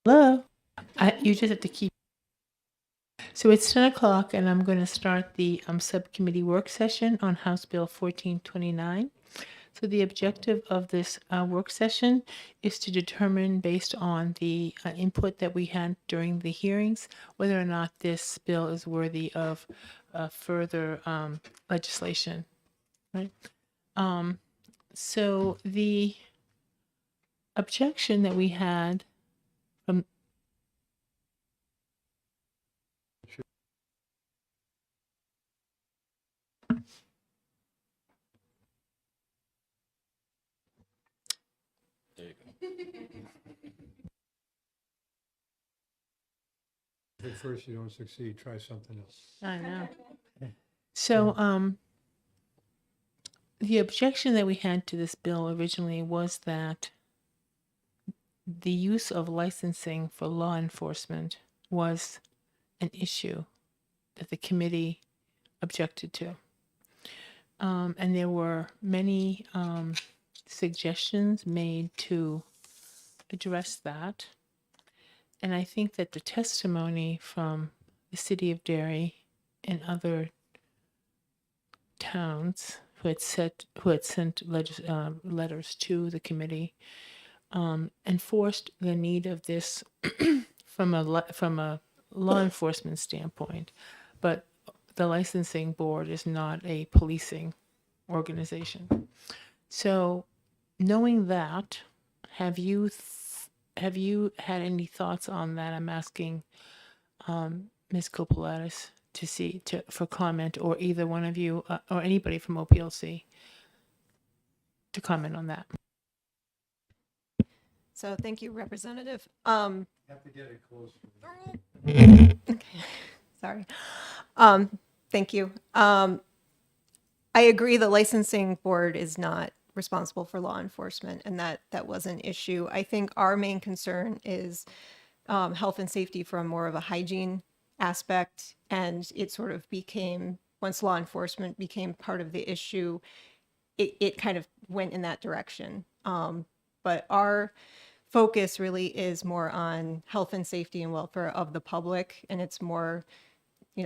Hello? You just have to keep. So it's 10 o'clock, and I'm going to start the subcommittee work session on House Bill 1429. So the objective of this work session is to determine, based on the input that we had during the hearings, whether or not this bill is worthy of further legislation. Right? So the objection that we had from If at first you don't succeed, try something else. I know. So, the objection that we had to this bill originally was that the use of licensing for law enforcement was an issue that the committee objected to. And there were many suggestions made to address that. And I think that the testimony from the city of Derry and other towns who had sent letters to the committee enforced the need of this from a law enforcement standpoint, but the licensing board is not a policing organization. So, knowing that, have you had any thoughts on that? I'm asking Ms. Copolatis for comment, or either one of you or anybody from OPLC to comment on that. So thank you, Representative. You have to get it closer. Sorry. Thank you. I agree the licensing board is not responsible for law enforcement, and that was an issue. I think our main concern is health and safety from more of a hygiene aspect, and it sort of became, once law enforcement became part of the issue, it kind of went in that direction. But our focus really is more on health and safety and welfare of the public, and it's more,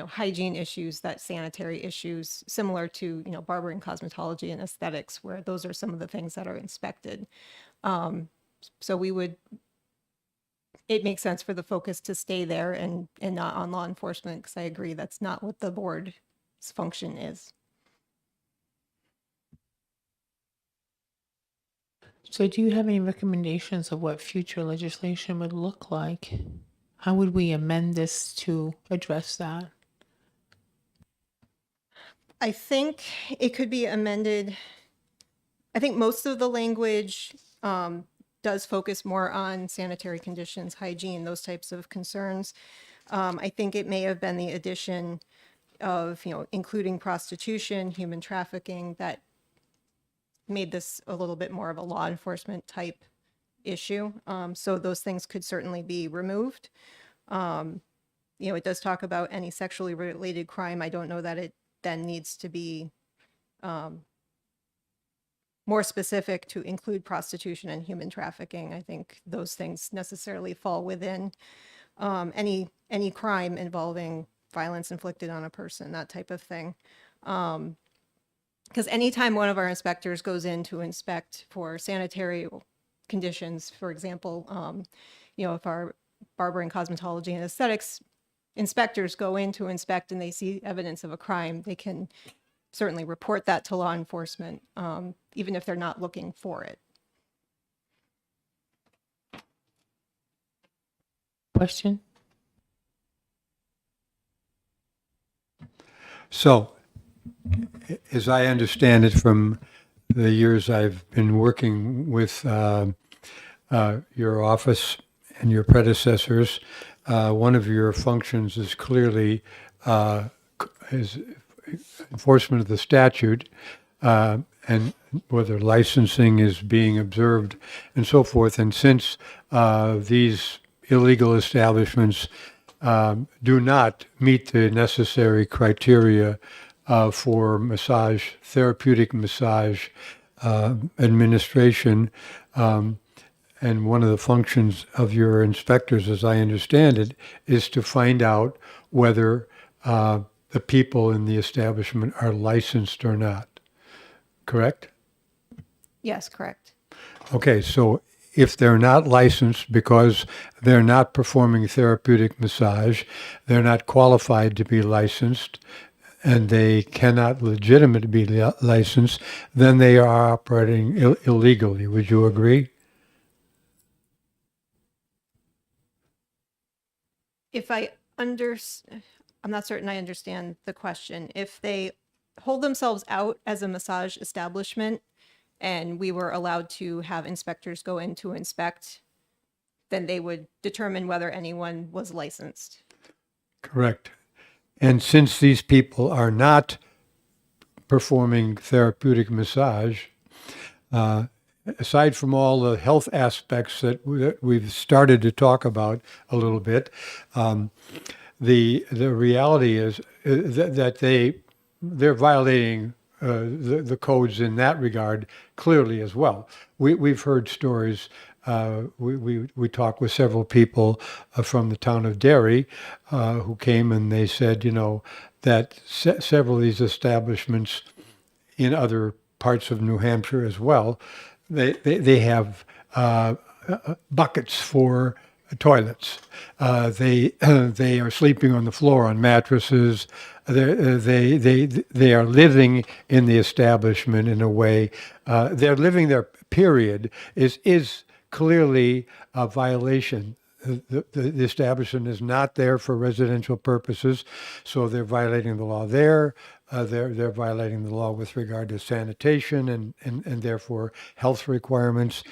hygiene issues, that sanitary issues, similar to, barbering, cosmetology, and aesthetics, where those are some of the things that are inspected. So it makes sense for the focus to stay there and not on law enforcement, because I agree that's not what the board's function is. So, do you have any recommendations of what future legislation would look like? How would we amend this to address that? I think it could be amended. I think most of the language does focus more on sanitary conditions, hygiene, those types of concerns. I think it may have been the addition of, including prostitution, human trafficking, that made this a little bit more of a law enforcement type issue. So those things could certainly be removed. It does talk about any sexually related crime. I don't know that it then needs to be more specific to include prostitution and human trafficking. I think those things necessarily fall within any crime involving violence inflicted on a person, that type of thing. Because anytime one of our inspectors goes in to inspect for sanitary conditions, for example, if our barbering, cosmetology, and aesthetics inspectors go in to inspect and they see evidence of a crime, they can certainly report that to law enforcement, even if they're not looking for it. Question? So, as I understand it from the years I've been working with your office and your predecessors, one of your functions is clearly is enforcement of the statute, and whether licensing is being observed and so forth. And since these illegal establishments do not meet the necessary criteria for therapeutic massage administration, and And one of the functions of your inspectors, as I understand it, is to find out whether the people in the establishment are licensed or not. Correct? Yes, correct. Okay, so if they're not licensed because they're not performing therapeutic massage, they're not qualified to be licensed, and they cannot legitimately be licensed, then they are operating illegally. Would you agree? If I under, I'm not certain I understand the question. If they hold themselves out as a massage establishment and we were allowed to have inspectors go in to inspect, then they would determine whether anyone was licensed. Correct. And since these people are not performing therapeutic massage, aside from all the health aspects that we've started to talk about a little bit, the reality is that they're violating the codes in that regard clearly as well. We've heard stories. We talked with several people from the town of Derry who came and they said, that several of these establishments in other parts of New Hampshire as well, they have buckets for toilets. They are sleeping on the floor on mattresses. They are living in the establishment in a way. They're living there. Period is clearly a violation. The establishment is not there for residential purposes, so they're violating the law there. They're violating the law with regard to sanitation and therefore health requirements.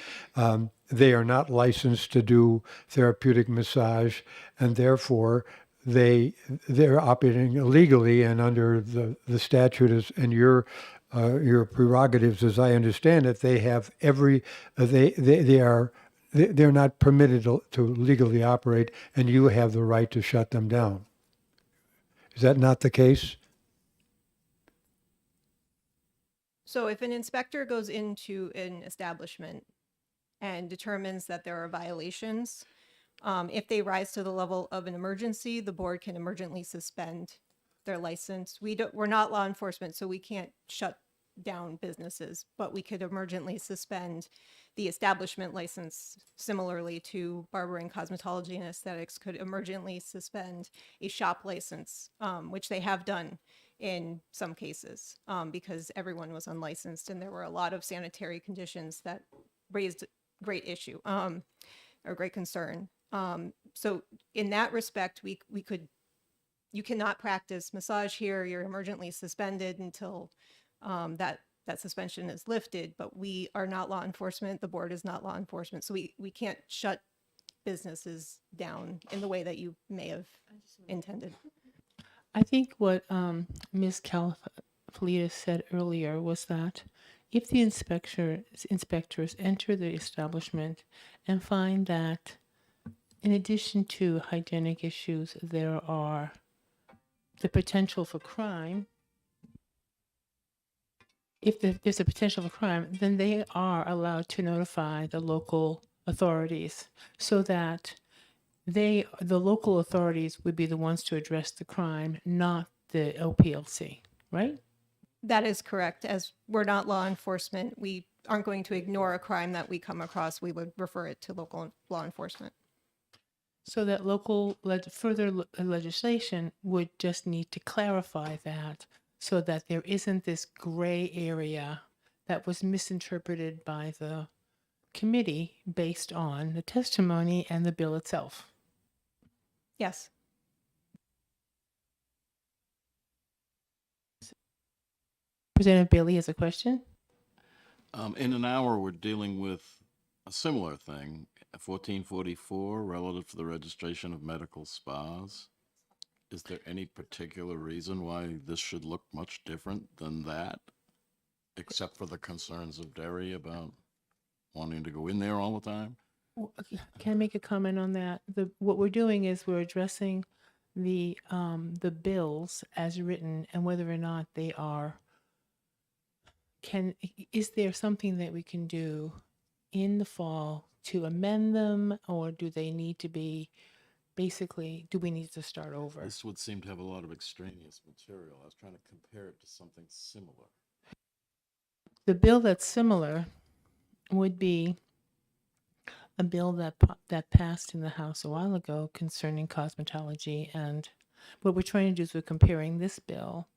They are not licensed to do therapeutic massage, and therefore they're operating illegally and under the statute and your prerogatives, as I understand it, they have they're not permitted to legally operate, and you have the right to shut them down. Is that not the case? So if an inspector goes into an establishment and determines that there are violations, if they rise to the level of an emergency, the board can emergently suspend their license. We're not law enforcement, so we can't shut down businesses, but we could emergently suspend the establishment license. Similarly to barbering, cosmetology, and aesthetics could emergently suspend a shop license, which they have done in some cases, because everyone was unlicensed and there were a lot of sanitary conditions that raised great issue or great concern. So in that respect, we could, you cannot practice massage here. You're emergently suspended until that suspension is lifted. But we are not law enforcement. The board is not law enforcement, so we can't shut businesses down in the way that you may have intended. I think what Ms. Calafelides said earlier was that if the inspectors enter the establishment and find that in addition to hygienic issues, there are the potential for crime, if there's a potential for crime, then they are allowed to notify the local authorities so that the local authorities would be the ones to address the crime, not the OPLC, right? That is correct. As we're not law enforcement, we aren't going to ignore a crime that we come across. We would refer it to local law enforcement. So that further legislation would just need to clarify that so that there isn't this gray area that was misinterpreted by the committee based on the testimony and the bill itself. Yes. Representative Bailey has a question. In an hour, we're dealing with a similar thing, 1444, relative to the registration of medical spas. Is there any particular reason why this should look much different than that, except for the concerns of Derry about wanting to go in there all the time? Can I make a comment on that? What we're doing is we're addressing the bills as written and whether or not they are. Is there something that we can do in the fall to amend them, or do they need to be, basically, do we need to start over? This would seem to have a lot of extraneous material. I was trying to compare it to something similar. The bill that's similar would be a bill that passed in the House a while ago concerning cosmetology, and what we're trying to do is we're comparing this bill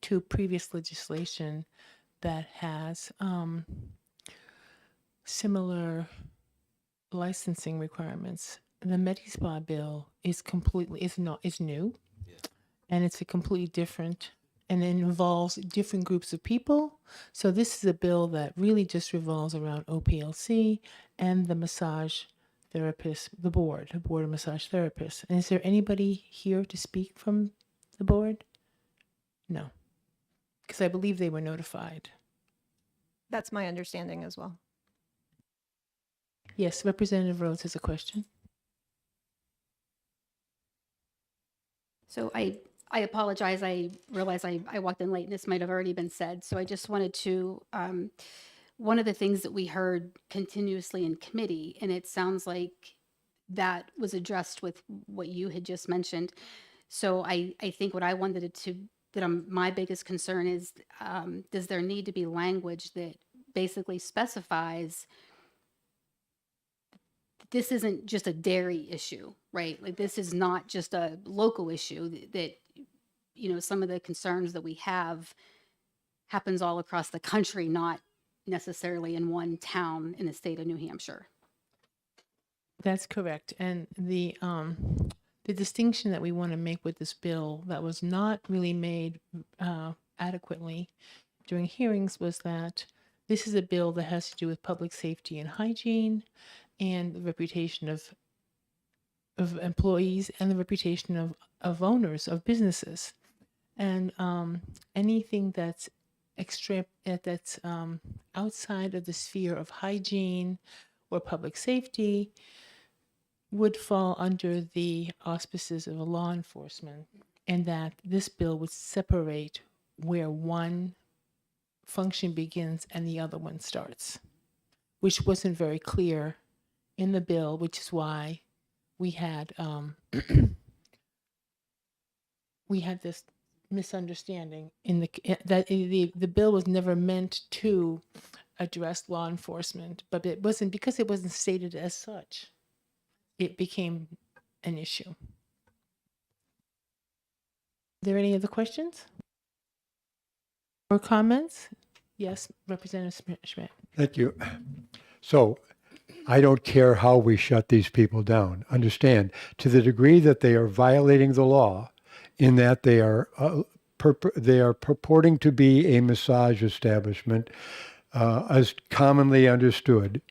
to previous legislation that has similar licensing requirements. The Medi-Spa bill is new, and it's a completely different, and it involves different groups of people. So this is a bill that really just revolves around OPLC and the massage therapist, the board of massage therapists. And is there anybody here to speak from the board? No, because I believe they were notified. That's my understanding as well. Yes, Representative Rhodes has a question. So I apologize. I realize I walked in late and this might have already been said. So I just wanted to, one of the things that we heard continuously in committee, and it sounds like that was addressed with what you had just mentioned. So I think what I wanted my biggest concern is, does there need to be language that basically specifies this isn't just a dairy issue, right? Like this is not just a local issue that some of the concerns that we have happens all across the country, not necessarily in one town in the state of New Hampshire. That's correct. And the distinction that we want to make with this bill that was not really made adequately during hearings was that this is a bill that has to do with public safety and hygiene and the reputation of employees and the reputation of owners of businesses. And anything that's outside of the sphere of hygiene or public safety would fall under the auspices of law enforcement, and that this bill would separate where one function begins and the other one starts, which wasn't very clear in the bill, which is why we had we had this misunderstanding that the bill was never meant to address law enforcement, but it wasn't, because it wasn't stated as such, it became an issue. Are there any other questions or comments? Yes, Representative Schmidt. Thank you. So I don't care how we shut these people down. Understand, to the degree that they are violating the law, in that they are purporting to be a massage establishment, as commonly understood,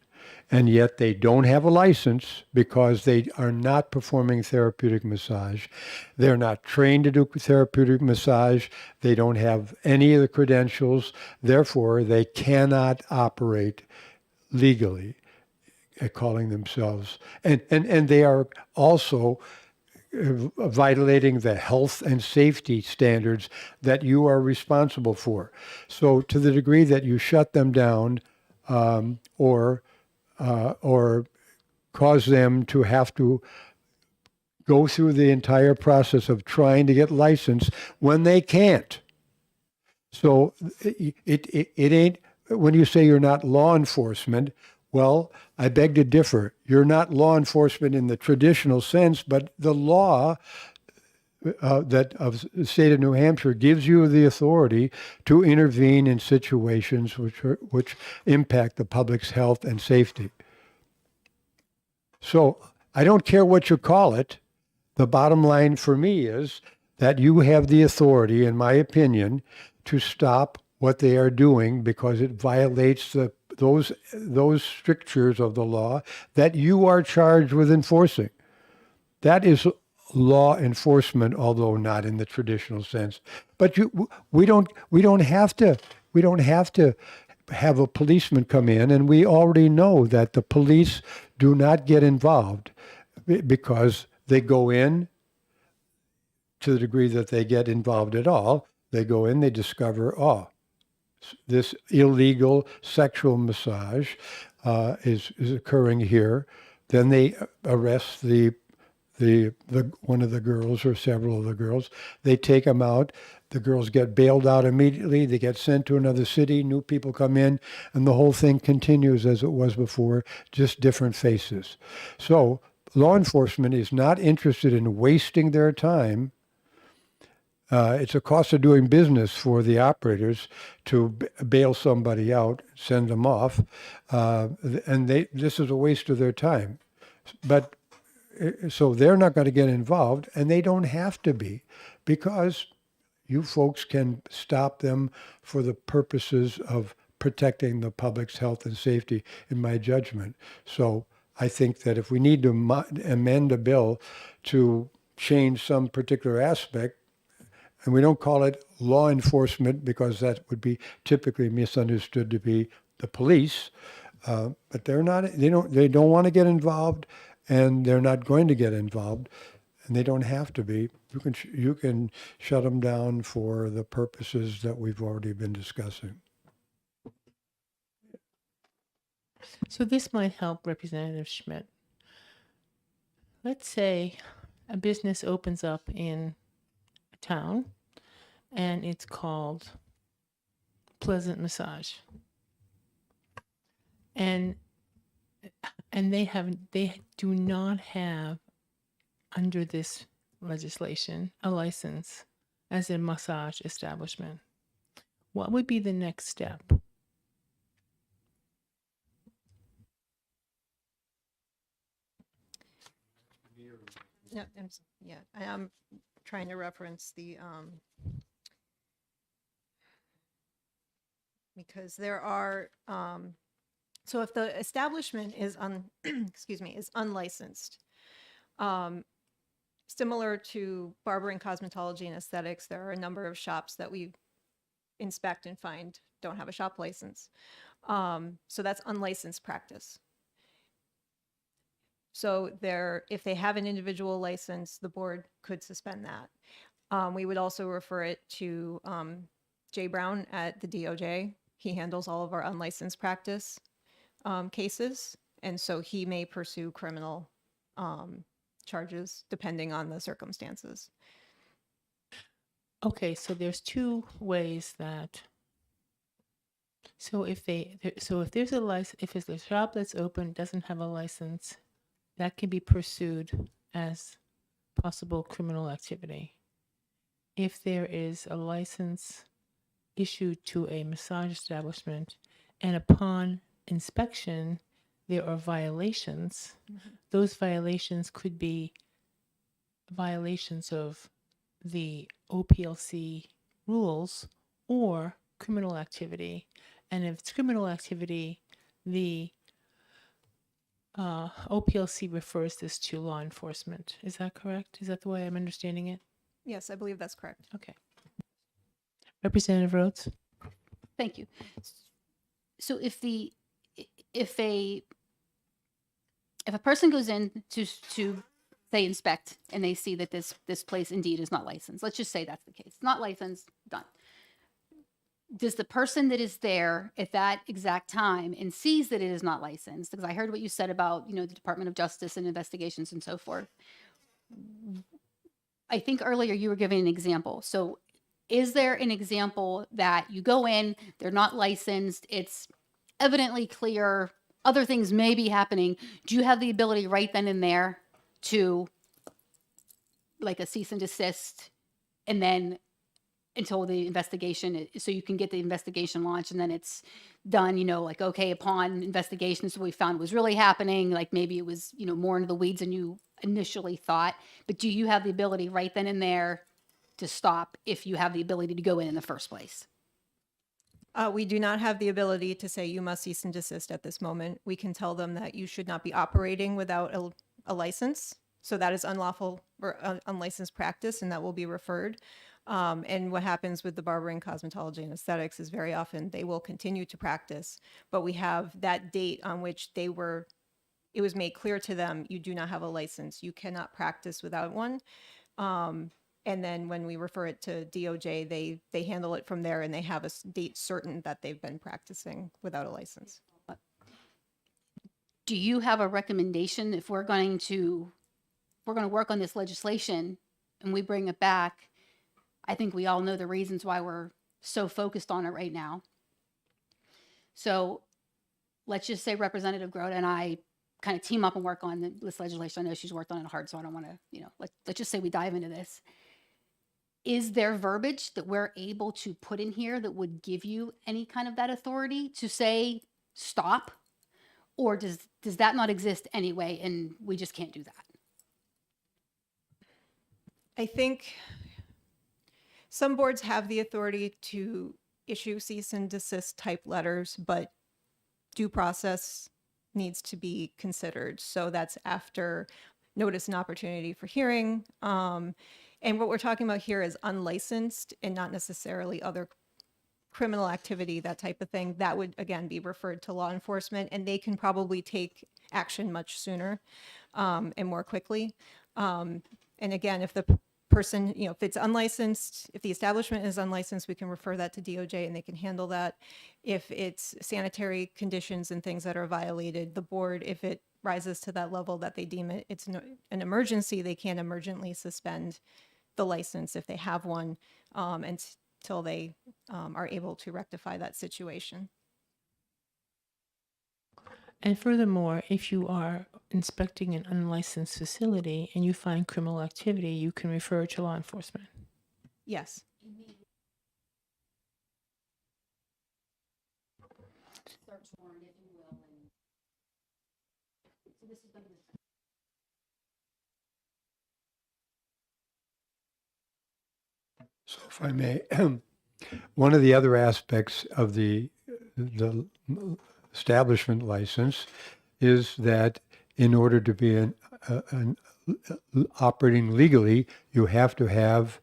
and yet they don't have a license because they are not performing therapeutic massage. They're not trained to do therapeutic massage. They don't have any of the credentials. Therefore, they cannot operate legally, calling themselves. And they are also violating the health and safety standards that you are responsible for. So to the degree that you shut them down or cause them to have to go through the entire process of trying to get licensed when they can't. So it ain't, when you say you're not law enforcement, well, I beg to differ. You're not law enforcement in the traditional sense, but the law that of the state of New Hampshire gives you the authority to intervene in situations which impact the public's health and safety. So I don't care what you call it. The bottom line for me is that you have the authority, in my opinion, to stop what they are doing because it violates those strictures of the law that you are charged with enforcing. That is law enforcement, although not in the traditional sense. But we don't have to have a policeman come in, and we already know that the police do not get involved because they go in, to the degree that they get involved at all, they go in, they discover, this illegal sexual massage is occurring here. Then they arrest the one of the girls or several of the girls. They take them out. The girls get bailed out immediately. They get sent to another city. New people come in, and the whole thing continues as it was before, just different faces. So law enforcement is not interested in wasting their time. It's a cost of doing business for the operators to bail somebody out, send them off, and this is a waste of their time. But so they're not going to get involved, and they don't have to be, because you folks can stop them for the purposes of protecting the public's health and safety, in my judgment. So I think that if we need to amend a bill to change some particular aspect, and we don't call it law enforcement because that would be typically misunderstood to be the police, but they're not. They don't want to get involved, and they're not going to get involved, and they don't have to be. You can shut them down for the purposes that we've already been discussing. So this might help Representative Schmidt. Let's say a business opens up in a town and it's called Pleasant Massage. And they do not have, under this legislation, a license as a massage establishment. What would be the next step? No, yeah, I'm trying to reference the, because there are, so if the establishment is excuse me, is unlicensed, similar to barbering, cosmetology, and aesthetics, there are a number of shops that we inspect and find don't have a shop license. So that's unlicensed practice. So if they have an individual license, the board could suspend that. We would also refer it to Jay Brown at the DOJ. He handles all of our unlicensed practice cases, and so he may pursue criminal charges depending on the circumstances. Okay, so there's two ways that. So if there's a license, if it's a shop that's open, doesn't have a license, that can be pursued as possible criminal activity. If there is a license issued to a massage establishment and upon inspection there are violations, those violations could be violations of the OPLC rules or criminal activity. And if it's criminal activity, the OPLC refers this to law enforcement. Is that correct? Is that the way I'm understanding it? Yes, I believe that's correct. Okay. Representative Rhodes? Thank you. So if a person goes in to say inspect and they see that this place indeed is not licensed, let's just say that's the case, not licensed, done. Does the person that is there at that exact time and sees that it is not licensed, because I heard what you said about, the Department of Justice and investigations and so forth. I think earlier you were giving an example. So is there an example that you go in, they're not licensed, it's evidently clear, other things may be happening. Do you have the ability right then and there to, like, a cease and desist, and then until the investigation, so you can get the investigation launched and then it's done, like, okay, upon investigation, so we found was really happening, like maybe it was, more into the weeds than you initially thought, but do you have the ability right then and there to stop if you have the ability to go in the first place? We do not have the ability to say you must cease and desist at this moment. We can tell them that you should not be operating without a license. So that is unlawful or unlicensed practice, and that will be referred. And what happens with the barbering, cosmetology, and aesthetics is very often they will continue to practice, but we have that date on which it was made clear to them, you do not have a license. You cannot practice without one. And then when we refer it to DOJ, they handle it from there, and they have a date certain that they've been practicing without a license. do you have a recommendation if we're going to work on this legislation and we bring it back? I think we all know the reasons why we're so focused on it right now. So let's just say Representative Grote and I kind of team up and work on this legislation. I know she's worked on it hard, so I don't want to, let's just say we dive into this. Is there verbiage that we're able to put in here that would give you any kind of that authority to say stop? Or does that not exist anyway and we just can't do that? I think some boards have the authority to issue cease and desist type letters, but due process needs to be considered. So that's after notice and opportunity for hearing. And what we're talking about here is unlicensed and not necessarily other criminal activity, that type of thing. That would, again, be referred to law enforcement, and they can probably take action much sooner and more quickly. And again, if the person, if it's unlicensed, if the establishment is unlicensed, we can refer that to DOJ and they can handle that. If it's sanitary conditions and things that are violated, the board, if it rises to that level that they deem it's an emergency, they can emergently suspend the license if they have one until they are able to rectify that situation. And furthermore, if you are inspecting an unlicensed facility and you find criminal activity, you can refer to law enforcement. Yes. So if I may, one of the other aspects of the establishment license is that in order to be an operating legally, you have to have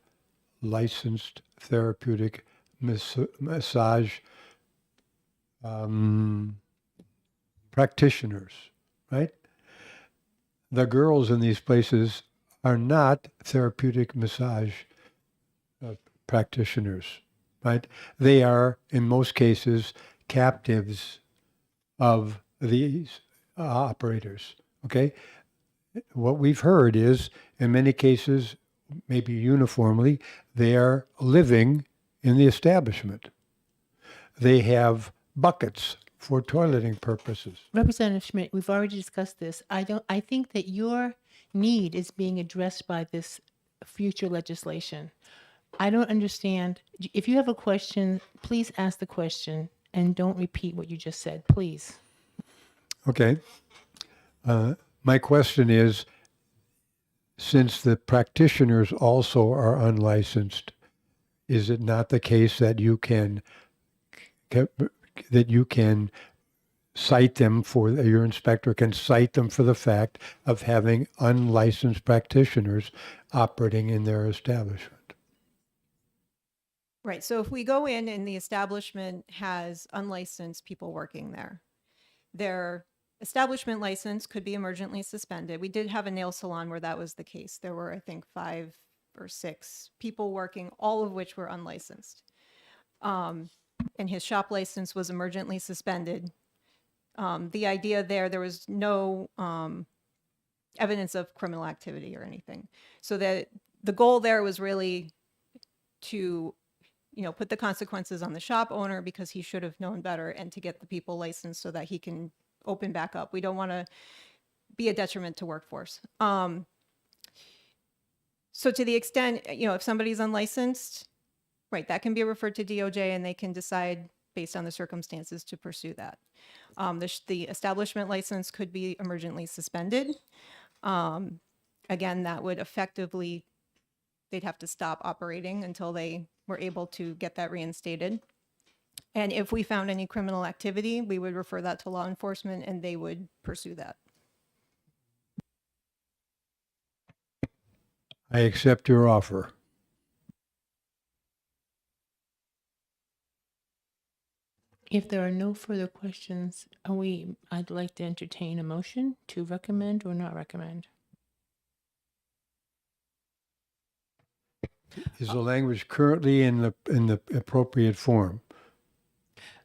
licensed therapeutic massage practitioners, right? The girls in these places are not therapeutic massage practitioners, right? They are, in most cases, captives of these operators, okay? What we've heard is, in many cases, maybe uniformly, they are living in the establishment. They have buckets for toileting purposes. Representative Schmidt, we've already discussed this. I think that your need is being addressed by this future legislation. I don't understand. If you have a question, please ask the question and don't repeat what you just said, please. Okay. My question is, since the practitioners also are unlicensed, is it not the case that you can cite them your inspector can cite them for the fact of having unlicensed practitioners operating in their establishment? Right. So if we go in and the establishment has unlicensed people working there, their establishment license could be emergently suspended. We did have a nail salon where that was the case. There were, I think, 5 or 6 people working, all of which were unlicensed. And his shop license was emergently suspended. The idea there was no evidence of criminal activity or anything. So that the goal there was really to put the consequences on the shop owner because he should have known better, and to get the people licensed so that he can open back up. We don't want to be a detriment to workforce. So to the extent, if somebody's unlicensed, right, that can be referred to DOJ and they can decide based on the circumstances to pursue that. The establishment license could be emergently suspended. Again, that would effectively, they'd have to stop operating until they were able to get that reinstated. And if we found any criminal activity, we would refer that to law enforcement and they would pursue that. I accept your offer. If there are no further questions, I'd like to entertain a motion to recommend or not recommend. Is the language currently in the appropriate form?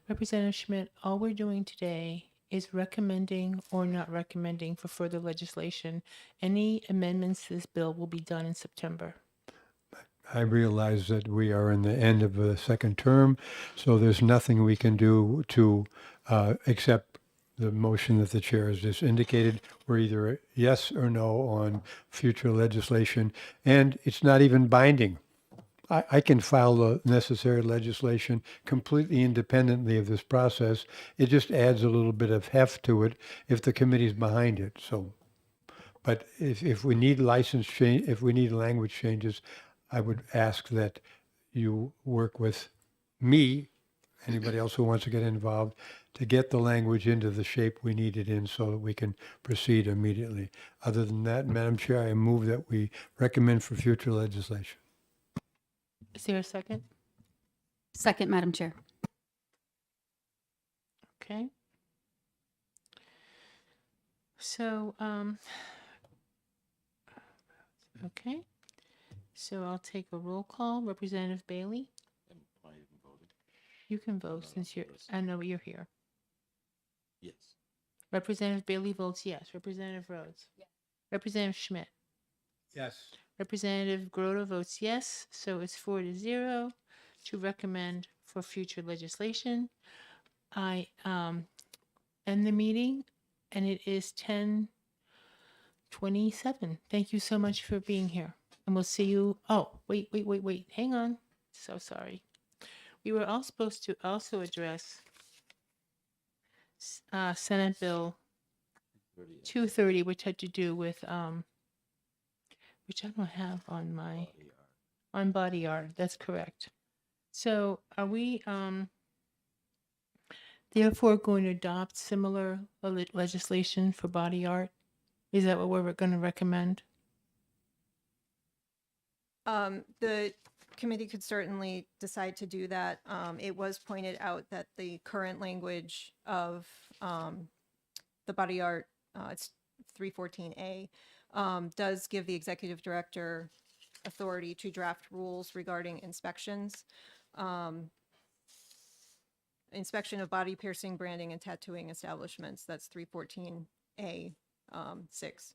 Representative Schmidt, all we're doing today is recommending or not recommending for further legislation. Any amendments to this bill will be done in September. I realize that we are in the end of the second term, so there's nothing we can do to accept the motion that the chair has just indicated. We're either a yes or no on future legislation, and it's not even binding. I can file the necessary legislation completely independently of this process. It just adds a little bit of heft to it if the committee's behind it. So, but if we need license change, if we need language changes, I would ask that you work with me, anybody else who wants to get involved, to get the language into the shape we need it in so that we can proceed immediately. Other than that, Madam Chair, I move that we recommend for future legislation. Is there a second? Second, Madam Chair. Okay. So, okay. So I'll take a roll call. Representative Bailey, Am I even voting? you can vote since you're, I know you're here. Yes. Representative Bailey votes yes. Representative Rhodes? Yes. Representative Schmidt? Yes. Representative Grota votes yes, so it's 4-0 to recommend for future legislation. I end the meeting, and it is 10:27. Thank you so much for being here, and we'll see you. Oh, wait, hang on. So sorry. We were all supposed to also address Senate Bill 230, which had to do with which I don't have on my on body art. That's correct. So are we therefore going to adopt similar legislation for body art? Is that what we're going to recommend? The committee could certainly decide to do that. It was pointed out that the current language of the body art, it's 314A, does give the executive director authority to draft rules regarding inspections. Inspection of body piercing, branding, and tattooing establishments. That's 314A 6.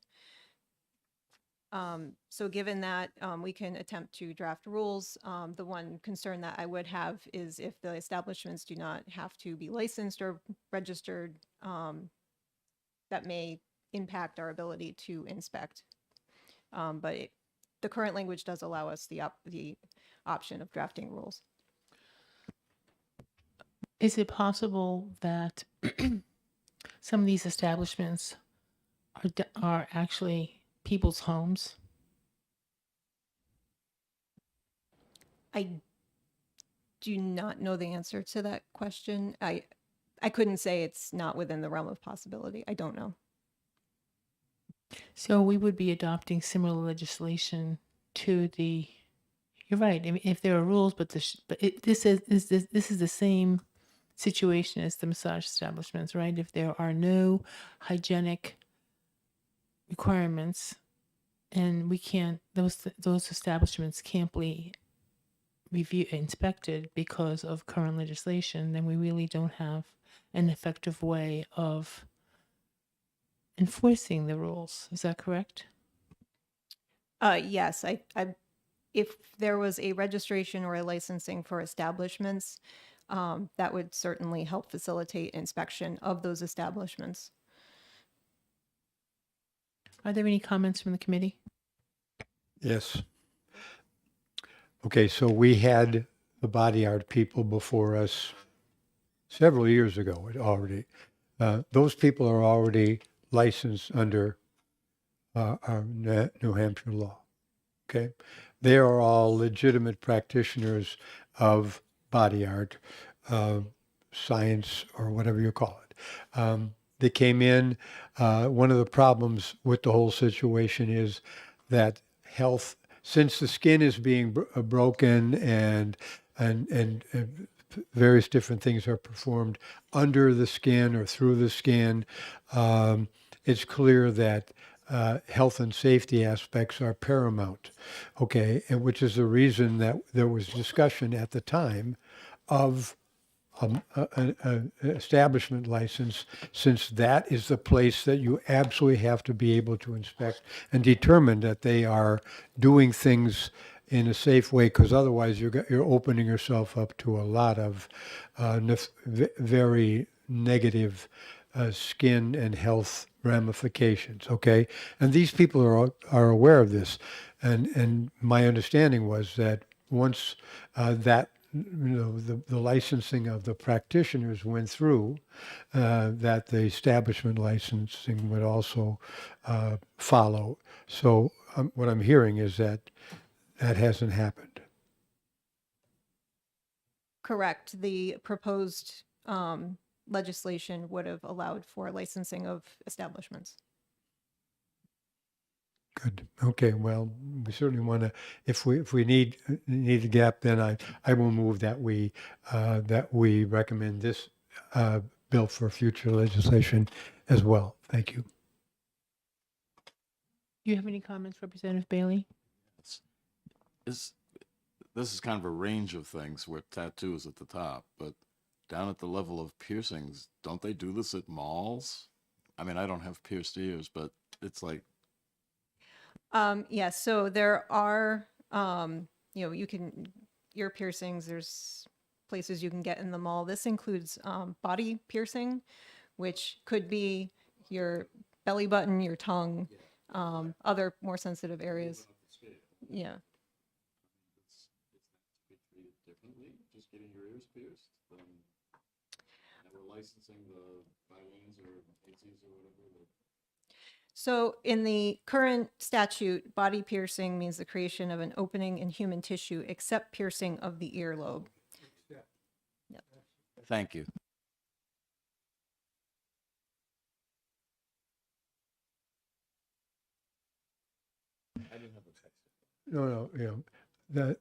So given that, we can attempt to draft rules. The one concern that I would have is if the establishments do not have to be licensed or registered, that may impact our ability to inspect. But the current language does allow us the option of drafting rules. Is it possible that some of these establishments are actually people's homes? I do not know the answer to that question. I couldn't say it's not within the realm of possibility. I don't know. So we would be adopting similar legislation to the. You're right. I mean, if there are rules, but this is the same situation as the massage establishments, right? If there are no hygienic requirements, and we can't, those establishments can't be inspected because of current legislation, then we really don't have an effective way of enforcing the rules. Is that correct? Yes, if there was a registration or a licensing for establishments, that would certainly help facilitate inspection of those establishments. Are there any comments from the committee? Yes. Okay, so we had the body art people before us several years ago already. Those people are already licensed under our New Hampshire law. Okay, they are all legitimate practitioners of body art, science, or whatever you call it. They came in. One of the problems with the whole situation is that health, since the skin is being broken and various different things are performed under the skin or through the skin, it's clear that health and safety aspects are paramount, okay, and which is the reason that there was discussion at the time of establishment license, since that is the place that you absolutely have to be able to inspect and determine that they are doing things in a safe way, because otherwise you're opening yourself up to a lot of very negative skin and health ramifications. Okay, and these people are aware of this, and my understanding was that once that the licensing of the practitioners went through, that the establishment licensing would also follow. So what I'm hearing is that that hasn't happened. Correct. The proposed legislation would have allowed for licensing of establishments. Good. Okay. Well, we certainly want to. If we need a gap, then I will move that we recommend this bill for future legislation as well. Thank you. Do you have any comments, Representative Bailey? This is kind of a range of things where tattoo is at the top, but down at the level of piercings, don't they do this at malls? I mean, I don't have pierced ears, but it's like, Yes, so there are, you can, ear piercings, there's places you can get in the mall. This includes body piercing, which could be your belly button, your tongue, other more sensitive areas. Yeah. it's to be treated differently, just getting your ears pierced, and we're licensing the violins or AZs or whatever. So in the current statute, body piercing means the creation of an opening in human tissue except piercing of the earlobe. Thank you. No, the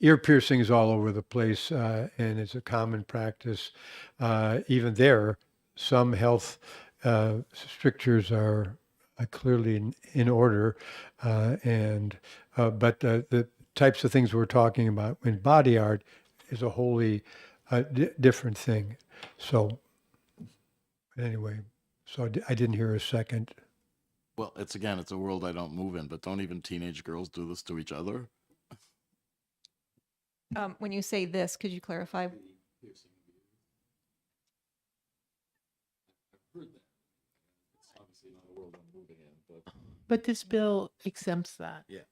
ear piercing is all over the place, and it's a common practice. Even there, some health strictures are clearly in order, but the types of things we're talking about in body art is a wholly different thing. So anyway, I didn't hear a second. Well, it's a world I don't move in, but don't even teenage girls do this to each other? When you say this, could you clarify? Piercing of the ear. I've heard that. It's obviously not a world I'm moving in, but But this bill exempts that. yeah.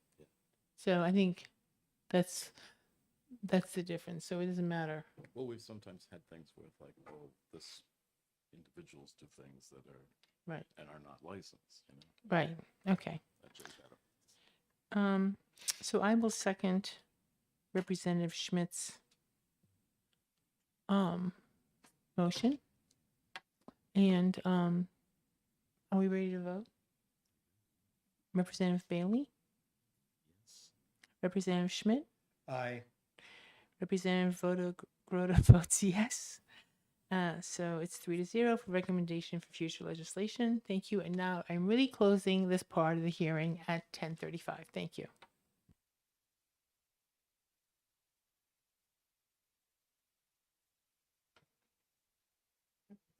So I think that's the difference. So it doesn't matter. Well, we've sometimes had things with like, oh, this individuals do things that are Right. and are not licensed. You know, Right. Okay. that's just better. So I will second Representative Schmidt's motion. And are we ready to vote? Representative Bailey? Yes. Representative Schmidt? Aye. Representative Groda votes yes. So it's 3-0 for recommendation for future legislation. Thank you. And now I'm really closing this part of the hearing at 10:35. Thank you.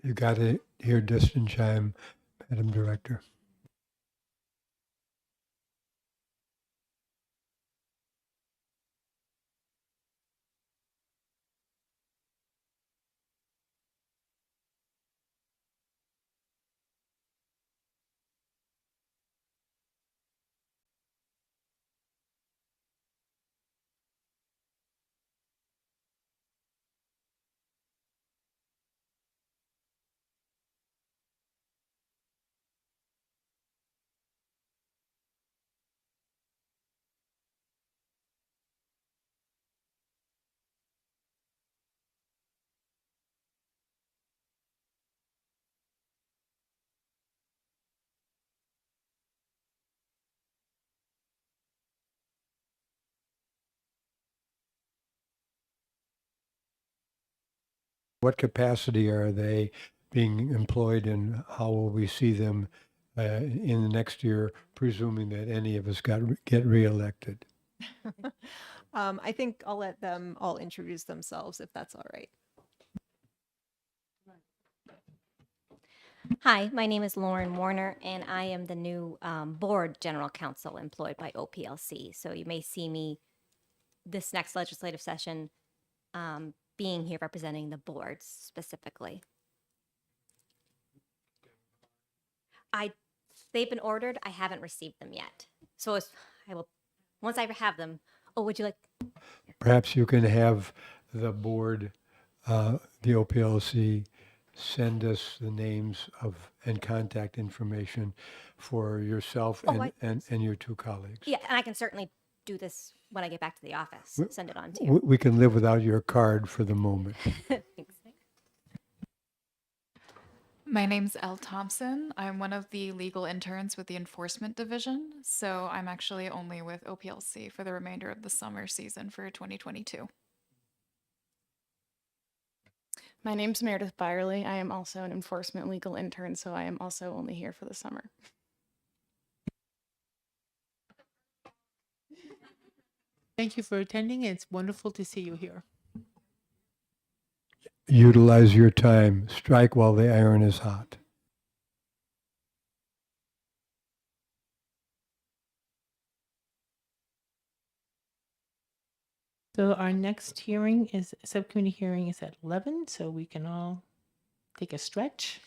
You got to hear distant chime, Madam Director. What capacity are they being employed in? How will we see them in the next year, presuming that any of us get reelected? I think I'll let them all introduce themselves if that's all right. Hi, my name is Lauren Warner, and I am the new board general counsel employed by OPLC. So you may see me this next legislative session being here representing the boards specifically. I they've been ordered. I haven't received them yet. So I will once I have them. Oh, would you like? Perhaps you can have the board, the OPLC, send us the names of and contact information for yourself Oh, and your two colleagues. Yeah, and I can certainly do this when I get back to the office. Send it on to you. We can live without your card for the moment. Thanks. My name's Elle Thompson. I'm one of the legal interns with the Enforcement Division, so I'm actually only with OPLC for the remainder of the summer season for 2022. My name's Meredith Byerly. I am also an enforcement legal intern, so I am also only here for the summer. Thank you for attending. It's wonderful to see you here. Utilize your time. Strike while the iron is hot. So our next hearing is subcommittee hearing is at 11, so we can all take a stretch.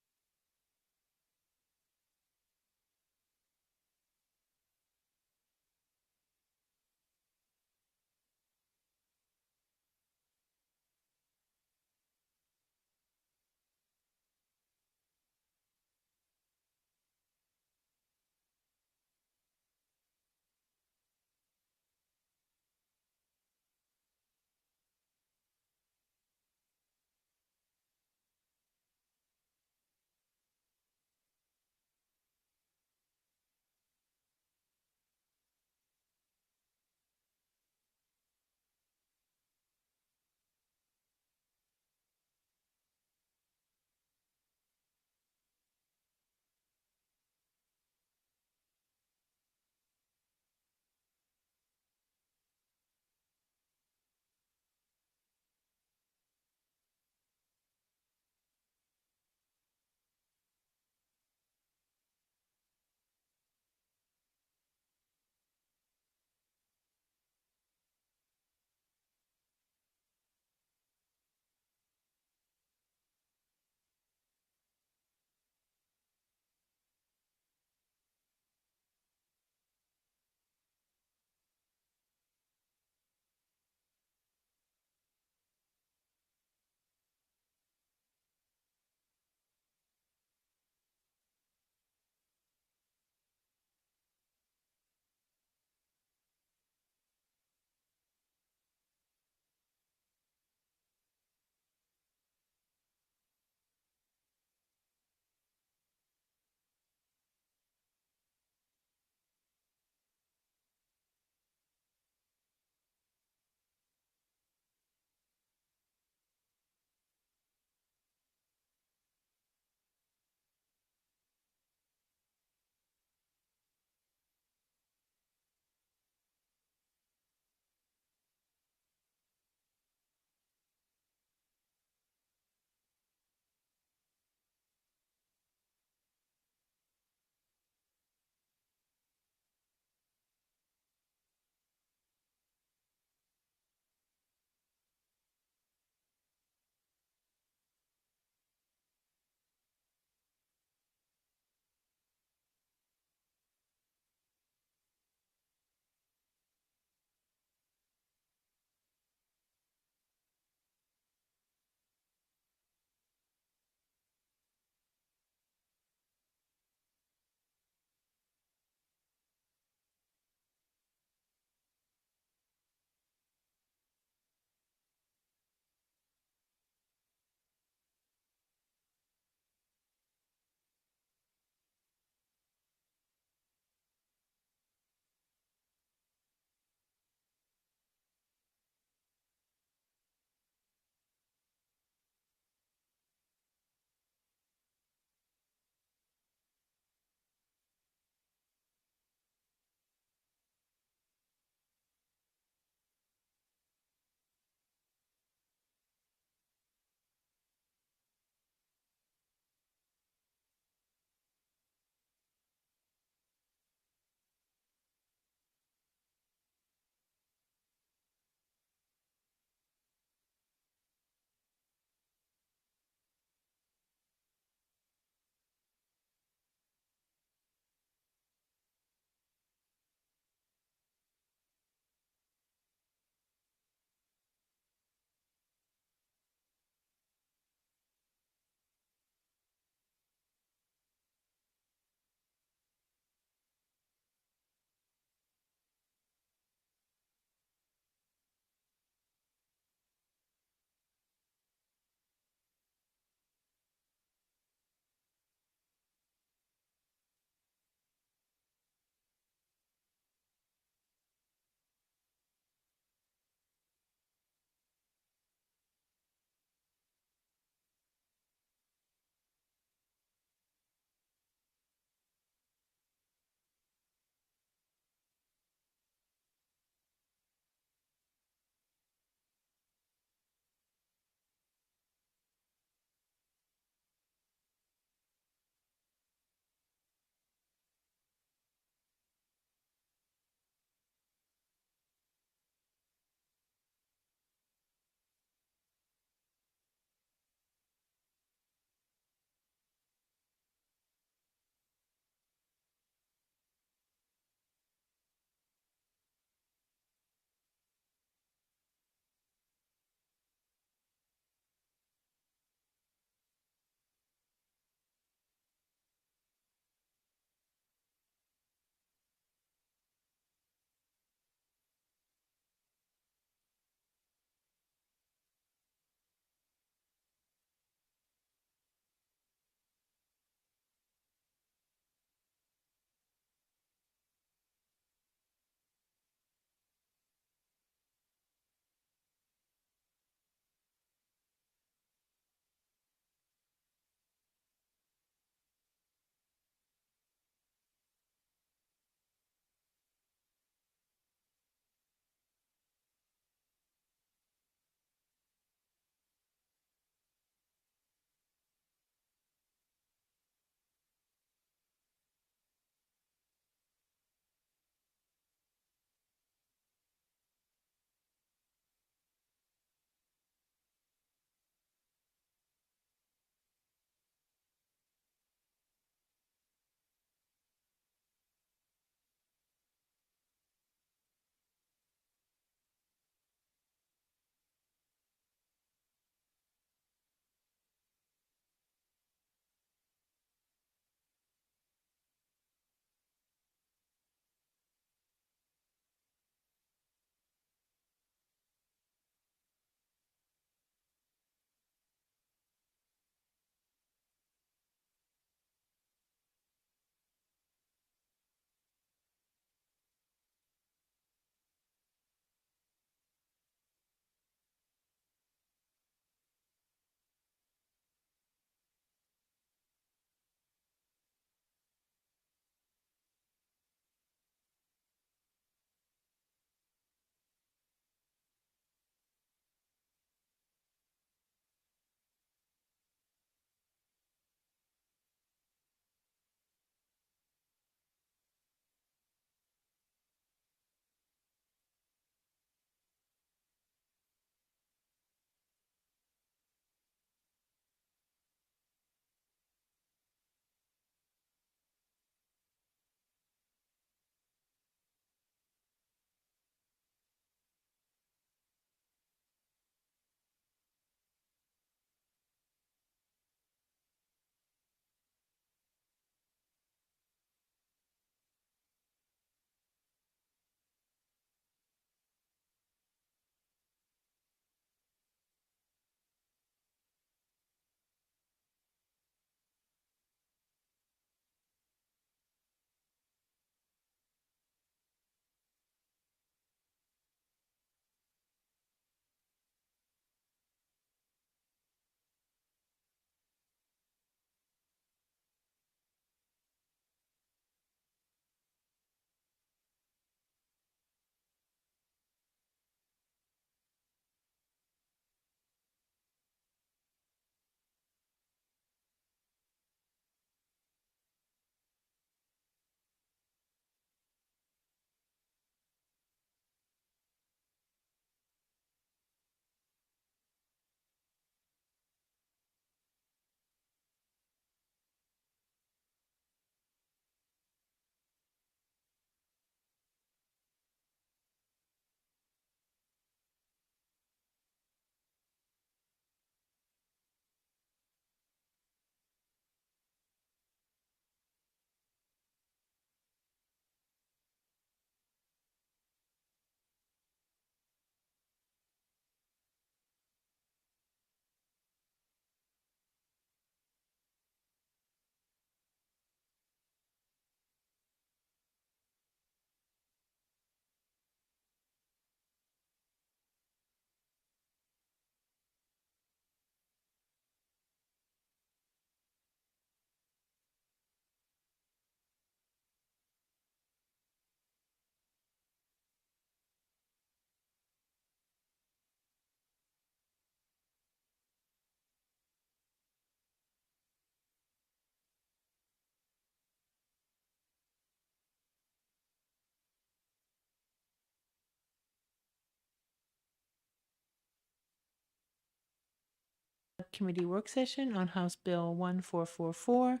committee work session on House Bill 1444,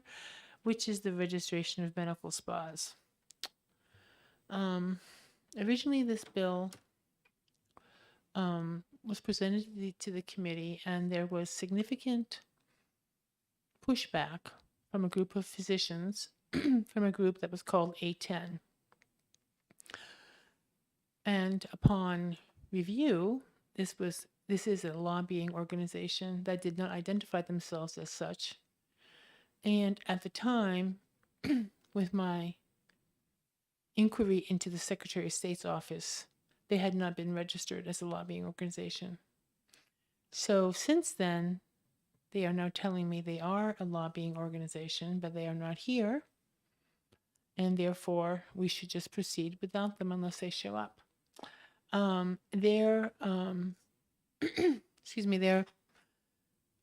which is the registration of medical spas. Originally, this bill was presented to the committee, and there was significant pushback from a group of physicians from a group that was called A10. And upon review, this is a lobbying organization that did not identify themselves as such. And at the time, with my inquiry into the Secretary of State's office, they had not been registered as a lobbying organization. So since then, they are now telling me they are a lobbying organization, but they are not here. And therefore, we should just proceed without them unless they show up. Their their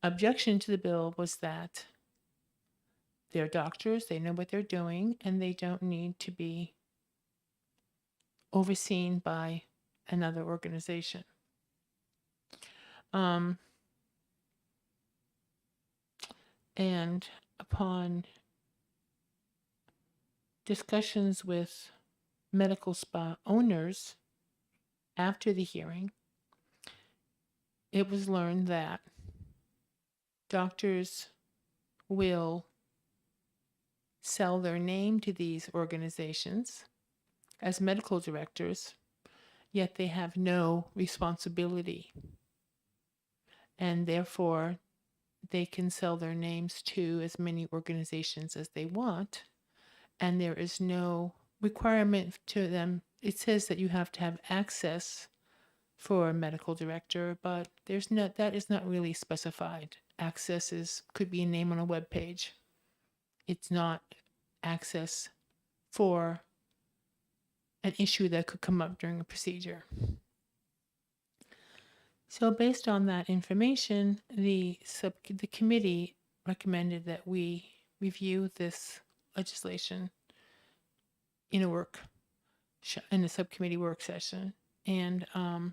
objection to the bill was that they're doctors, they know what they're doing, and they don't need to be overseen by another organization. And upon discussions with medical spa owners after the hearing, it was learned that doctors will sell their name to these organizations as medical directors, yet they have no responsibility. And therefore, they can sell their names to as many organizations as they want, and there is no requirement to them. It says that you have to have access for a medical director, but that is not really specified. Access could be a name on a web page. It's not access for an issue that could come up during a procedure. So based on that information, the committee recommended that we review this legislation in a subcommittee work session. And I'll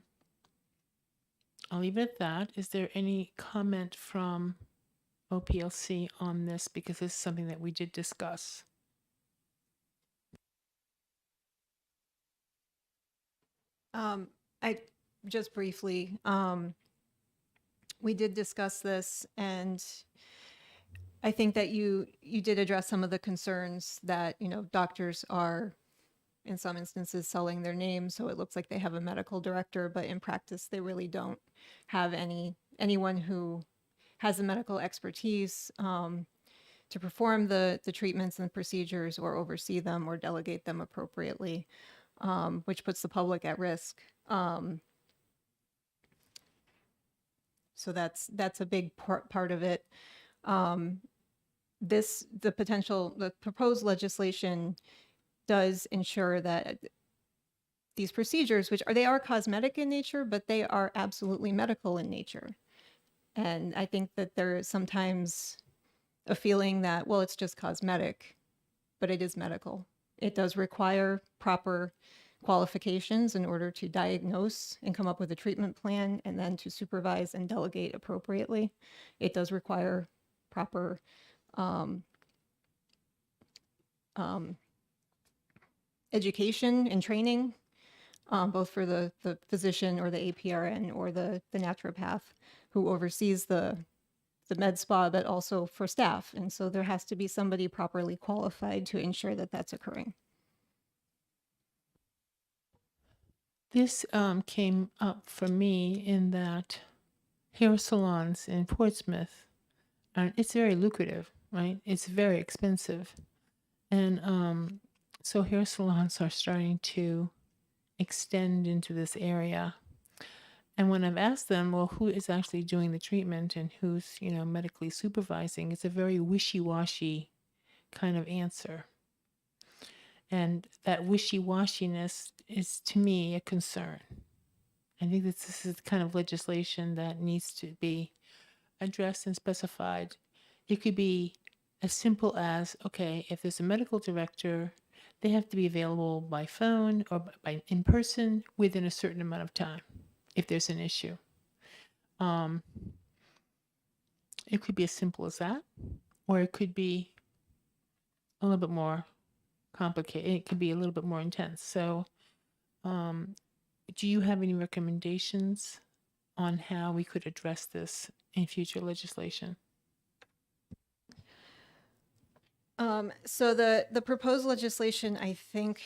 leave it at that. Is there any comment from OPLC on this? Because this is something that we did discuss. I just briefly, we did discuss this, and I think that you did address some of the concerns that, doctors are in some instances selling their name, so it looks like they have a medical director, but in practice they really don't have anyone who has the medical expertise to perform the treatments and procedures or oversee them or delegate them appropriately, which puts the public at risk. So that's a big part of it. The proposed legislation does ensure that these procedures, they are cosmetic in nature, but they are absolutely medical in nature. And I think that there is sometimes a feeling that, well, it's just cosmetic, but it is medical. It does require proper qualifications in order to diagnose and come up with a treatment plan, and then to supervise and delegate appropriately. It does require proper education and training, both for the physician or the APRN or the naturopath who oversees the med spa, but also for staff. And so there has to be somebody properly qualified to ensure that that's occurring. This came up for me in that hair salons in Portsmouth, and it's very lucrative, right? It's very expensive. And so hair salons are starting to extend into this area. And when I've asked them, well, who is actually doing the treatment and who's, medically supervising, it's a very wishy-washy kind of answer. And that wishy-washiness is, to me, a concern. I think that this is the kind of legislation that needs to be addressed and specified. It could be as simple as, okay, if there's a medical director, they have to be available by phone or in person within a certain amount of time if there's an issue. It could be as simple as that, or it could be a little bit more complicated. It could be a little bit more intense. So, do you have any recommendations on how we could address this in future legislation? So the proposed legislation, I think,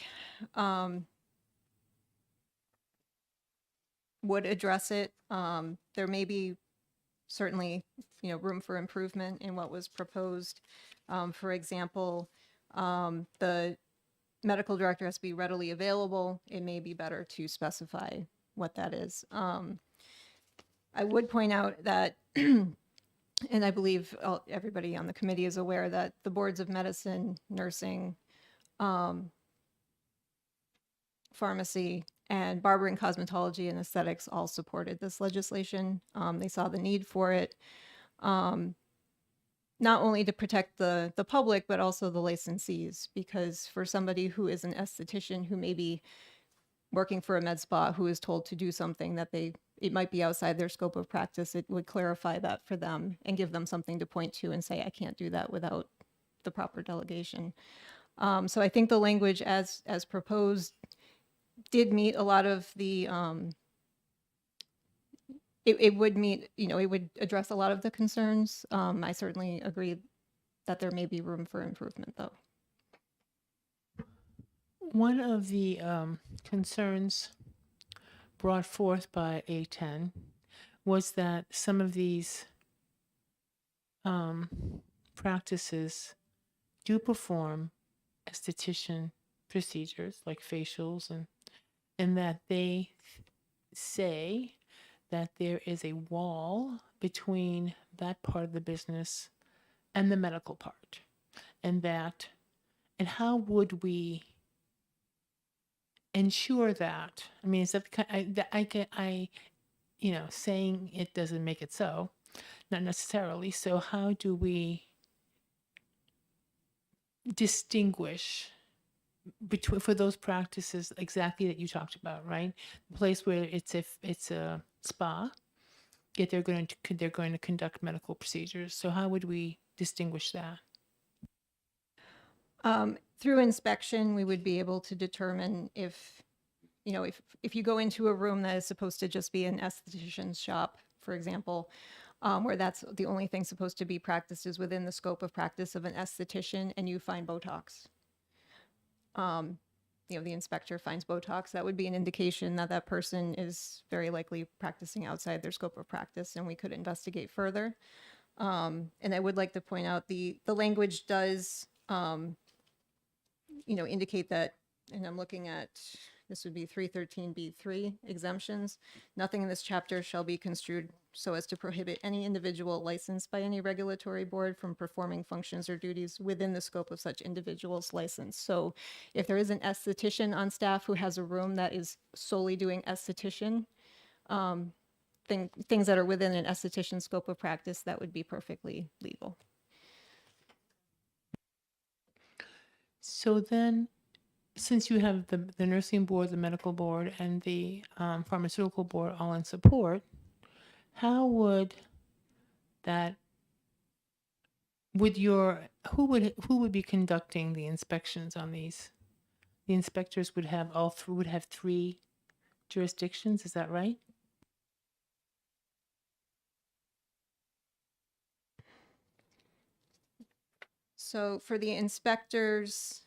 would address it. There may be certainly, room for improvement in what was proposed. For example, the medical director has to be readily available. It may be better to specify what that is. I would point out that, and I believe everybody on the committee is aware that the boards of medicine, nursing, pharmacy, and barbering, cosmetology, and aesthetics all supported this legislation. They saw the need for it, not only to protect the public, but also the licensees, because for somebody who is an esthetician who may be working for a med spa who is told to do something that it might be outside their scope of practice, it would clarify that for them and give them something to point to and say, I can't do that without the proper delegation. So I think the language as proposed did meet a lot of the, it would meet, it would address a lot of the concerns. I certainly agree that there may be room for improvement, though. One of the concerns brought forth by A10 was that some of these practices do perform esthetician procedures like facials, and that they say that there is a wall between that part of the business and the medical part, and how would we ensure that? I mean, is that saying it doesn't make it so, not necessarily. So how do we distinguish between, for those practices exactly that you talked about, right? The place where it's a spa, yet they're going to conduct medical procedures. So how would we distinguish that? Through inspection, we would be able to determine if you go into a room that is supposed to just be an esthetician's shop, for example, where that's the only thing supposed to be practiced is within the scope of practice of an esthetician, and you find Botox. The inspector finds Botox, that would be an indication that that person is very likely practicing outside their scope of practice, and we could investigate further. And I would like to point out the language does, indicate that, and I'm looking at, this would be 313B3 exemptions. Nothing in this chapter shall be construed so as to prohibit any individual licensed by any regulatory board from performing functions or duties within the scope of such individual's license. So if there is an esthetician on staff who has a room that is solely doing esthetician, things that are within an esthetician scope of practice, that would be perfectly legal. So then, since you have the nursing board, the medical board, and the pharmaceutical board all in support, how would that, who would be conducting the inspections on these? The inspectors would have three jurisdictions, is that right? So for the inspectors,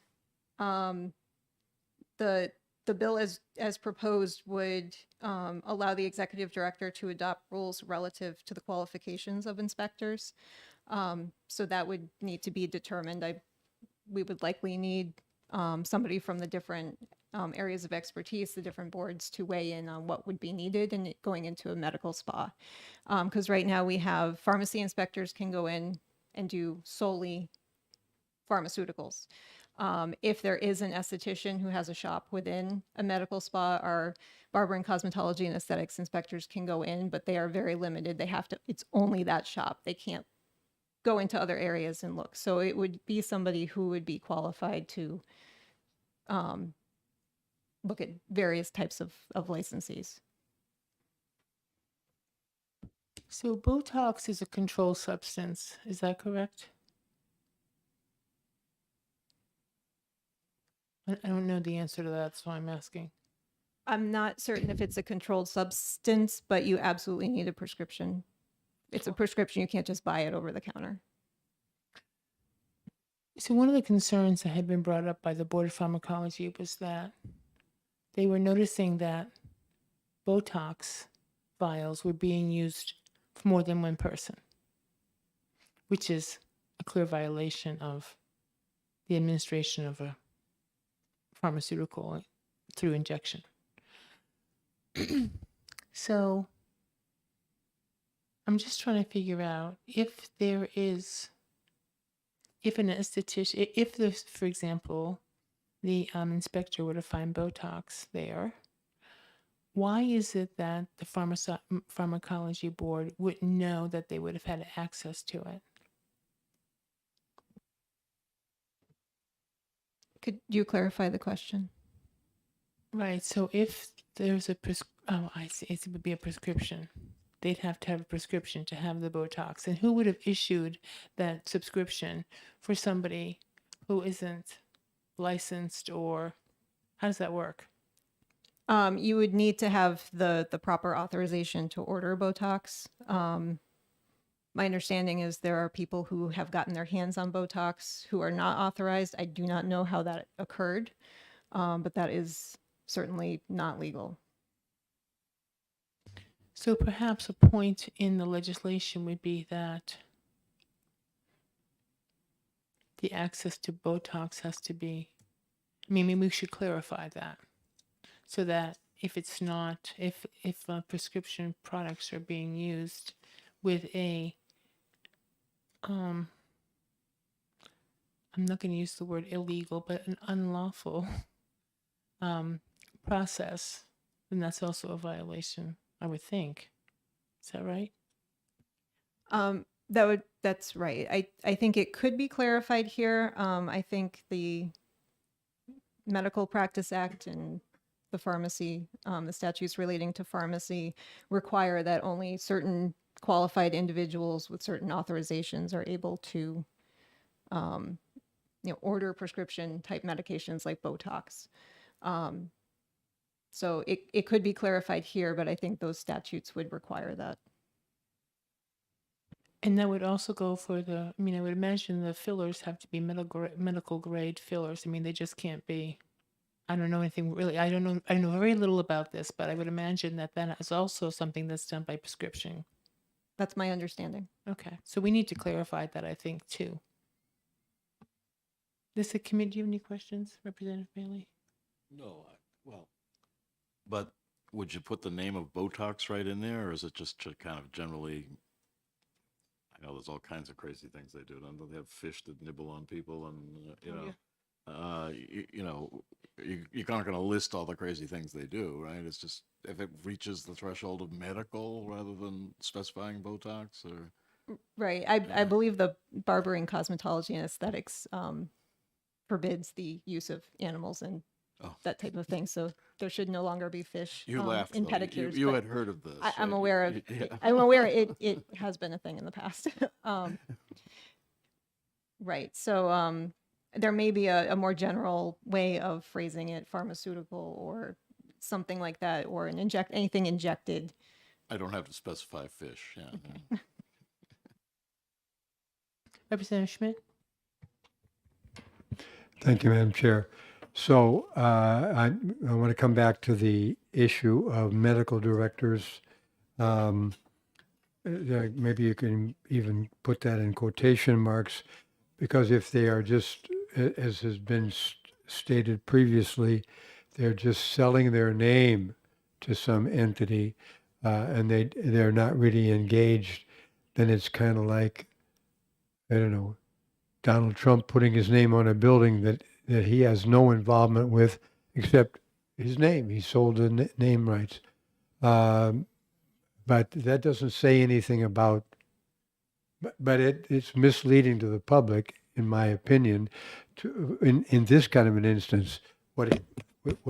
the bill as proposed would allow the executive director to adopt rules relative to the qualifications of inspectors. So that would need to be determined. We would likely need somebody from the different areas of expertise, the different boards, to weigh in on what would be needed in going into a medical spa. Because right now we have pharmacy inspectors can go in and do solely pharmaceuticals. If there is an esthetician who has a shop within a medical spa, our barbering, cosmetology, and aesthetics inspectors can go in, but they are very limited. It's only that shop. They can't go into other areas and look. So it would be somebody who would be qualified to look at various types of licensees. So Botox is a controlled substance. Is that correct? I don't know the answer to that, so I'm asking. I'm not certain if it's a controlled substance, but you absolutely need a prescription. It's a prescription. You can't just buy it over the counter. So one of the concerns that had been brought up by the Board of Pharmacology was that they were noticing that Botox vials were being used for more than one person, which is a clear violation of the administration of a pharmaceutical through injection. So I'm just trying to figure out if there is, if an esthetician, if there's, for example, the inspector were to find Botox there, why is it that the pharmacology board wouldn't know that they would have had access to it? Could you clarify the question? Right. So if there's a oh, I see. It would be a prescription. They'd have to have a prescription to have the Botox. And who would have issued that subscription for somebody who isn't licensed, or how does that work? You would need to have the proper authorization to order Botox. My understanding is there are people who have gotten their hands on Botox who are not authorized. I do not know how that occurred, but that is certainly not legal. So perhaps a point in the legislation would be that the access to Botox has to be, I mean, maybe we should clarify that so that if it's not, if prescription products are being used with a, I'm not going to use the word illegal, but an unlawful process, then that's also a violation, I would think. Is that right? That's right. I think it could be clarified here. I think the Medical Practice Act and the pharmacy, the statutes relating to pharmacy require that only certain qualified individuals with certain authorizations are able to, order prescription type medications like Botox. So it could be clarified here, but I think those statutes would require that. And that would also go for the, I mean, I would imagine the fillers have to be medical grade fillers. I mean, they just can't be, I don't know anything really. I know very little about this, but I would imagine that that is also something that's done by prescription. That's my understanding. Okay. So we need to clarify that, I think, too. Does the committee, do you have any questions, Representative Bailey? No, well, but would you put the name of Botox right in there, or is it just to kind of generally? I know there's all kinds of crazy things they do. Don't they have fish that nibble on people, and you're not going to list all the crazy things they do, right? It's just if it reaches the threshold of medical rather than specifying Botox, or Right. I believe the barbering, cosmetology, and aesthetics forbids the use of animals and that type of thing. So there should no longer be fish you laughed. in Though. pedicures. You but had heard of this. I'm right? aware of. Yeah. I'm aware it has been a thing in the past. Right. So there may be a more general way of phrasing it, pharmaceutical or something like that, or anything injected. I don't have to specify fish. Yeah. Representative Schmidt? Thank you, Madam Chair. So I want to come back to the issue of medical directors. Maybe you can even put that in quotation marks, because if they are just, as has been stated previously, they're just selling their name to some entity and they're not really engaged, then it's kind of like, I don't know, Donald Trump putting his name on a building that he has no involvement with except his name. He sold the name rights. But that doesn't say anything about, but it's misleading to the public, in my opinion, in this kind of an instance, what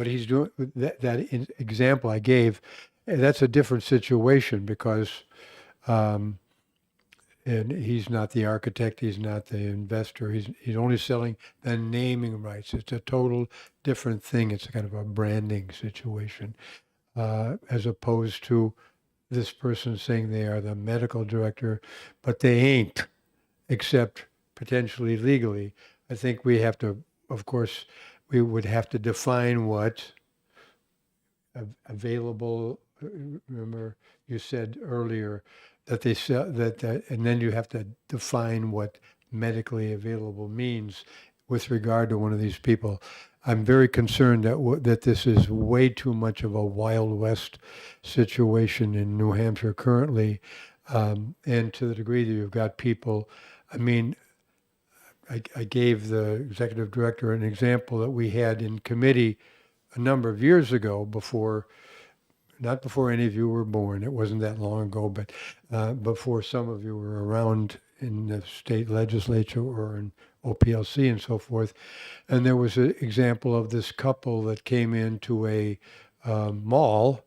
he's doing, that example I gave, that's a different situation, because Um, and he's not the architect, he's not the investor, he's only selling the naming rights. It's a total different thing. It's kind of a branding situation, as opposed to this person saying they are the medical director, but they ain't, except potentially legally. I think we have to, of course, we would have to define what available. Remember, you said earlier that they sell that, and then you have to define what medically available means with regard to one of these people. I'm very concerned that this is way too much of a Wild West situation in New Hampshire currently, and to the degree that you've got people. I mean, I gave the executive director an example that we had in committee a number of years ago, not before any of you were born. It wasn't that long ago, but before some of you were around in the state legislature or in OPLC and so forth. And there was an example of this couple that came into a mall,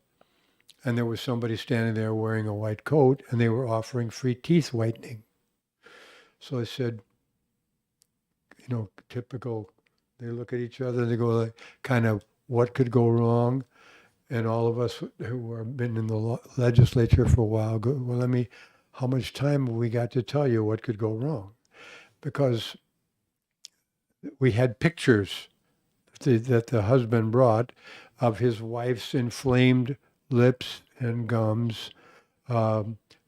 and there was somebody standing there wearing a white coat, and they were offering free teeth whitening. So I said, typical, they look at each other and they go like, kind of, what could go wrong? And all of us who have been in the legislature for a while go, well, how much time have we got to tell you what could go wrong? Because we had pictures that the husband brought of his wife's inflamed lips and gums,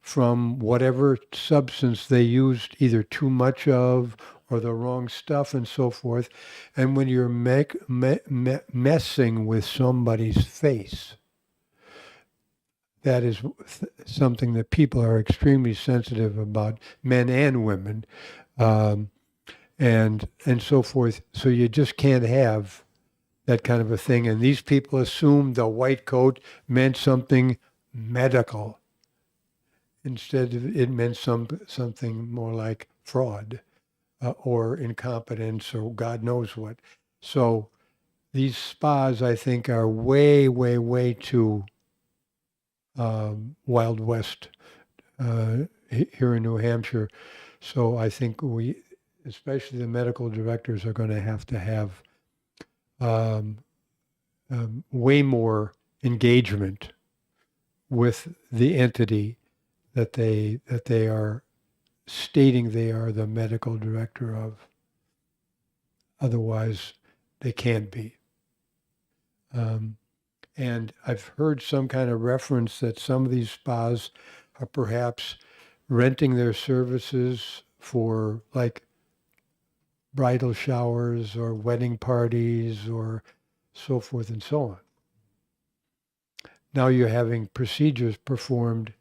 from whatever substance they used, either too much of or the wrong stuff and so forth. And when you're messing with somebody's face, that is something that people are extremely sensitive about, men and women, and so forth. So you just can't have that kind of a thing. And these people assumed the white coat meant something medical. Instead, it meant something more like fraud, or incompetence, or God knows what. So these spas, I think, are way, way, way too Wild West here in New Hampshire. So I think we, especially the medical directors, are going to have way more engagement with the entity that they are stating they are the medical director of. Otherwise, they can't be. And I've heard some kind of reference that some of these spas are perhaps renting their services for like bridal showers or wedding parties or so forth and so on. Now you're having procedures performed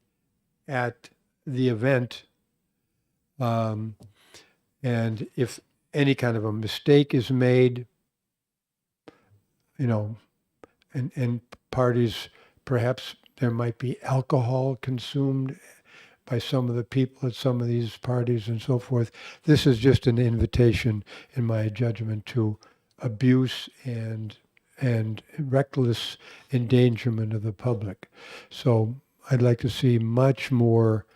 at the event, and if any kind of a mistake is made, and parties, perhaps there might be alcohol consumed by some of the people at some of these parties and so forth. This is just an invitation, in my judgment, to abuse and reckless endangerment of the public. So I'd like to see much more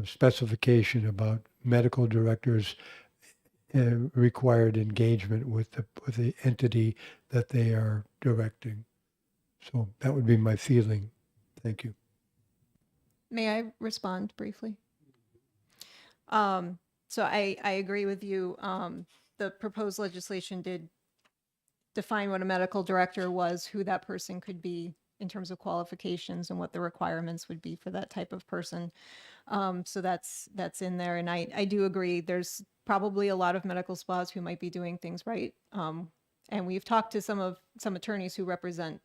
specification about medical directors' required engagement with the entity that they are directing. So that would be my feeling. Thank you. May I respond briefly? So I agree with you. The proposed legislation did define what a medical director was, who that person could be in terms of qualifications and what the requirements would be for that type of person. So that's in there. And I do agree, there's probably a lot of medical spas who might be doing things right. And we've talked to some attorneys who represent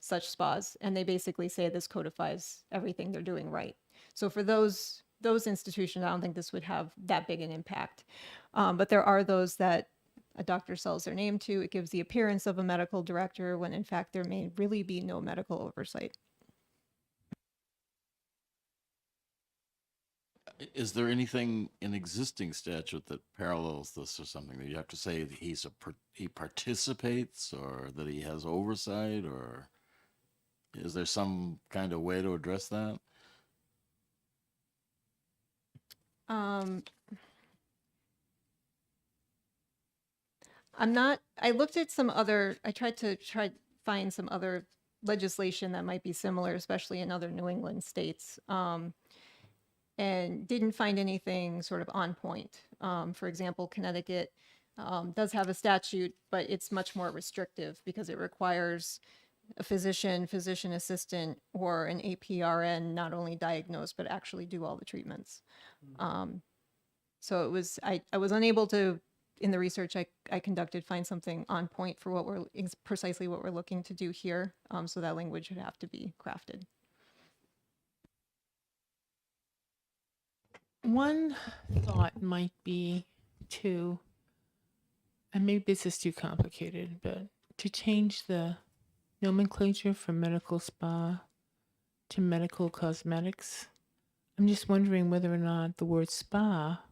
such spas, and they basically say this codifies everything they're doing right. So for those institutions, I don't think this would have that big an impact. But there are those that a doctor sells their name to. It gives the appearance of a medical director when in fact there may really be no medical oversight. Is there anything in existing statute that parallels this or something that you have to say that he participates or that he has oversight, or is there some kind of way to address that? I looked at some other, I tried to find some other legislation that might be similar, especially in other New England states, and didn't find anything sort of on point. For example, Connecticut does have a statute, but it's much more restrictive because it requires a physician, physician assistant, or an APRN not only diagnose, but actually do all the treatments. So it was, I was unable to, in the research I conducted, find something on point for what precisely what we're looking to do here. So that language would have to be crafted. One thought might be to, and maybe this is too complicated, but to change the nomenclature from medical spa to medical cosmetics. I'm just wondering whether or not the word spa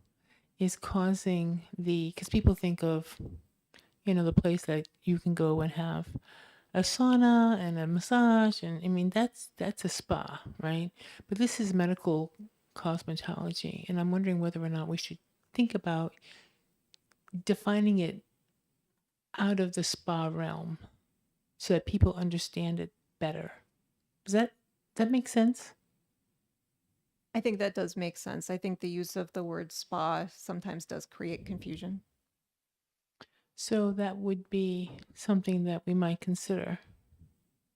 is causing because people think of, the place that you can go and have a sauna and a massage, and I mean that's a spa, right? But this is medical cosmetology, and I'm wondering whether or not we should think about defining it out of the spa realm so that people understand it better. Does that make sense? I think that does make sense. I think the use of the word spa sometimes does create confusion. So that would be something that we might consider.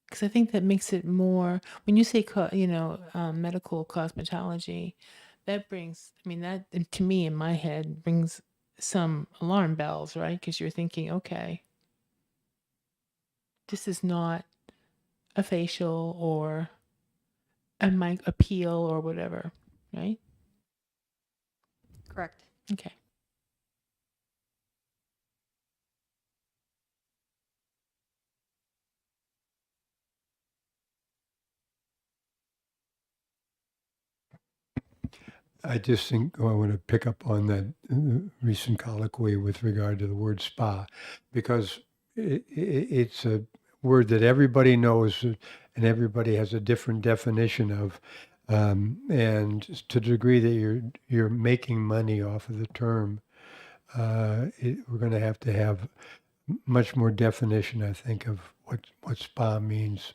Because I think that makes it more, when you say, medical cosmetology, that brings, that to me in my head brings some alarm bells, right? Because you're thinking, okay, this is not a facial or a peel or whatever, right? Correct. Okay. I just think I want to pick up on that recent colloquy with regard to the word spa, because it's a word that everybody knows and everybody has a different definition of. And to the degree that you're making money off of the term, we're going to have much more definition, I think, of what spa means,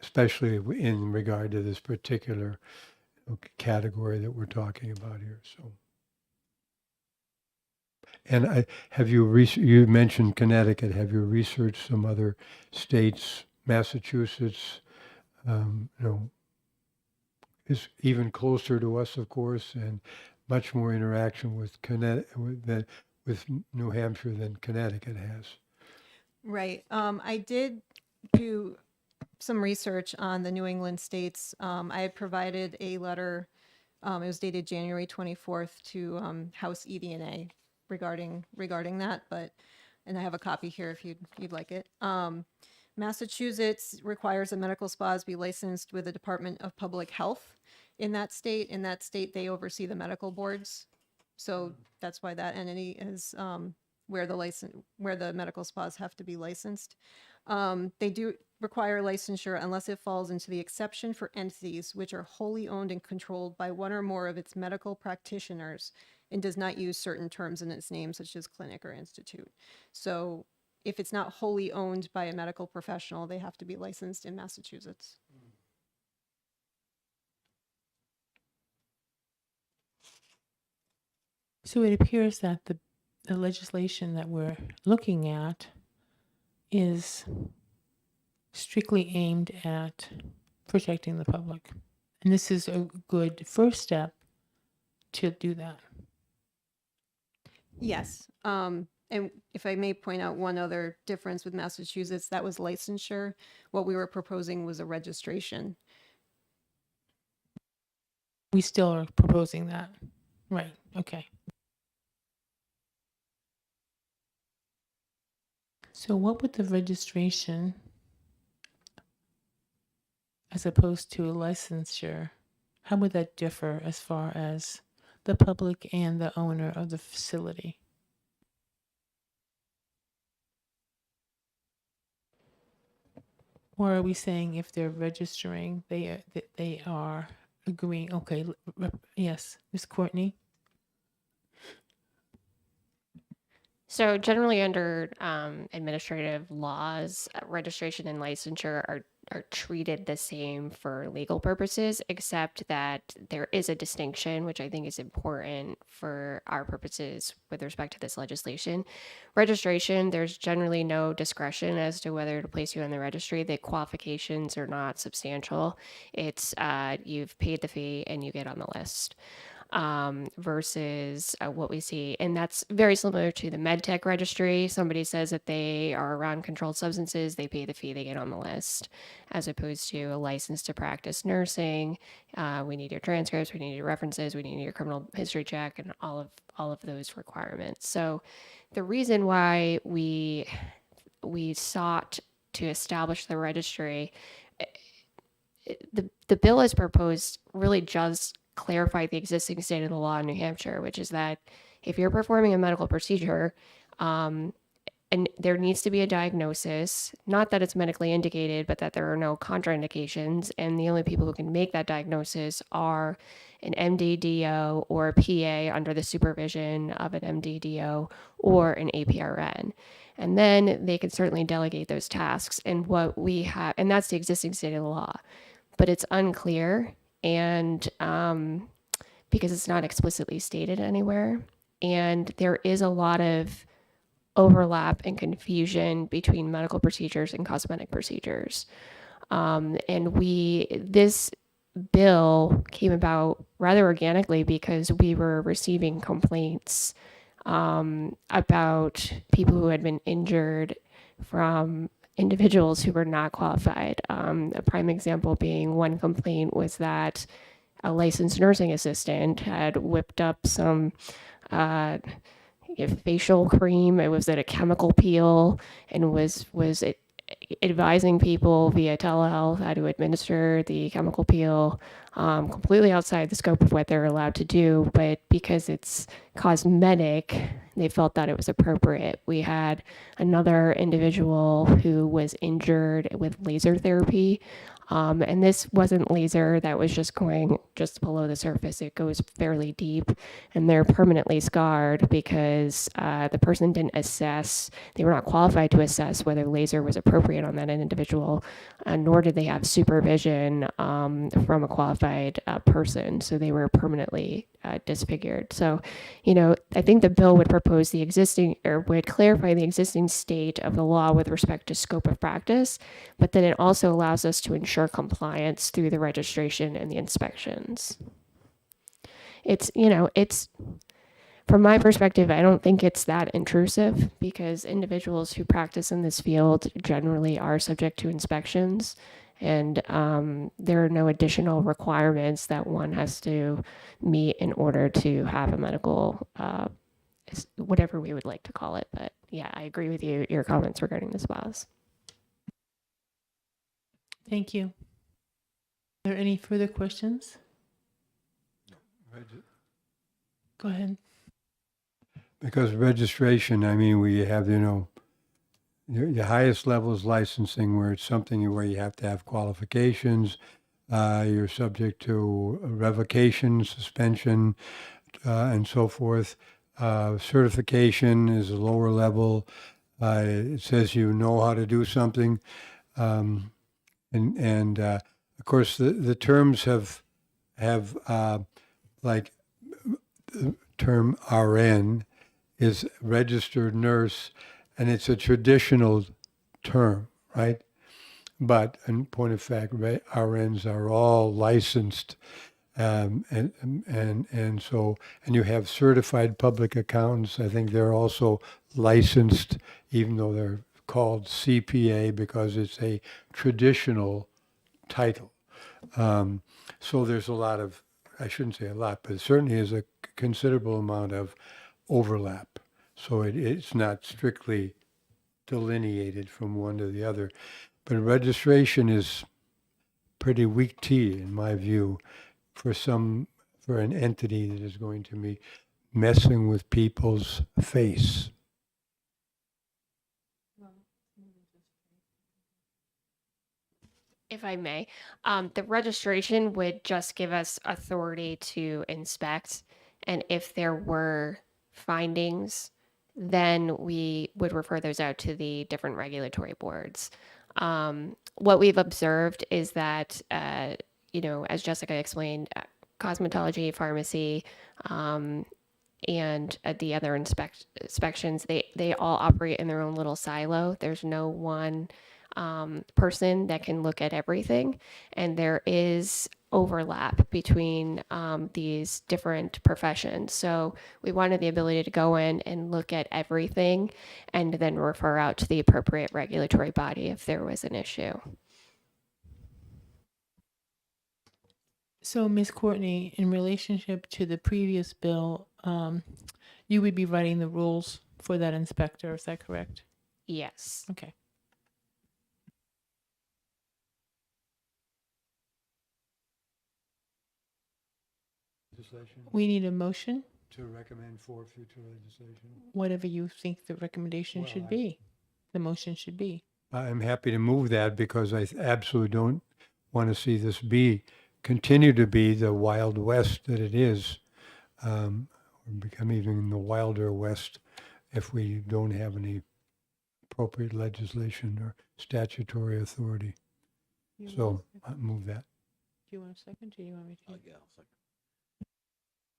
especially in regard to this particular category that we're talking about here. So, and you mentioned Connecticut. Have you researched some other states? Massachusetts, is even closer to us, of course, and much more interaction with with New Hampshire than Connecticut has. Right. I did do some research on the New England states. I had provided a letter, it was dated January 24th to House ED&A regarding that, and I have a copy here if you'd like it. Massachusetts requires that medical spas be licensed with the Department of Public Health in that state. In that state, they oversee the medical boards. So that's why that entity is where the medical spas have to be licensed. They do require licensure unless it falls into the exception for entities which are wholly owned and controlled by one or more of its medical practitioners and does not use certain terms in its name, such as clinic or institute. So if it's not wholly owned by a medical professional, they have to be licensed in Massachusetts. So it appears that the legislation that we're looking at is strictly aimed at protecting the public. And this is a good first step to do that. Yes. And if I may point out one other difference with Massachusetts, that was licensure. What we were proposing was a registration. We still are proposing that. Right. Okay. So what would the registration, as opposed to a licensure, how would that differ as far as the public and the owner of the facility? Or are we saying if they're registering, they are agreeing. Okay, yes, Ms. Courtney. So generally under administrative laws, registration and licensure are treated the same for legal purposes, except that there is a distinction, which I think is important for our purposes with respect to this legislation. Registration, there's generally no discretion as to whether to place you on the registry. The qualifications are not substantial. It's you've paid the fee and you get on the list. Versus what we see. And that's very similar to the MedTech registry. Somebody says that they are around controlled substances, they pay the fee, they get on the list, as opposed to a license to practice nursing. We need your transcripts, we need your references, we need your criminal history check, and all of those requirements. So the reason why we sought to establish the registry, the bill as proposed really just clarify the existing state of the law in New Hampshire, which is that if you're performing a medical procedure, and there needs to be a diagnosis, not that it's medically indicated, but that there are no contraindications, and the only people who can make that diagnosis are an MDDO or a PA under the supervision of an MDDO or an APRN. And then they can certainly delegate those tasks. And what we have, and that's the existing state of the law, but it's unclear, and because it's not explicitly stated anywhere. And there is a lot of overlap and confusion between medical procedures and cosmetic procedures. And this bill came about rather organically because we were receiving complaints about people who had been injured from individuals who were not qualified. A prime example being, one complaint was that a licensed nursing assistant had whipped up some facial cream. It was at a chemical peel and was advising people via telehealth how to administer the chemical peel, completely outside the scope of what they're allowed to do. But because it's cosmetic, they felt that it was appropriate. We had another individual who was injured with laser therapy. And this wasn't laser that was just going just below the surface. It goes fairly deep, and they're permanently scarred because the person didn't assess, they were not qualified to assess whether laser was appropriate on that individual, nor did they have supervision from a qualified person. So they were permanently disfigured. So, I think the bill would propose the existing, or would clarify the existing state of the law with respect to scope of practice, but then it also allows us to ensure compliance through the registration and the inspections. It's from my perspective, I don't think it's that intrusive because individuals who practice in this field generally are subject to inspections, and there are no additional requirements that one has to meet in order to have a medical, whatever we would like to call it. But yeah, I agree with you, your comments regarding the spas. Thank you. Are there any further questions? Go ahead. Because registration, I mean, we have, your highest level is licensing, where it's something where you have to have qualifications. You're subject to revocation, suspension, and so forth. Certification is a lower level. It says you know how to do something. And of course, the terms have like the term RN is registered nurse, and it's a traditional term, right? But in point of fact, RNs are all licensed, and you have certified public accountants. I think they're also licensed, even though they're called CPA because it's a traditional title. So there's a lot of, I shouldn't say a lot, but it certainly is a considerable amount of overlap. So it's not strictly delineated from one to the other. But registration is pretty weak tea, in my view, for an entity that is going to be messing with people's face. If I may, the registration would just give us authority to inspect, and if there were findings, then we would refer those out to the different regulatory boards. What we've observed is that, as Jessica explained, cosmetology, pharmacy, and the other inspections, they all operate in their own little silo. There's no one person that can look at everything, and there is overlap between these different professions. So we wanted the ability to go in and look at everything and then refer out to the appropriate regulatory body if there was an issue. So, Ms. Courtney, in relationship to the previous bill, you would be writing the rules for that inspector, is that correct? Yes. Okay. Legislation We need a motion, to recommend for future legislation. whatever you think the recommendation Well, should be, the motion should be. I'm happy to move that because I absolutely don't want to see this continue to be the Wild West that it is, or become even the wilder West if we don't have any appropriate legislation or statutory authority. So I move that. Do you want a second? Do you want me to? Yeah, I'll second.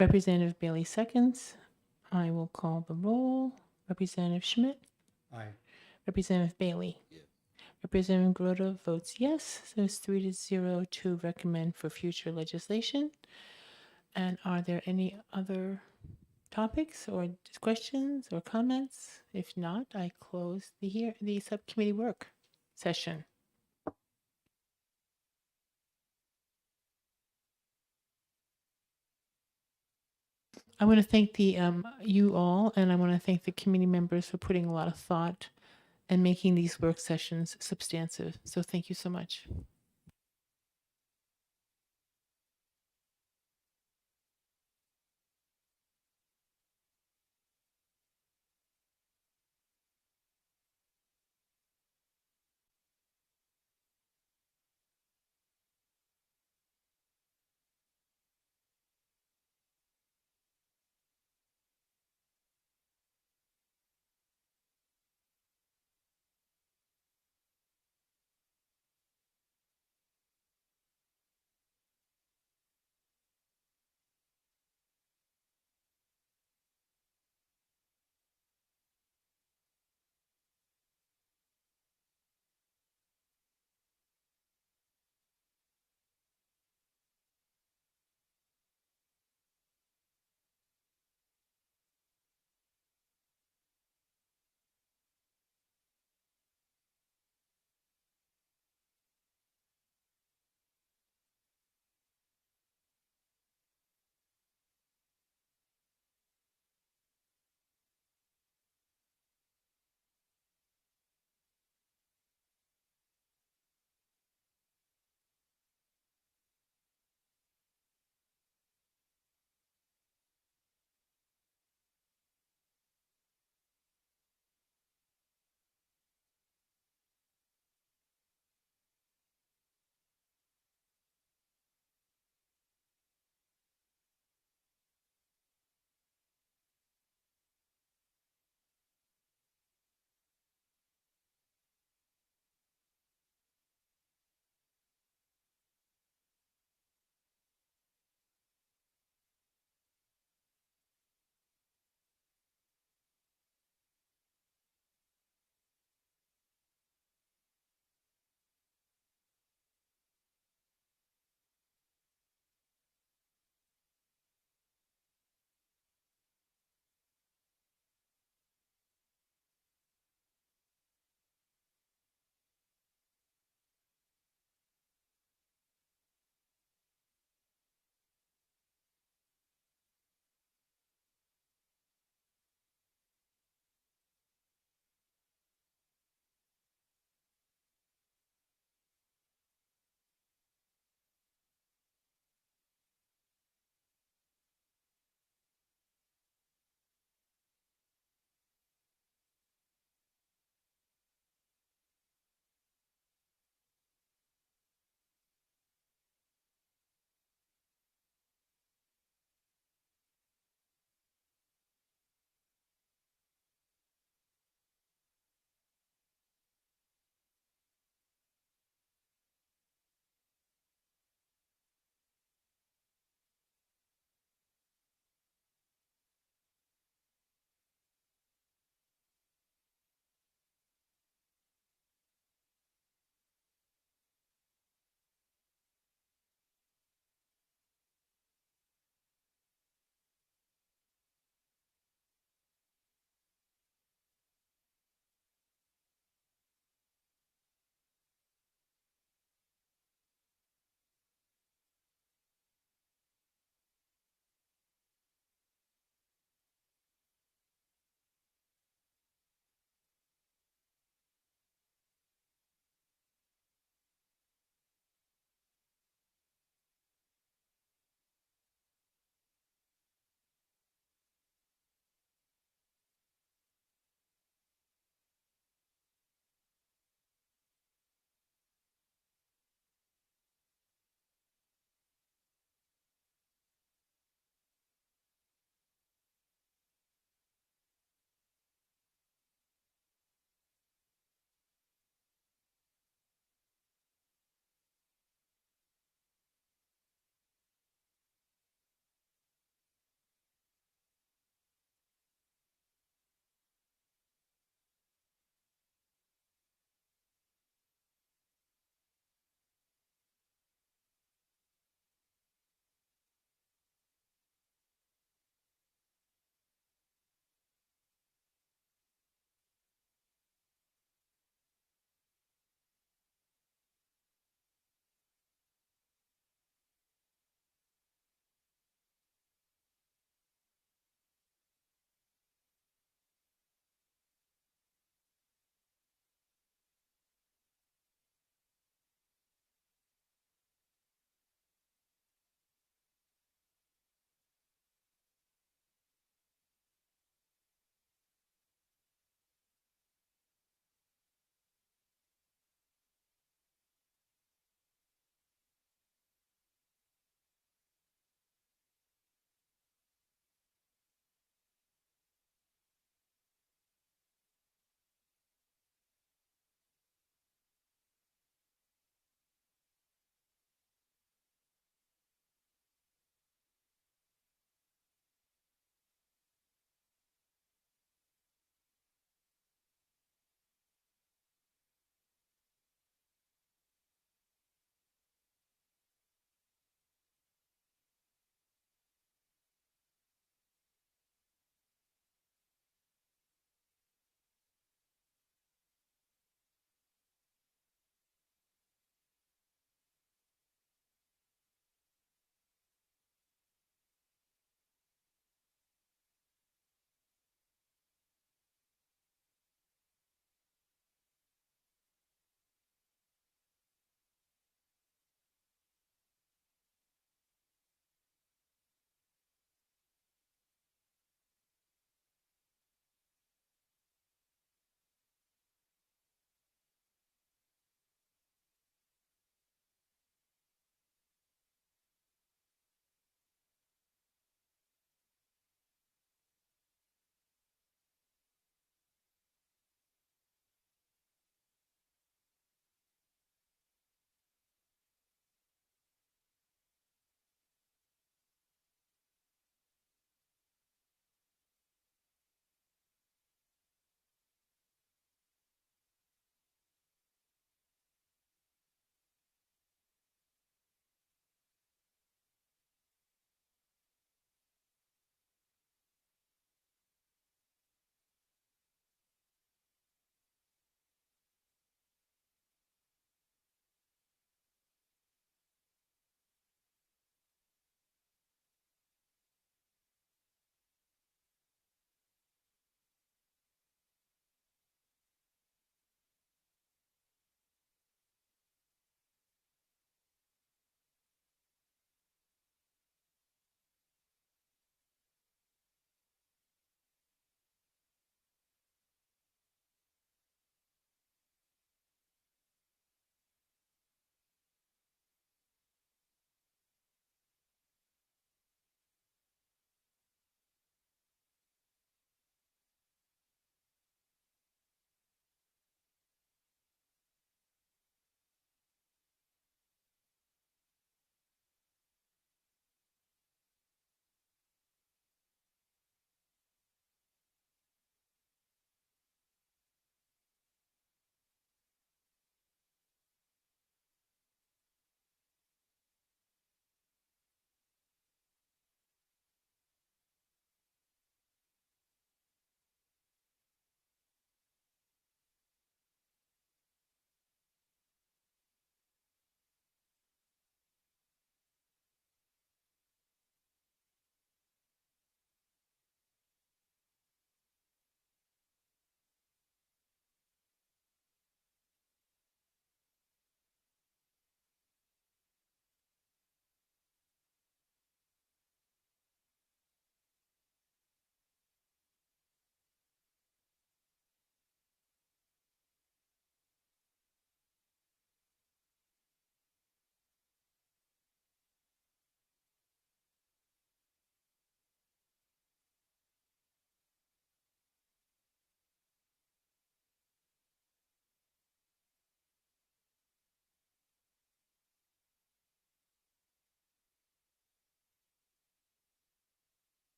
Representative Bailey seconds. I will call the roll. Representative Schmidt. Aye. Representative Bailey. Yes. Representative Grota votes yes. So it's 3-0 to recommend for future legislation. And are there any other topics or questions or comments? If not, I close the subcommittee work session. I want to thank the you all, and I want to thank the committee members for putting a lot of thought and making these work sessions substantive. So thank you so much.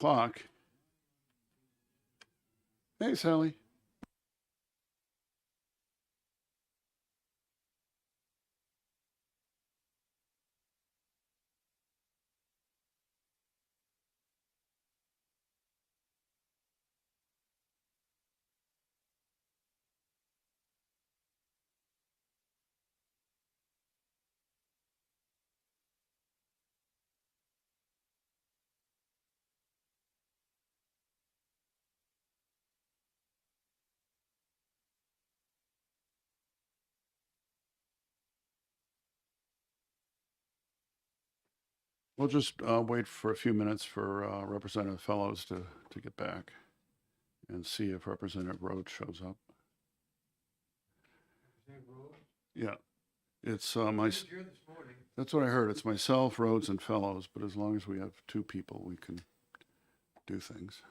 Clock. Hey, Sally. We'll just wait for a few minutes for Representative Fellows to get back and see if Representative Rhodes shows up. Yeah, it's that's what I heard. It's myself, Rhodes, and Fellows, but as long as we have two people, we can do things.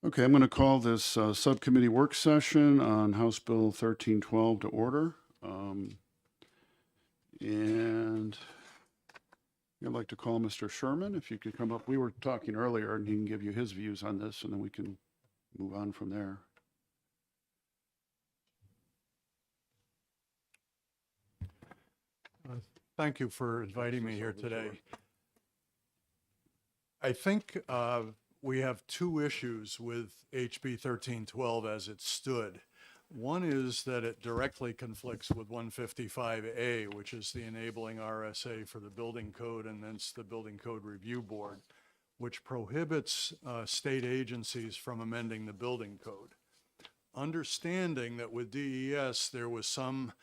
Okay, I'm going to call this subcommittee work session on House Bill 1312 to order. And I'd like to call Mr. Sherman, if you could come up. We were talking earlier, and he can give you his views on this, and then we can move on from there. Thank you for inviting me here today. I think we have two issues with HB 1312 as it stood. One is that it directly conflicts with 155A, which is the enabling RSA for the building code and thence the Building Code Review Board, which prohibits state agencies from amending the building code. Understanding that with DES there was some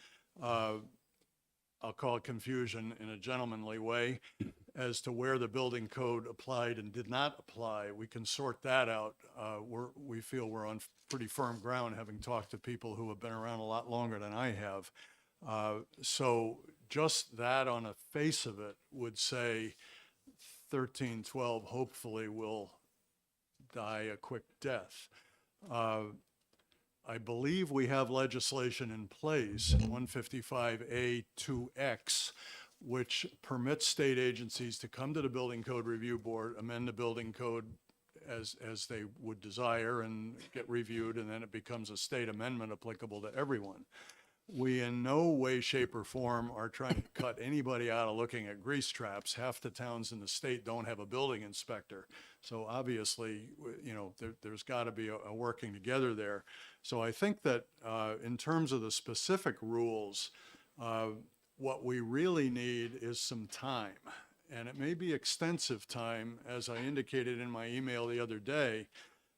I'll call it confusion in a gentlemanly way as to where the building code applied and did not apply. We can sort that out. We feel we're on pretty firm ground, having talked to people who have been around a lot longer than I have. So just that on the face of it would say 1312 hopefully will die a quick death. I believe we have legislation in place, 155A2X, which permits state agencies to come to the Building Code Review Board, amend the building code as they would desire and get reviewed, and then it becomes a state amendment applicable to everyone. We in no way, shape, or form are trying to cut anybody out of looking at grease traps. Half the towns in the state don't have a building inspector. So obviously, you know, there's got to be a working together there. So I think that in terms of the specific rules, what we really need is some time. And it may be extensive time, as I indicated in my email the other day.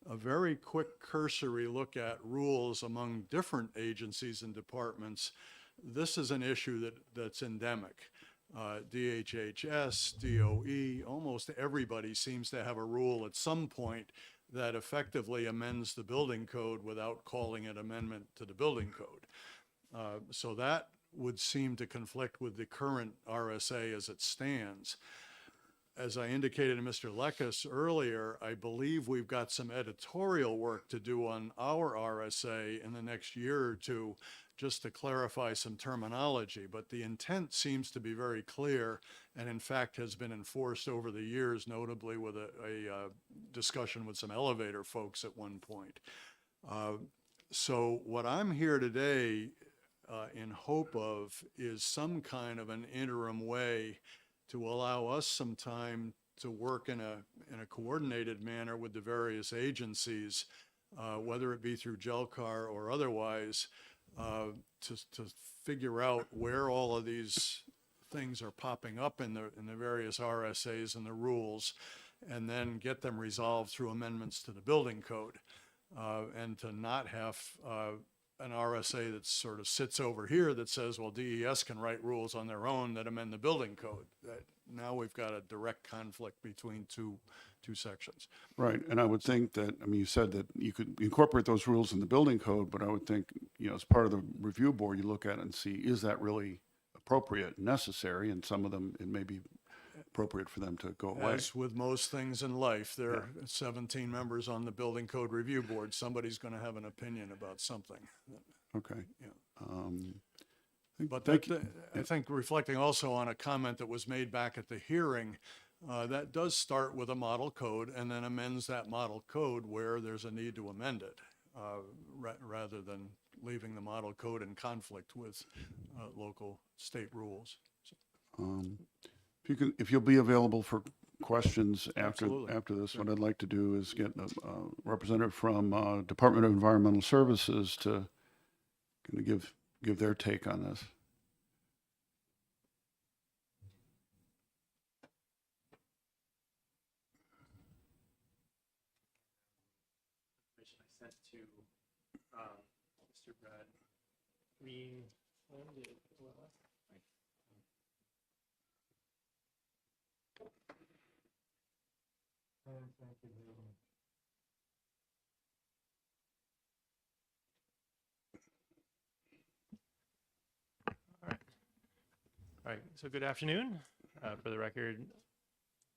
A very quick cursory look at rules among different agencies and departments. This is an issue that's endemic. DHHS, DOE, almost everybody seems to have a rule at some point that effectively amends the building code without calling it amendment to the building code. So that would seem to conflict with the current RSA as it stands. As I indicated to Mr. Lekes earlier, I believe we've got some editorial work to do on our RSA in the next year or two, just to clarify some terminology. But the intent seems to be very clear, and in fact has been enforced over the years, notably with a discussion with some elevator folks at one point. So what I'm here today in hope of is some kind of an interim way to allow us some time to work in a coordinated manner with the various agencies, whether it be through GELCAR or otherwise, to figure out where all of these things are popping up in the various RSAs and the rules, and then get them resolved through amendments to the building code, and to not have an RSA that sort of sits over here that says, well, DES can write rules on their own that amend the building code. now we've got a direct conflict between two sections. Right, and I would think that, I mean, you said that you could incorporate those rules in the building code, but I would think, as part of the review board, you look at it and see, is that really appropriate and necessary? And some of them, it may be appropriate for them to go away. As with most things in life, there are 17 members on the building code review board. Somebody's going to have an opinion about something. Okay. Yeah. But I think reflecting also on a comment that was made back at the hearing, that does start with a model code and then amends that model code where there's a need to amend it, rather than leaving the model code in conflict with local state rules. if you'll be available for questions after Absolutely. this, what I'd like to do is get a representative from Department of Environmental Services to kind of give their take on this. I sent to Mr. Brad Green. All right, so good afternoon. For the record,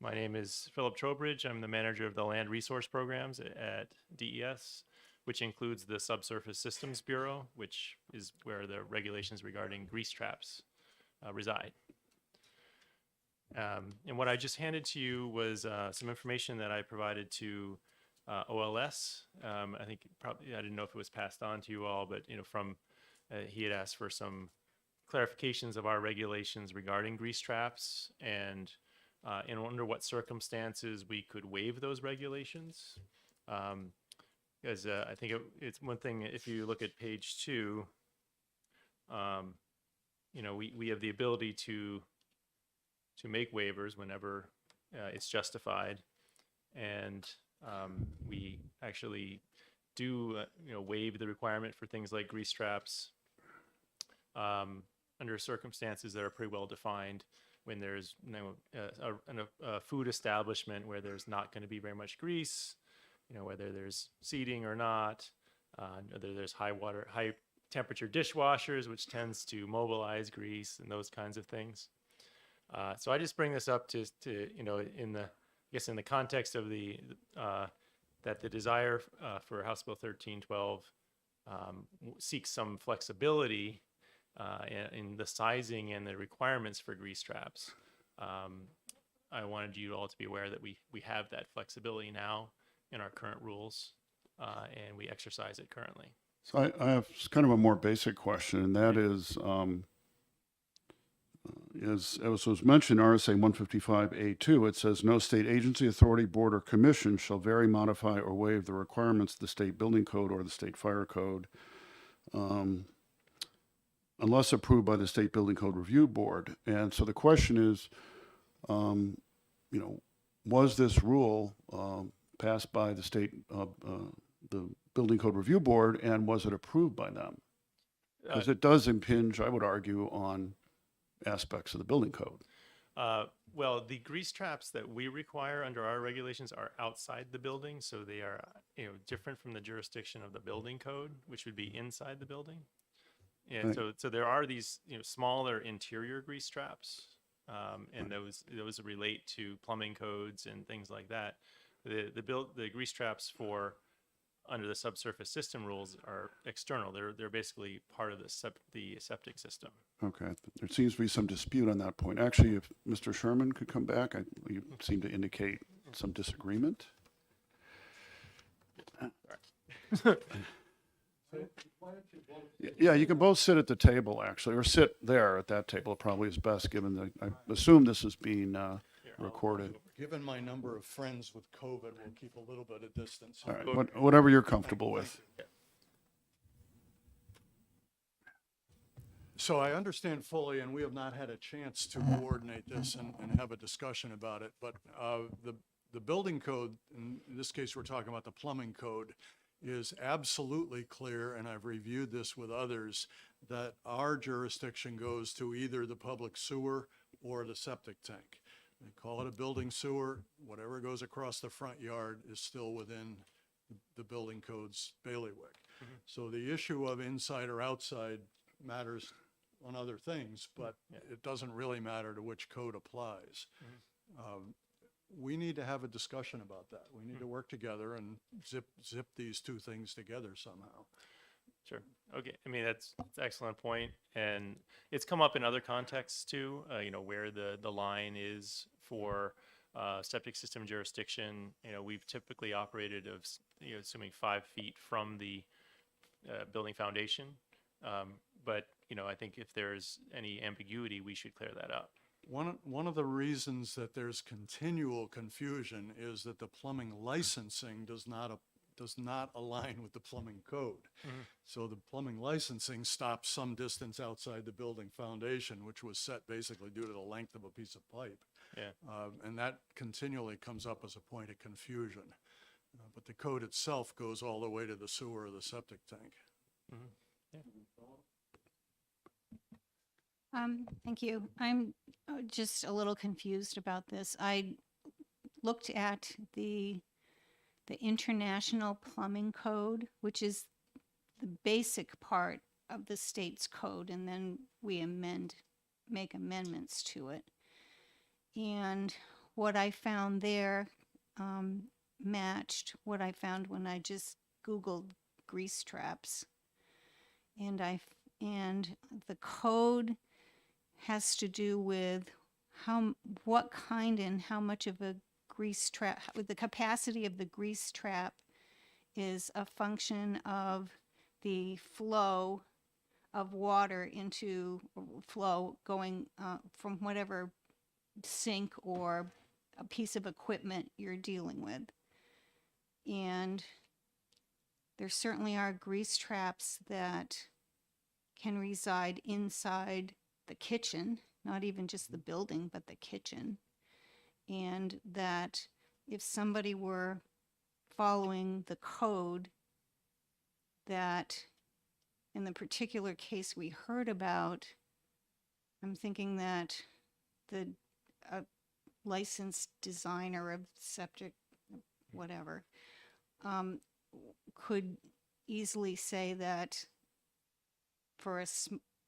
my name is Philip Trowbridge. I'm the manager of the Land Resource Programs at DES, which includes the Subsurface Systems Bureau, which is where the regulations regarding grease traps reside. And what I just handed to you was some information that I provided to OLS. I think probably, I didn't know if it was passed on to you all, but from he had asked for some clarifications of our regulations regarding grease traps and under what circumstances we could waive those regulations. Because I think it's one thing, if you look at page 2, we have the ability to make waivers whenever it's justified, and we actually do waive the requirement for things like grease traps under circumstances that are pretty well defined. When there's a food establishment where there's not going to be very much grease, whether there's seating or not, whether there's high temperature dishwashers, which tends to mobilize grease and those kinds of things. So I just bring this up to in the context of that the desire for House Bill 1312 seeks some flexibility in the sizing and the requirements for grease traps. I wanted you all to be aware that we have that flexibility now in our current rules, and we exercise it currently. So I have kind of a more basic question, and that is, as was mentioned, RSA 155A2, it says no state agency, authority, board, or commission shall vary, modify, or waive the requirements of the state building code or the state fire code, unless approved by the State Building Code Review Board. And so the question is, was this rule passed by the state, the Building Code Review Board, and was it approved by them? Because it does impinge, I would argue, on aspects of the building code. Well, the grease traps that we require under our regulations are outside the building, so they are different from the jurisdiction of the building code, which would be inside the building. And Right. so there are these smaller interior grease traps, and those relate to plumbing codes and things like that. The grease traps for under the subsurface system rules are external. They're basically part of the septic system. Okay, there seems to be some dispute on that point. Actually, if Mr. Sherman could come back, you seem to indicate some disagreement. Yeah, you can both sit at the table, actually, or sit there at that table. It probably is best, given I assume this is being recorded. Given my number of friends with COVID, we'll keep a little bit of distance. All right, whatever you're comfortable with. So I understand fully, and we have not had a chance to coordinate this and have a discussion about it, but the building code, in this case, we're talking about the plumbing code, is absolutely clear, and I've reviewed this with others, that our jurisdiction goes to either the public sewer or the septic tank. They call it a building sewer. Whatever goes across the front yard is still within the building code's bailiwick. So the issue of inside or outside matters on other things, but it doesn't really matter to which code applies. We need to have a discussion about that. We need to work together and zip these two things together somehow. Sure. Okay. I mean, that's an excellent point. And it's come up in other contexts too, where the line is for septic system jurisdiction. We've typically operated of, assuming 5 feet from the building foundation. But, I think if there's any ambiguity, we should clear that up. One of the reasons that there's continual confusion is that the plumbing licensing does not align with the plumbing code. So the plumbing licensing stops some distance outside the building foundation, which was set basically due to the length of a piece of pipe. Yeah. And that continually comes up as a point of confusion. But the code itself goes all the way to the sewer or the septic tank. Thank you. I'm just a little confused about this. I looked at the International Plumbing Code, which is the basic part of the state's code, and then we make amendments to it. And what I found there matched what I found when I just Googled grease traps. And the code has to do with what kind and how much of a grease trap, with the capacity of the grease trap is a function of the flow of water going from whatever sink or a piece of equipment you're dealing with. And there certainly are grease traps that can reside inside the kitchen, not even just the building, but the kitchen. And that if somebody were following the code, that in the particular case we heard about, I'm thinking that the licensed designer of septic, whatever, could easily say that for a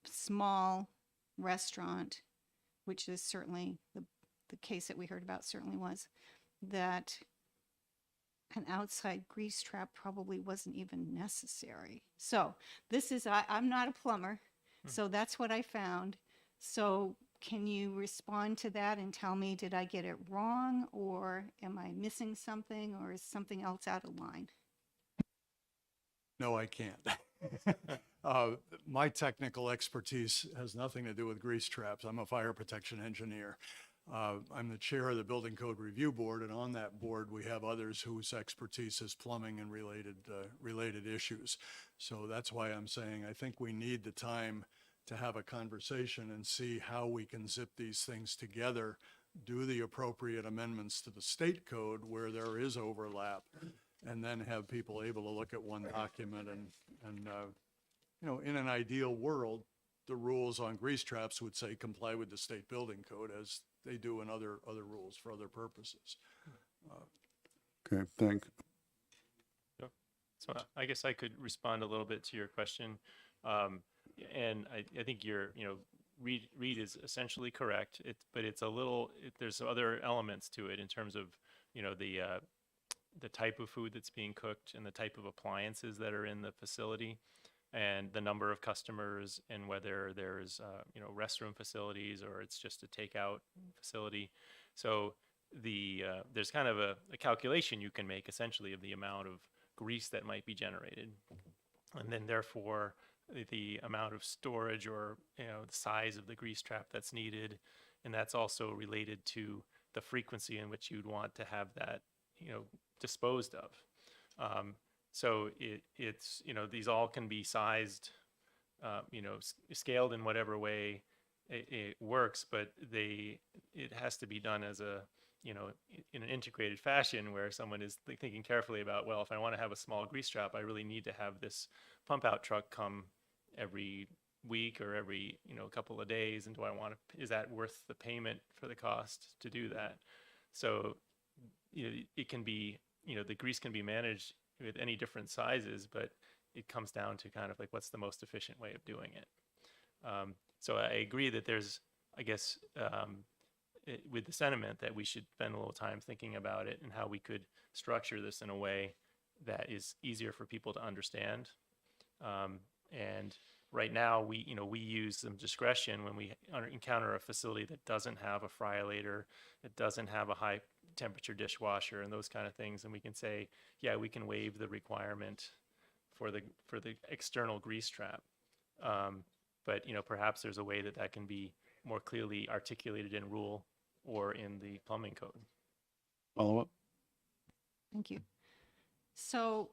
small restaurant, which is certainly the case that we heard about certainly was, that an outside grease trap probably wasn't even necessary. So this is, I'm not a plumber, so that's what I found. So can you respond to that and tell me, did I get it wrong, or am I missing something, or is something else out of line? No, I can't. My technical expertise has nothing to do with grease traps. I'm a fire protection engineer. I'm the chair of the Building Code Review Board, and on that board we have others whose expertise is plumbing and related issues. So that's why I'm saying I think we need the time to have a conversation and see how we can zip these things together, do the appropriate amendments to the state code where there is overlap, and then have people able to look at one document and in an ideal world, the rules on grease traps would say comply with the state building code as they do in other rules for other purposes. Okay, thank. Sure. So I guess I could respond a little bit to your question. And I think Reed is essentially correct. But it's a little, there's other elements to it in terms of, the type of food that's being cooked and the type of appliances that are in the facility and the number of customers and whether there's, restroom facilities or it's just a takeout facility. So there's kind of a calculation you can make essentially of the amount of grease that might be generated. And then therefore the amount of storage or, the size of the grease trap that's needed. And that's also related to the frequency in which you'd want to have that, disposed of. So it's, these all can be sized, scaled in whatever way it works, but it has to be done as in an integrated fashion where someone is thinking carefully about, well, if I want to have a small grease trap, I really need to have this pump out truck come every week or every, couple of days? And do I want to, is that worth the payment for the cost to do that? So, it can be, the grease can be managed with any different sizes, but it comes down to kind of like what's the most efficient way of doing it. So I agree that there's, I guess, with the sentiment that we should spend a little time thinking about it and how we could structure this in a way that is easier for people to understand. And right now, we use some discretion when we encounter a facility that doesn't have a fryolator, that doesn't have a high temperature dishwasher, and those kind of things. And we can say, yeah, we can waive the requirement for the external grease trap. But perhaps there's a way that can be more clearly articulated in rule or in the plumbing code. Follow up? Thank you. So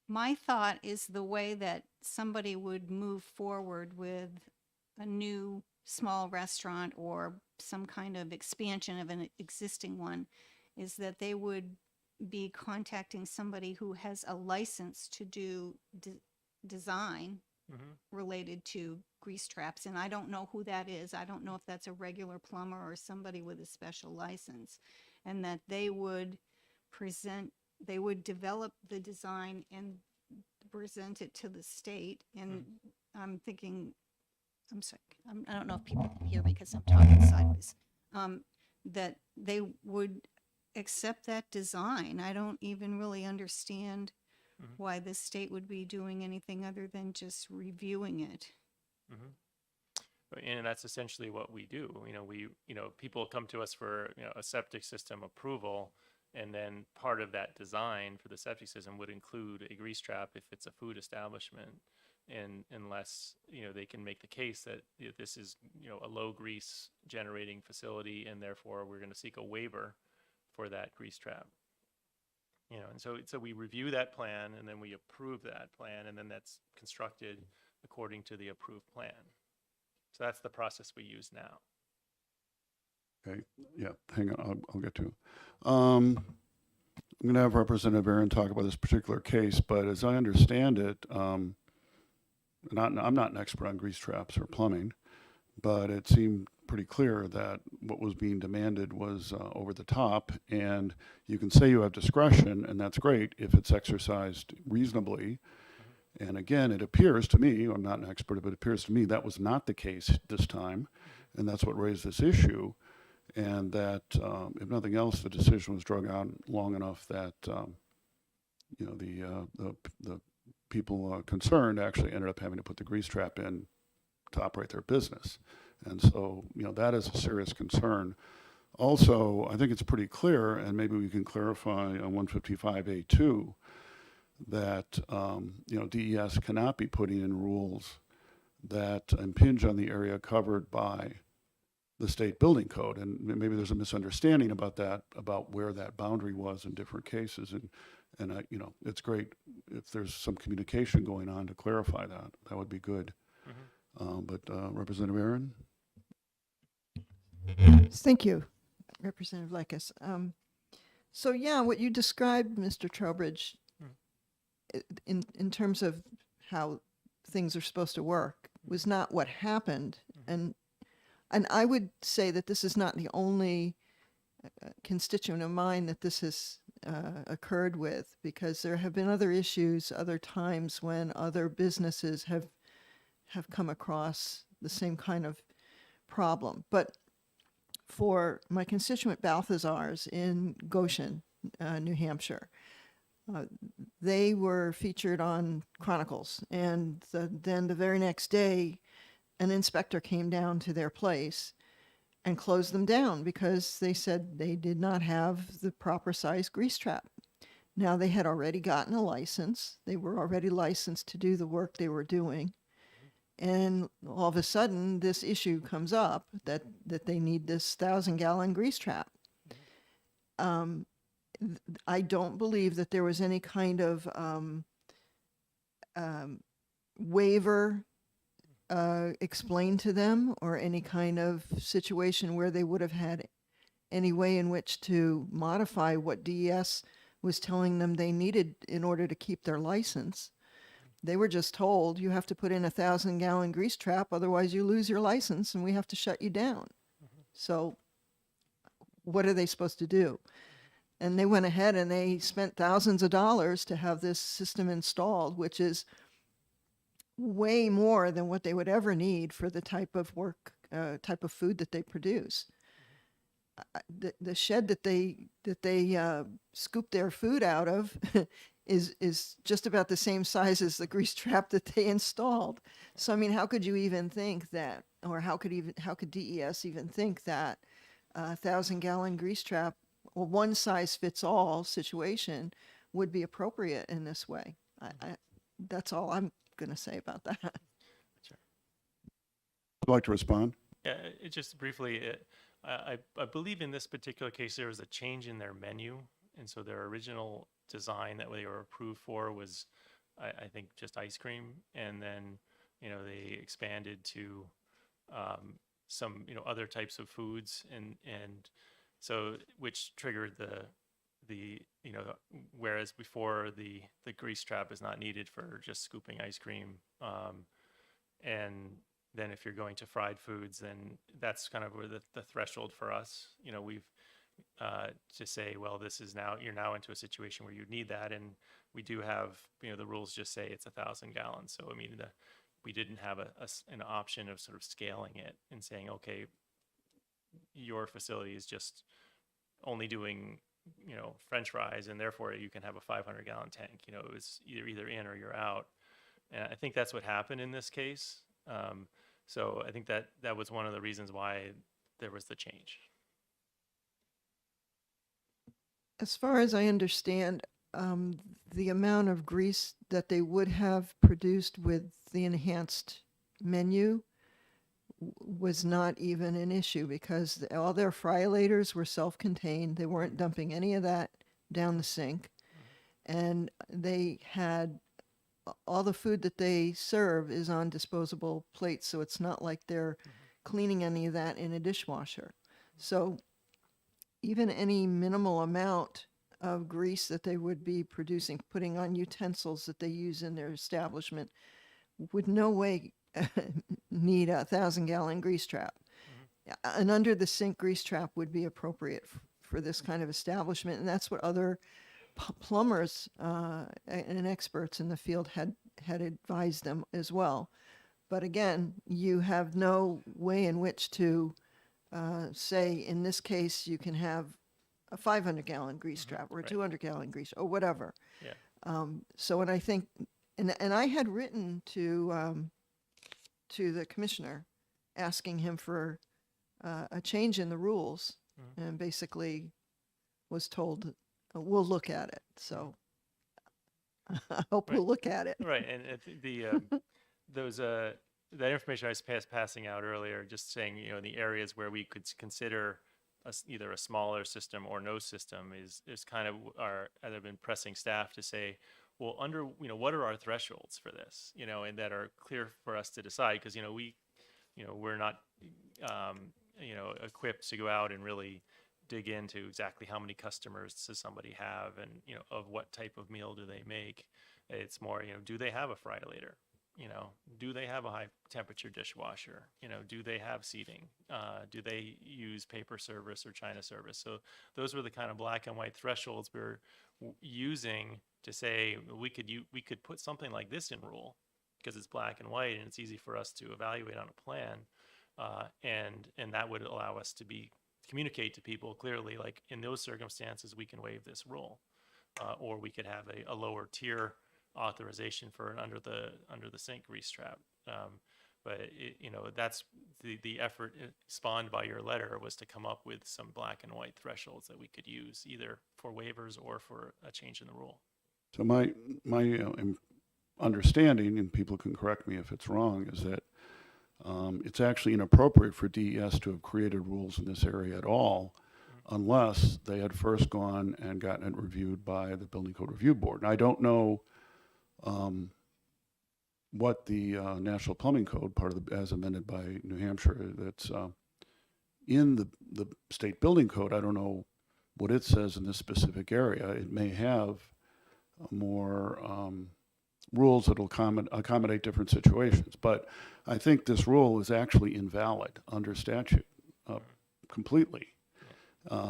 my thought is the way that somebody would move forward with a new small restaurant or some kind of expansion of an existing one is that they would be contacting somebody who has a license to do design related to grease traps. And I don't know who that is. I don't know if that's a regular plumber or somebody with a special license. And that they would develop the design and present it to the state. And I'm thinking, I'm sorry, I don't know if people can hear me because I'm talking sideways, that they would accept that design. I don't even really understand why the state would be doing anything other than just reviewing it. And that's essentially what we do. People come to us for a septic system approval, and then part of that design for the septic system would include a grease trap if it's a food establishment, and unless they can make the case that this is a low grease generating facility, and therefore we're going to seek a waiver for that grease trap. And so we review that plan, and then we approve that plan, and then that's constructed according to the approved plan. So that's the process we use now. Okay, yeah, hang on, I'll get to it. I'm going to have Representative Aaron talk about this particular case, but as I understand it, I'm not an expert on grease traps or plumbing, but it seemed pretty clear that what was being demanded was over the top, and you can say you have discretion, and that's great if it's exercised reasonably. And again, it appears to me, I'm not an expert, but it appears to me that was not the case this time, and that's what raised this issue. And that, if nothing else, the decision was drug out long enough that, the people concerned actually ended up having to put the grease trap in to operate their business. And so, that is a serious concern. Also, I think it's pretty clear, and maybe we can clarify on 155A2, that, DES cannot be putting in rules that impinge on the area covered by the state building code. And maybe there's a misunderstanding about that, about where that boundary was in different cases. And it's great if there's some communication going on to clarify that. That would be good. But Representative Aaron? Thank you, Representative Lekes. So yeah, what you described, Mr. Trowbridge, in terms of how things are supposed to work, was not what happened. And I would say that this is not the only constituent of mine that this has occurred with, because there have been other issues, other times when other businesses have come across the same kind of problem. But for my constituent Balthazar's in Goshen, New Hampshire, they were featured on Chronicles, and then the very next day, an inspector came down to their place and closed them down because they said they did not have the proper size grease trap. Now, they had already gotten a license. They were already licensed to do the work they were doing. And all of a sudden, this issue comes up that they need this 1,000-gallon grease trap. I don't believe that there was any kind of waiver explained to them, or any kind of situation where they would have had any way in which to modify what DES was telling them they needed in order to keep their license. they were just told you have to put in a 1,000-gallon grease trap, otherwise you lose your license and we have to shut you down. So what are they supposed to do? And they went ahead and they spent thousands of dollars to have this system installed, which is way more than what they would ever need for the type of work, type of food that they produce. The shed that they scoop their food out of is just about the same size as the grease trap that they installed. So I mean, how could you even think that, or how could DES even think that a 1,000-gallon grease trap or one size fits all situation would be appropriate in this way? That's all I'm going to say about that. Would you like to respond? Yeah, it just briefly, I believe in this particular case, there was a change in their menu. And so their original design that they were approved for was, I think, just ice cream. And then, they expanded to some, other types of foods. And so, which triggered whereas before the grease trap is not needed for just scooping ice cream. And then if you're going to fried foods, then that's kind of where the threshold for us, we've to say, well, you're now into a situation where you need that. And we do have, the rules just say it's 1,000 gallons. So, I mean, we didn't have an option of sort of scaling it and saying, okay, your facility is just only doing, French fries, and therefore you can have a 500-gallon tank. It was either in or you're out. And I think that's what happened in this case. So I think that was one of the reasons why there was the change. As far as I understand, the amount of grease that they would have produced with the enhanced menu was not even an issue because all their friolators were self-contained. They weren't dumping any of that down the sink. And they had all the food that they serve is on disposable plates, so it's not like they're cleaning any of that in a dishwasher. So even any minimal amount of grease that they would be producing, putting on utensils that they use in their establishment, would no way need a 1,000-gallon grease trap. An under-the-sink grease trap would be appropriate for this kind of establishment, and that's what other plumbers and experts in the field had advised them as well. But again, you have no way in which to say, in this case, you can have a 500-gallon grease trap or a 200-gallon grease or whatever. Yeah. So, and I think, and I had written to the commissioner asking him for a change in the rules, and basically was told, we'll look at it. So I hope we'll look at it. Right. And that information I was passing out earlier, just saying, the areas where we could consider either a smaller system or no system is kind of I've been pressing staff to say, well, what are our thresholds for this, and that are clear for us to decide, because, we're not, equipped to go out and really dig into exactly how many customers does somebody have, and, of what type of meal do they make. It's more, do they have a friolator? Do they have a high temperature dishwasher? Do they have seating? Do they use paper service or China service? So those were the kind of black and white thresholds we were using to say we could put something like this in rule because it's black and white and it's easy for us to evaluate on a plan, and that would allow us to communicate to people clearly, like, in those circumstances we can waive this rule, or we could have a lower tier authorization for an under the sink grease trap. But that's the effort spawned by your letter, was to come up with some black and white thresholds that we could use either for waivers or for a change in the rule. So my understanding, and people can correct me if it's wrong, is that it's actually inappropriate for DES to have created rules in this area at all, unless they had first gone and gotten it reviewed by the Building Code Review Board. And I don't know what the National Plumbing Code, part of as amended by New Hampshire, that's in the state building code. I don't know what it says in this specific area. It may have a more rules that'll accommodate different situations. But I think this rule is actually invalid under statute completely.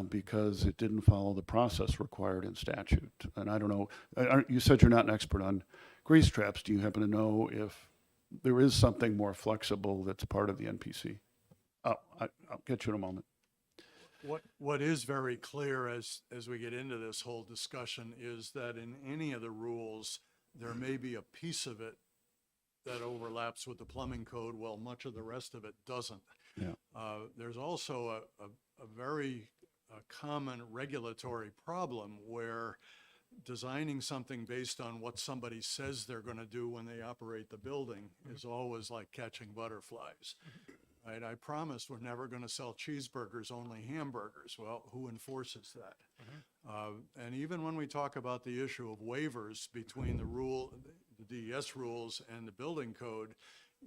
Because it didn't follow the process required in statute. And I don't know, you said you're not an expert on grease traps. Do you happen to know if there is something more flexible that's part of the NPC? Oh, I'll get you in a moment. What is very clear as we get into this whole discussion is that in any of the rules, there may be a piece of it that overlaps with the plumbing code, while much of the rest of it doesn't. Yeah. There's also a very common regulatory problem where designing something based on what somebody says they're going to do when they operate the building is always like catching butterflies. Right? I promised we're never going to sell cheeseburgers, only hamburgers. Well, who enforces that? And even when we talk about the issue of waivers between the DES rules and the building code,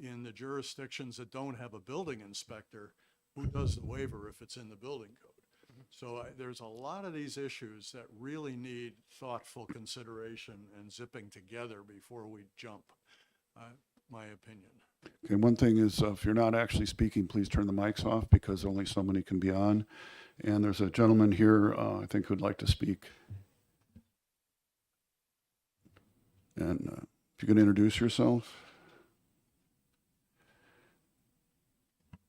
in the jurisdictions that don't have a building inspector, who does the waiver if it's in the building code? So there's a lot of these issues that really need thoughtful consideration and zipping together before we jump, my opinion. Okay, one thing is if you're not actually speaking, please turn the mics off because only so many can be on. And there's a gentleman here, I think, who'd like to speak. And if you could introduce yourself.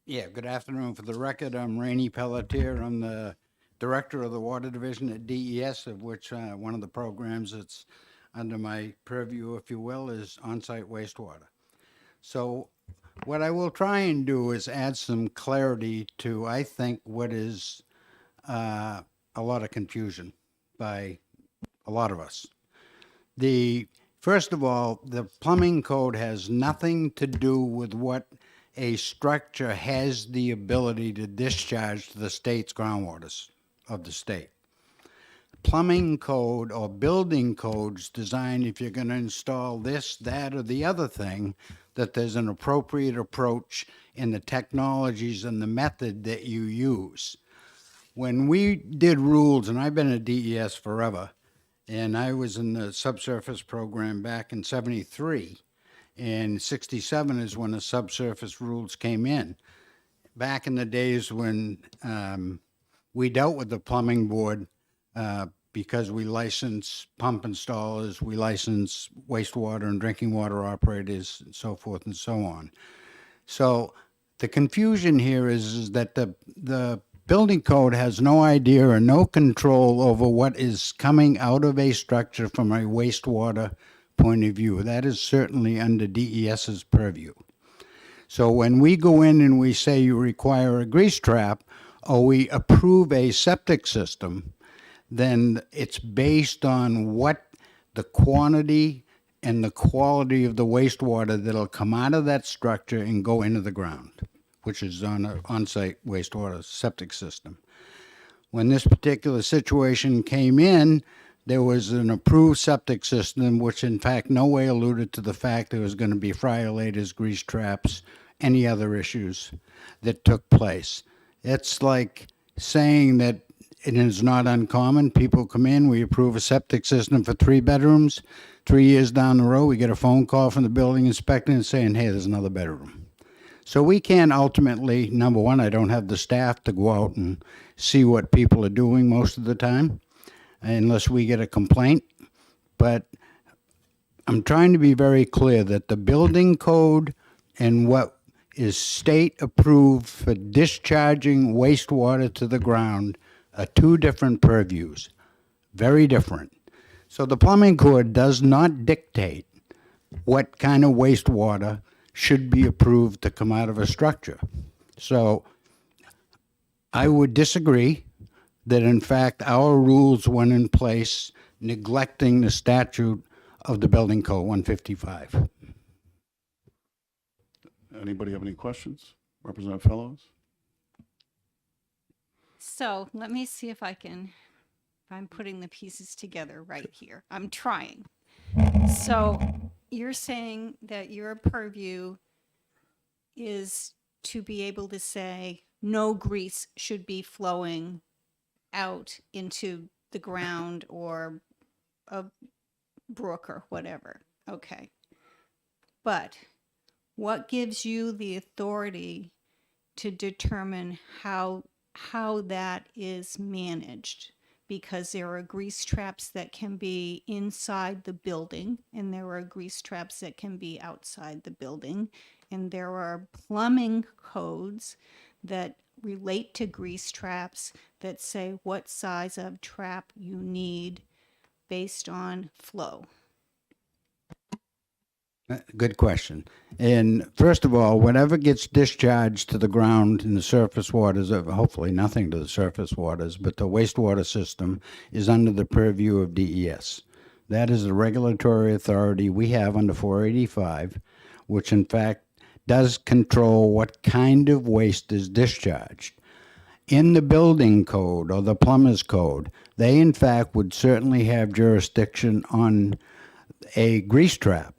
Yeah, good afternoon. For the record, I'm Rainey Pelletier. I'm the director of the Water Division at DES, of which one of the programs that's under my purview, if you will, is on-site wastewater. So what I will try and do is add some clarity to, I think, what is a lot of confusion by a lot of us. First of all, the plumbing code has nothing to do with what a structure has the ability to discharge to the state's groundwaters of the state. Plumbing code or building codes designed if you're going to install this, that, or the other thing, that there's an appropriate approach in the technologies and the method that you use. When we did rules, and I've been at DES forever, and I was in the subsurface program back in '73, and '67 is when the subsurface rules came in. Back in the days when we dealt with the plumbing board, because we license pump installers, we license wastewater and drinking water operators, and so forth and so on. So the confusion here is that the building code has no idea or no control over what is coming out of a structure from a wastewater point of view. That is certainly under DES's purview. So when we go in and we say you require a grease trap or we approve a septic system, then it's based on what the quantity and the quality of the wastewater that'll come out of that structure and go into the ground, which is on an on-site wastewater septic system. When this particular situation came in, there was an approved septic system, which in fact no way alluded to the fact there was going to be friolators, grease traps, any other issues that took place. It's like saying that it is not uncommon. People come in, we approve a septic system for 3 bedrooms. 3 years down the road, we get a phone call from the building inspector and saying, hey, there's another bedroom. So we can't ultimately, number one, I don't have the staff to go out and see what people are doing most of the time, unless we get a complaint. But I'm trying to be very clear that the building code and what is state approved for discharging wastewater to the ground are 2 different purviews, very different. So the plumbing code does not dictate what kind of wastewater should be approved to come out of a structure. So I would disagree that in fact our rules went in place neglecting the statute of the building code 155. Anybody have any questions? Representative Fellows? So let me see if I'm putting the pieces together right here. I'm trying. So you're saying that your purview is to be able to say no grease should be flowing out into the ground or a brook or whatever. Okay. But what gives you the authority to determine how that is managed? Because there are grease traps that can be inside the building, and there are grease traps that can be outside the building, and there are plumbing codes that relate to grease traps that say what size of trap you need based on flow. Good question. And first of all, whatever gets discharged to the ground in the surface waters, hopefully nothing to the surface waters, but the wastewater system is under the purview of DES. That is the regulatory authority we have under 485, which in fact does control what kind of waste is discharged. In the building code or the plumber's code, they in fact would certainly have jurisdiction on a grease trap.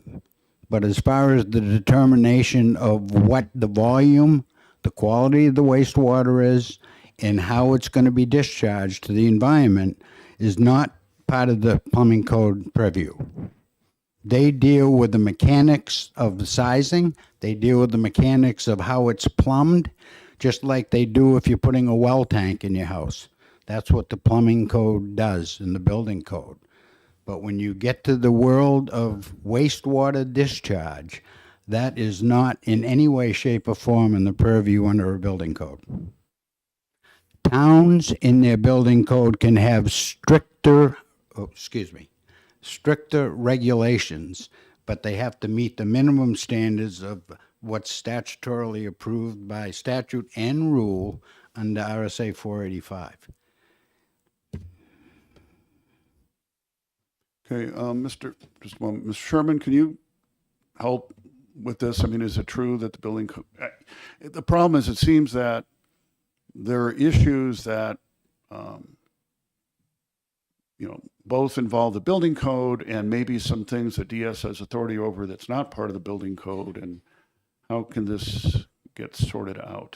But as far as the determination of what the volume, the quality of the wastewater is, and how it's going to be discharged to the environment is not part of the plumbing code purview. They deal with the mechanics of the sizing. They deal with the mechanics of how it's plumbed, just like they do if you're putting a well tank in your house. That's what the plumbing code does in the building code. But when you get to the world of wastewater discharge, that is not in any way, shape, or form in the purview under a building code. Towns in their building code can have stricter regulations, but they have to meet the minimum standards of what's statutorily approved by statute and rule under RSA 485. Okay, just a moment. Mr. Sherman, can you help with this? I mean, is it true that the building code, the problem is it seems that there are issues that, both involve the building code and maybe some things that DS has authority over that's not part of the building code. And how can this get sorted out?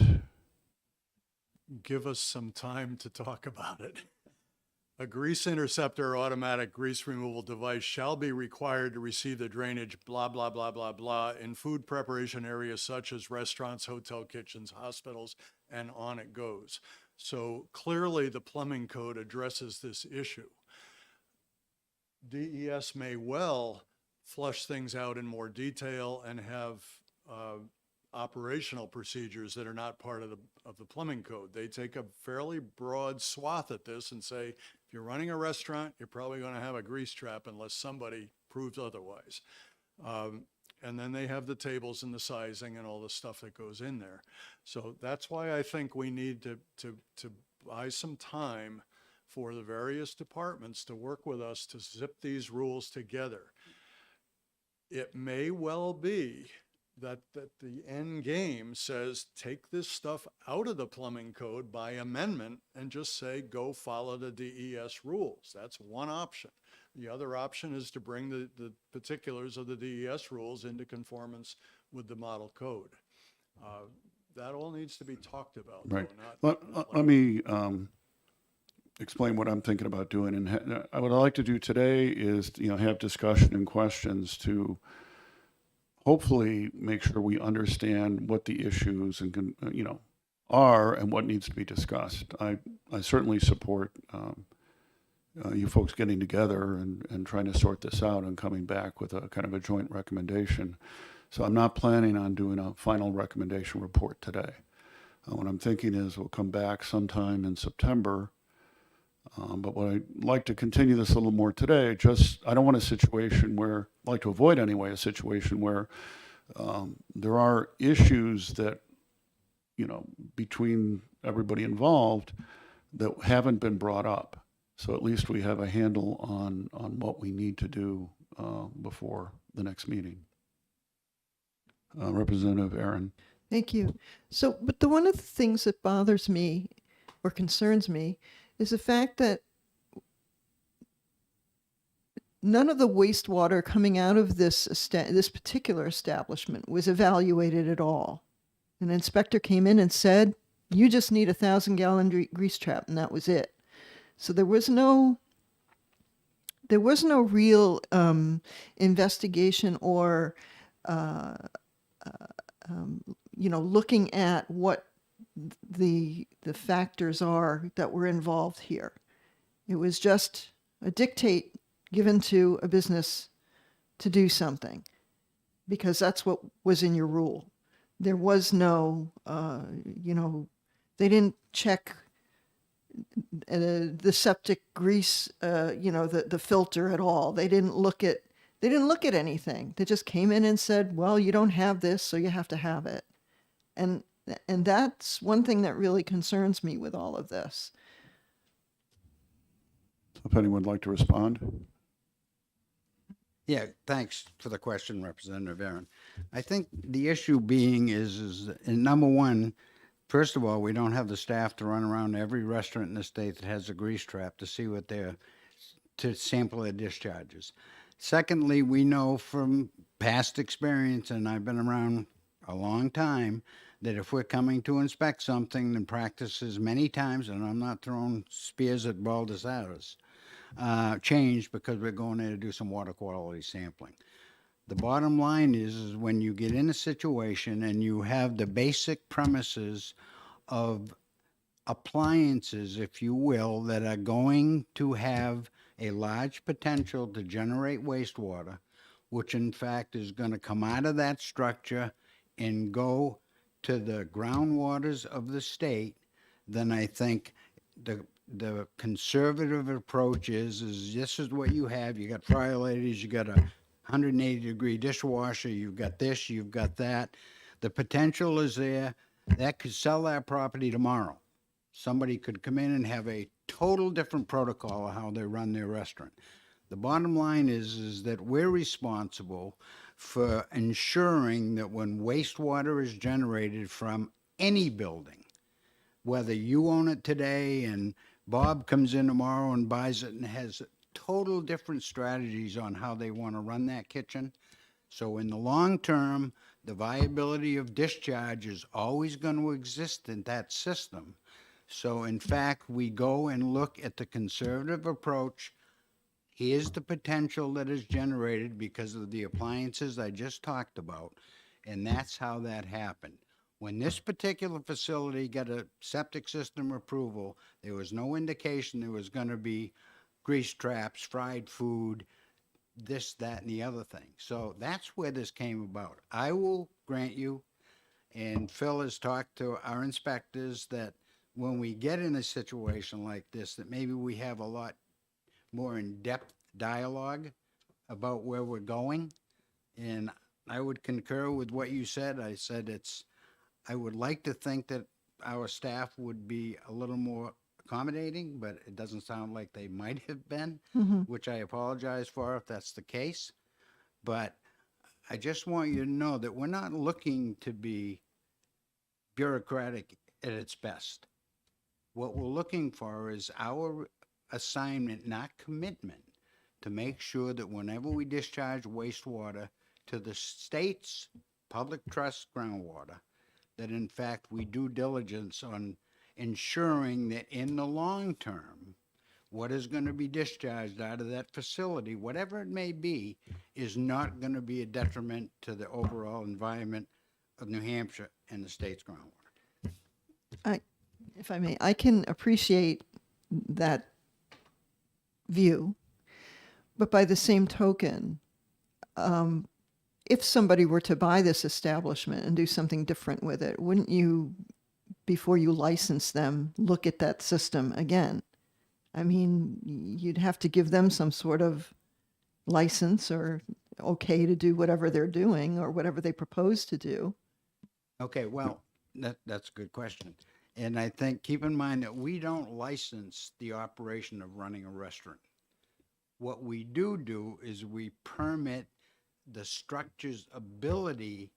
Give us some time to talk about it. A grease interceptor or automatic grease removal device shall be required to receive the drainage, blah, blah, blah, blah, blah, in food preparation areas such as restaurants, hotel kitchens, hospitals, and on it goes. So clearly the plumbing code addresses this issue. DES may well flush things out in more detail and have operational procedures that are not part of the plumbing code. They take a fairly broad swath at this and say, if you're running a restaurant, you're probably going to have a grease trap unless somebody proves otherwise. And then they have the tables and the sizing and all the stuff that goes in there. So that's why I think we need to buy some time for the various departments to work with us to zip these rules together. It may well be that the end game says take this stuff out of the plumbing code by amendment and just say go follow the DES rules. That's one option. The other option is to bring the particulars of the DES rules into conformance with the model code. That all needs to be talked about. Right. Though, Let me explain what I'm thinking about doing. And what I'd like to do today is, have discussion and questions to hopefully make sure we understand what the issues and are and what needs to be discussed. I certainly support you folks getting together and trying to sort this out and coming back with a kind of a joint recommendation. So I'm not planning on doing a final recommendation report today. What I'm thinking is we'll come back sometime in September. But what I'd like to continue this a little more today, I don't want a situation where, I'd like to avoid anyway, a situation where there are issues that, between everybody involved that haven't been brought up. So at least we have a handle on what we need to do before the next meeting. Representative Aaron. Thank you. So, but one of the things that bothers me or concerns me is the fact that none of the wastewater coming out of this particular establishment was evaluated at all. An inspector came in and said, you just need 1,000-gallon grease trap, and that was it. So there was no there was no real investigation or looking at what the factors are that were involved here. It was just a dictate given to a business to do something because that's what was in your rule. There was no, they didn't check the septic grease, the filter at all. They didn't look at anything. They just came in and said, well, you don't have this, so you have to have it. And that's one thing that really concerns me with all of this. If anyone would like to respond. Yeah, thanks for the question, Representative Aaron. I think the issue being is number one, first of all, we don't have the staff to run around every restaurant in the state that has a grease trap to see what to sample their discharges. Secondly, we know from past experience, and I've been around a long time, that if we're coming to inspect something and practices many times, and I'm not throwing spears at Baldessaris, change because we're going there to do some water quality sampling. The bottom line is when you get in a situation and you have the basic premises of appliances, if you will, that are going to have a large potential to generate wastewater, which in fact is going to come out of that structure and go to the groundwaters of the state, then I think the conservative approach is this is what you have. You got fryer ladies, you got a 180-degree dishwasher, you've got this, you've got that. The potential is there. That could sell that property tomorrow. Somebody could come in and have a total different protocol of how they run their restaurant. The bottom line is that we're responsible for ensuring that when wastewater is generated from any building, whether you own it today and Bob comes in tomorrow and buys it and has total different strategies on how they want to run that kitchen. So in the long term, the viability of discharge is always going to exist in that system. So in fact, we go and look at the conservative approach. Here's the potential that is generated because of the appliances I just talked about, and that's how that happened. When this particular facility got a septic system approval, there was no indication there was going to be grease traps, fried food, this, that, and the other thing. So that's where this came about. I will grant you, and Phil has talked to our inspectors, that when we get in a situation like this, that maybe we have a lot more in-depth dialogue about where we're going. And I would concur with what you said. I said I would like to think that our staff would be a little more accommodating, but it doesn't sound like they might have been, which I apologize for if that's the case. But I just want you to know that we're not looking to be bureaucratic at its best. What we're looking for is our assignment, not commitment, to make sure that whenever we discharge wastewater to the state's public trust groundwater, that in fact we do diligence on ensuring that in the long term, what is going to be discharged out of that facility, whatever it may be, is not going to be a detriment to the overall environment of New Hampshire and the state's groundwater. If I may, I can appreciate that view, but by the same token, if somebody were to buy this establishment and do something different with it, wouldn't you, before you license them, look at that system again? I mean, you'd have to give them some sort of license or okay to do whatever they're doing or whatever they propose to do. Okay, well, that's a good question. And I think, keep in mind that we don't license the operation of running a restaurant. What we do is we permit the structure's ability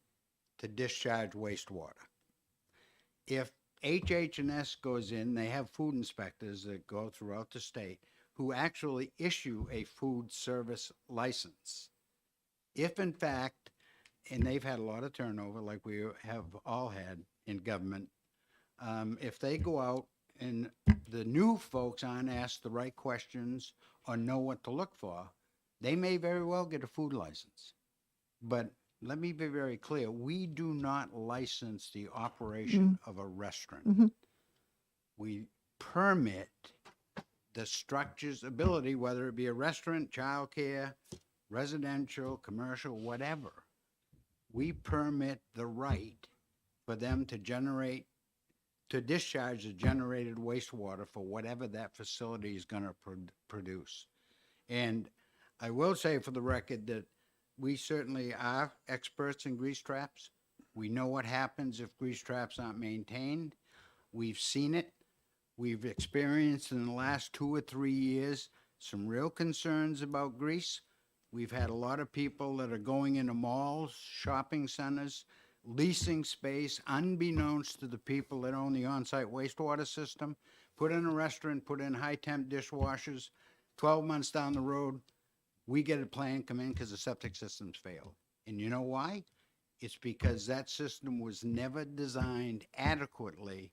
to discharge wastewater. If HH&S goes in, they have food inspectors that go throughout the state who actually issue a food service license. If in fact, and they've had a lot of turnover like we have all had in government, if they go out and the new folks aren't asked the right questions or know what to look for, they may very well get a food license. But let me be very clear, we do not license the operation of a restaurant. We permit the structure's ability, whether it be a restaurant, childcare, residential, commercial, whatever. We permit the right for them to discharge the generated wastewater for whatever that facility is going to produce. And I will say for the record that we certainly are experts in grease traps. We know what happens if grease traps aren't maintained. We've seen it. We've experienced in the last 2 or 3 years some real concerns about grease. We've had a lot of people that are going into malls, shopping centers, leasing space, unbeknownst to the people that own the on-site wastewater system, put in a restaurant, put in high-temp dishwashers. 12 months down the road, we get a plan come in because the septic system's failed. And you know why? It's because that system was never designed adequately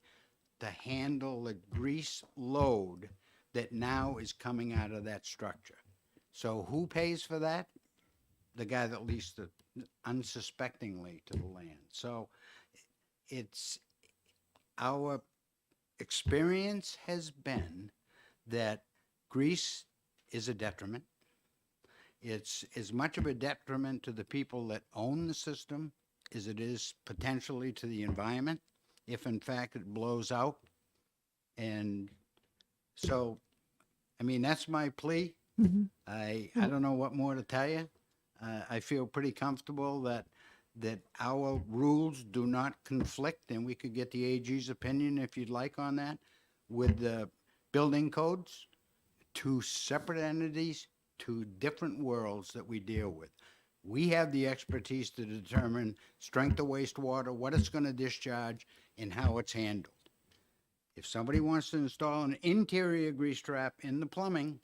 to handle the grease load that now is coming out of that structure. So who pays for that? The guy that leased it unsuspectingly to the land. So it's our experience has been that grease is a detriment. It's as much of a detriment to the people that own the system as it is potentially to the environment, if in fact it blows out. And so, I mean, that's my plea. I don't know what more to tell you. I feel pretty comfortable that our rules do not conflict, and we could get the AG's opinion if you'd like on that, with the building codes. 2 separate entities, 2 different worlds that we deal with. We have the expertise to determine strength of wastewater, what it's going to discharge, and how it's handled. If somebody wants to install an interior grease trap in the plumbing,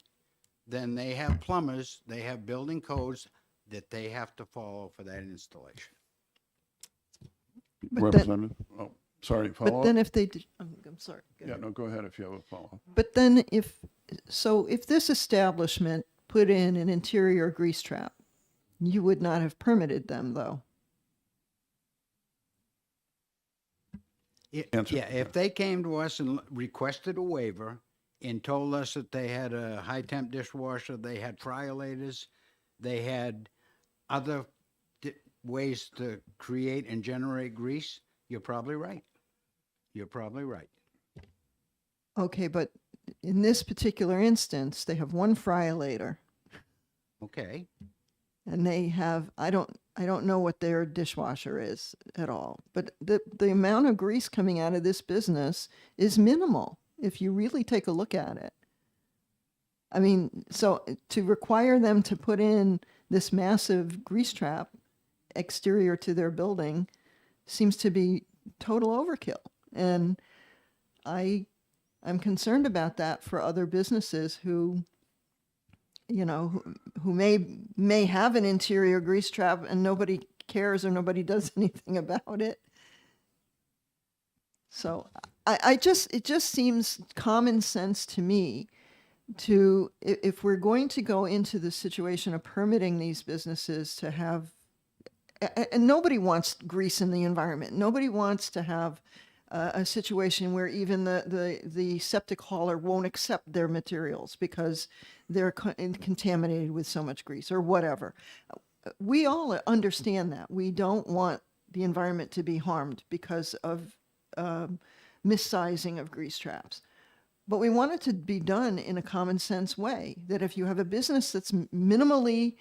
then they have plumbers, they have building codes that they have to follow for that installation. But Representative, oh, sorry, But follow then up? if they, I'm sorry. go Yeah, ahead. no, go ahead if you have a follow-up. But then if this establishment put in an interior grease trap, you would not have permitted them, though. Answer. Yeah, if they came to us and requested a waiver and told us that they had a high-temp dishwasher, they had friolators, they had other ways to create and generate grease, you're probably right. You're probably right. Okay, but in this particular instance, they have one friolator, Okay. and they have, I don't know what their dishwasher is at all, but the amount of grease coming out of this business is minimal if you really take a look at it. I mean, so to require them to put in this massive grease trap exterior to their building seems to be total overkill. And I'm concerned about that for other businesses who, you know, who may have an interior grease trap and nobody cares or nobody does anything about it. So it just seems common sense to me to, if we're going to go into the situation of permitting these businesses to have, and nobody wants grease in the environment. Nobody wants to have a situation where even the septic hauler won't accept their materials because they're contaminated with so much grease or whatever. We all understand that. We don't want the environment to be harmed because of missizing of grease traps. But we want it to be done in a common sense way, that if you have a business that's minimally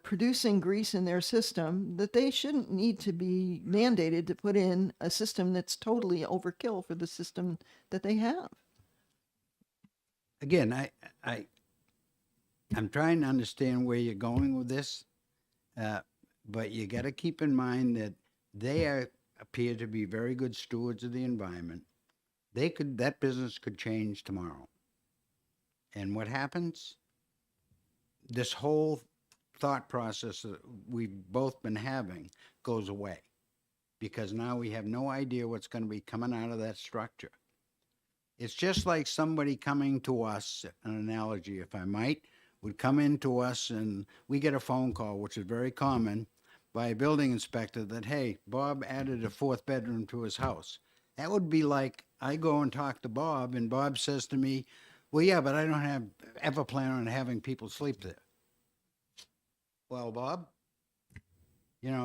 producing grease in their system, that they shouldn't need to be mandated to put in a system that's totally overkill for the system that they have. Again, I'm trying to understand where you're going with this, but you got to keep in mind that they appear to be very good stewards of the environment. That business could change tomorrow. And what happens? This whole thought process that we've both been having goes away because now we have no idea what's going to be coming out of that structure. It's just like somebody coming to us, an analogy, if I might, would come into us and we get a phone call, which is very common, by a building inspector that, hey, Bob added a fourth bedroom to his house. That would be like I go and talk to Bob and Bob says to me, well, yeah, but I don't ever plan on having people sleep there. Well, Bob,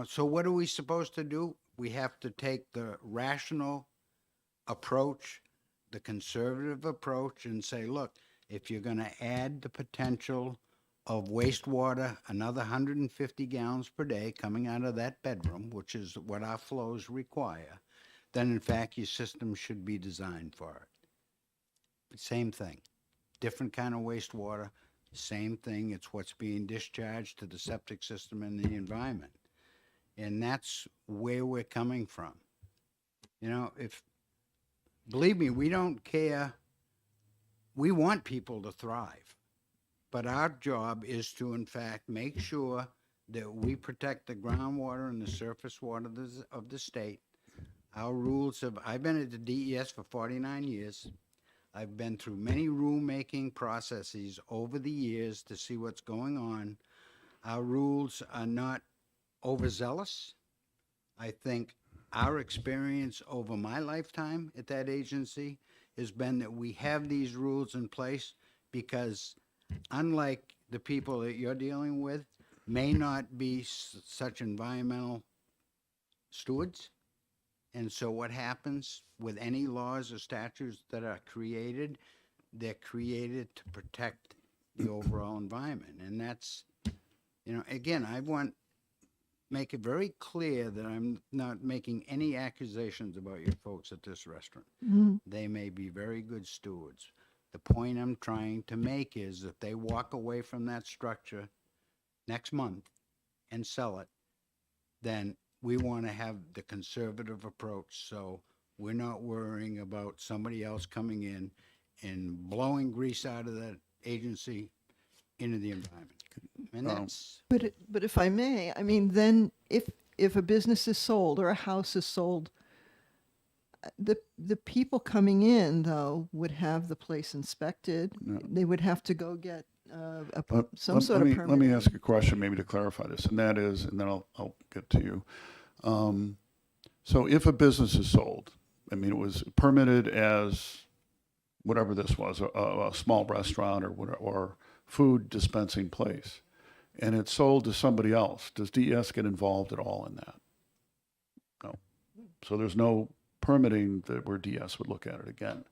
so what are we supposed to do? We have to take the rational approach, the conservative approach, and say, look, if you're going to add the potential of wastewater, another 150 gallons per day coming out of that bedroom, which is what our flows require, then in fact your system should be designed for it. Same thing. Different kind of wastewater, same thing. It's what's being discharged to the septic system and the environment. And that's where we're coming from. Believe me, we don't care. We want people to thrive. But our job is to, in fact, make sure that we protect the groundwater and the surface water of the state. Our rules I've been at the DES for 49 years. I've been through many rulemaking processes over the years to see what's going on. Our rules are not overzealous. I think our experience over my lifetime at that agency has been that we have these rules in place because unlike the people that you're dealing with may not be such environmental stewards. And so what happens with any laws or statutes that are created, they're created to protect the overall environment. And that's, again, I want make it very clear that I'm not making any accusations about your folks at this restaurant. They may be very good stewards. The point I'm trying to make is if they walk away from that structure next month and sell it, then we want to have the conservative approach. So we're not worrying about somebody else coming in and blowing grease out of that agency into the environment. And that's But if I may, I mean, then if a business is sold or a house is sold, the people coming in though would have the place inspected. No. They would have to go get some Let sort of me- permit. Let me ask a question maybe to clarify this, and that is, and then I'll get to you. So if a business is sold, I mean, it was permitted as whatever this was, a small restaurant or food dispensing place, and it's sold to somebody else, does DES get involved at all in that? No. So there's no permitting where DES would look at it again.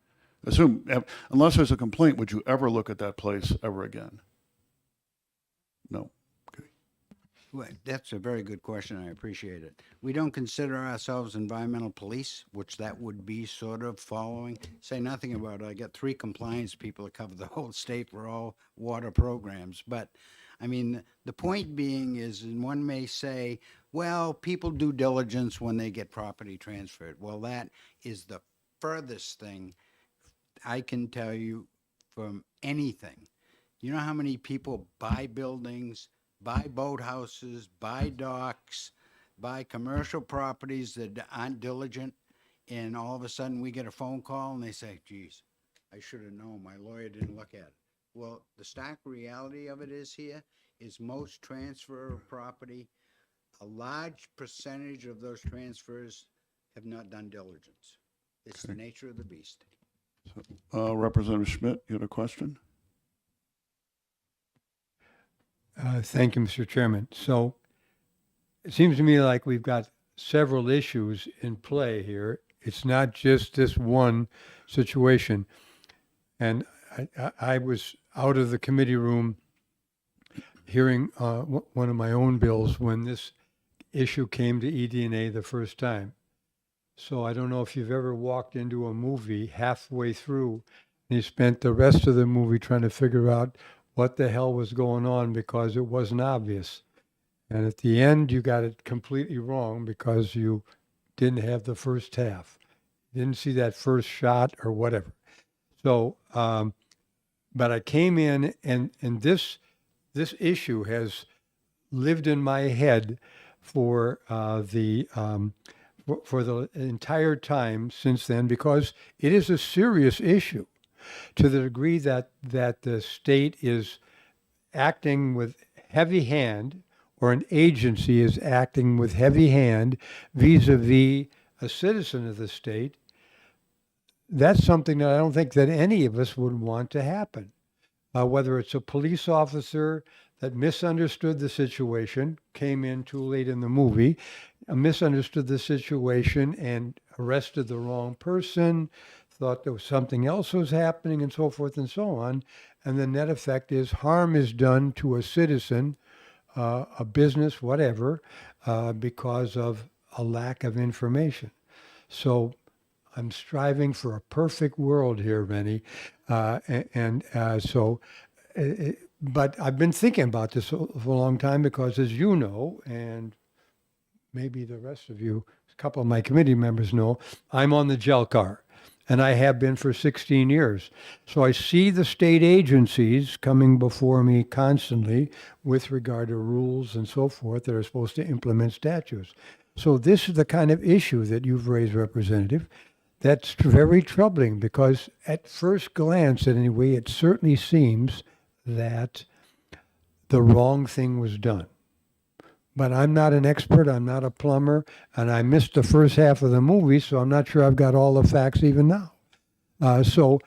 Unless there's a complaint, would you ever look at that place ever again? No. Okay. Well, that's a very good question. I appreciate it. We don't consider ourselves environmental police, which that would be sort of following. Say nothing about it. I got 3 compliance people that cover the whole state for all water programs. But I mean, the point being is, and one may say, well, people do diligence when they get property transferred. Well, that is the furthest thing I can tell you from anything. You know how many people buy buildings, buy boathouses, buy docks, buy commercial properties that aren't diligent, and all of a sudden we get a phone call and they say, geez, I should have known, my lawyer didn't look at it. Well, the stark reality of it is most transfer of property, a large percentage of those transfers have not done diligence. It's the nature of the beast. Representative Schmidt, you had a question? Thank you, Mr. Chairman. So it seems to me like we've got several issues in play here. It's not just this one situation. And I was out of the committee room hearing one of my own bills when this issue came to ED&A the first time. So I don't know if you've ever walked into a movie halfway through and you spent the rest of the movie trying to figure out what the hell was going on because it wasn't obvious. And at the end, you got it completely wrong because you didn't have the first half. Didn't see that first shot or whatever. So, but I came in and this issue has lived in my head for for the entire time since then, because it is a serious issue to the degree that the state is acting with heavy hand, or an agency is acting with heavy hand vis-a-vis a citizen of the state. That's something that I don't think that any of us would want to happen. Whether it's a police officer that misunderstood the situation, came in too late in the movie, misunderstood the situation and arrested the wrong person, thought there was something else was happening, and so forth and so on. And the net effect is harm is done to a citizen, a business, whatever, because of a lack of information. So I'm striving for a perfect world here, Rennie. But I've been thinking about this for a long time because, as you know, and maybe the rest of you, a couple of my committee members know, I'm on the gel car, and I have been for 16 years. So I see the state agencies coming before me constantly with regard to rules and so forth that are supposed to implement statutes. So this is the kind of issue that you've raised, Representative. That's very troubling because at first glance, at any way, it certainly seems that the wrong thing was done. But I'm not an expert, I'm not a plumber, and I missed the first half of the movie, so I'm not sure I've got all the facts even now. So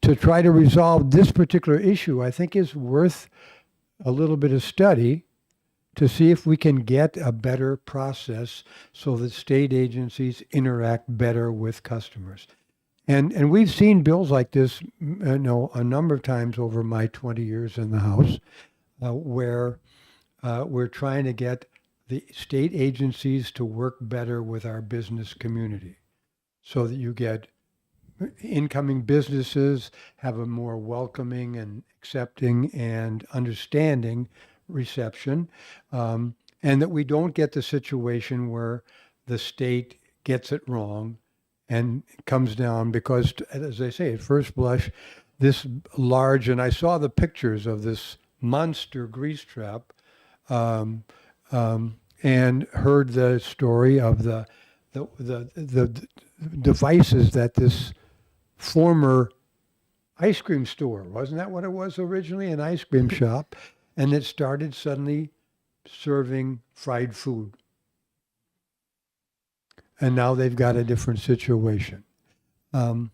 to try to resolve this particular issue, I think is worth a little bit of study to see if we can get a better process so that state agencies interact better with customers. And we've seen bills like this, a number of times over my 20 years in the House, where we're trying to get the state agencies to work better with our business community so that you get incoming businesses have a more welcoming and accepting and understanding reception, and that we don't get the situation where the state gets it wrong and comes down because, as I say, at first blush, this large, and I saw the pictures of this monster grease trap, and heard the story of the devices that this former ice cream store, wasn't that what it was originally, an ice cream shop, and it started suddenly serving fried food. And now they've got a different situation. And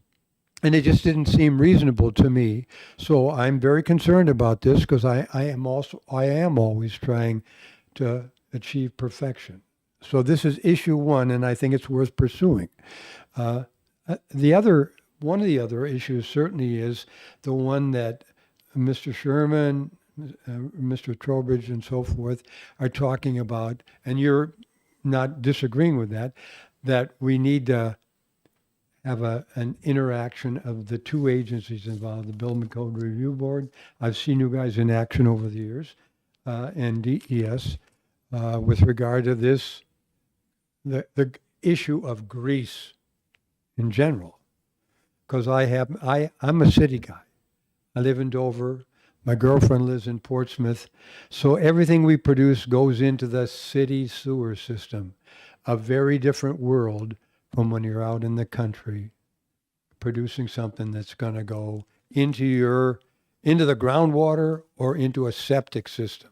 it just didn't seem reasonable to me. So I'm very concerned about this because I am always trying to achieve perfection. So this is issue one, and I think it's worth pursuing. One of the other issues certainly is the one that Mr. Sherman, Mr. Trowbridge, and so forth are talking about, and you're not disagreeing with that we need to have an interaction of the two agencies involved, the Building Code Review Board. I've seen you guys in action over the years, and DES, with regard to this, the issue of grease in general. Because I'm a city guy. I live in Dover. My girlfriend lives in Portsmouth. So everything we produce goes into the city sewer system. A very different world from when you're out in the country producing something that's going to go into the groundwater or into a septic system.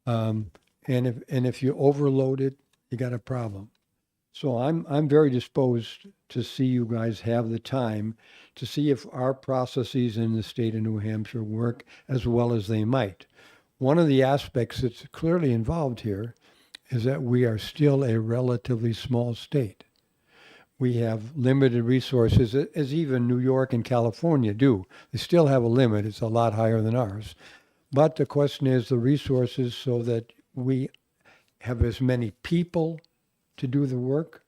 And if you overload it, you got a problem. So I'm very disposed to see you guys have the time to see if our processes in the state of New Hampshire work as well as they might. One of the aspects that's clearly involved here is that we are still a relatively small state. We have limited resources, as even New York and California do. They still have a limit. It's a lot higher than ours. But the question is the resources so that we have as many people to do the work,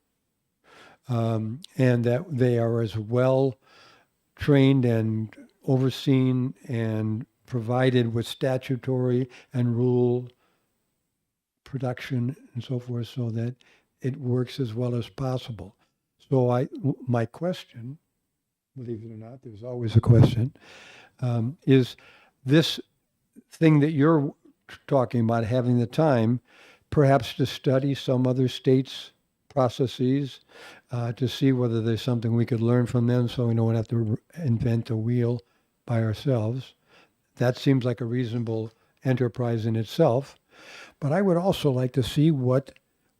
and that they are as well trained and overseen and provided with statutory and rule production and so forth so that it works as well as possible. So my question, believe it or not, there's always a question, is this thing that you're talking about, having the time perhaps to study some other states' processes to see whether there's something we could learn from them so we don't have to invent a wheel by ourselves. That seems like a reasonable enterprise in itself. But I would also like to see what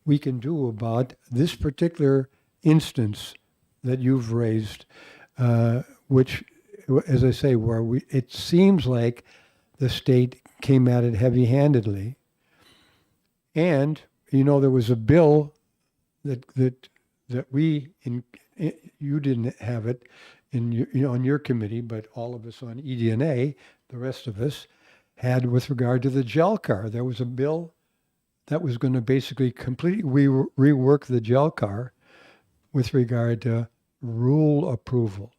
we can do about this particular instance that you've raised, which, as I say, it seems like the state came at it heavy-handedly. And, there was a bill that you didn't have it on your committee, but all of us on ED&A, the rest of us, had with regard to the gel car. There was a bill that was going to basically completely rework the gel car with regard to rule approval.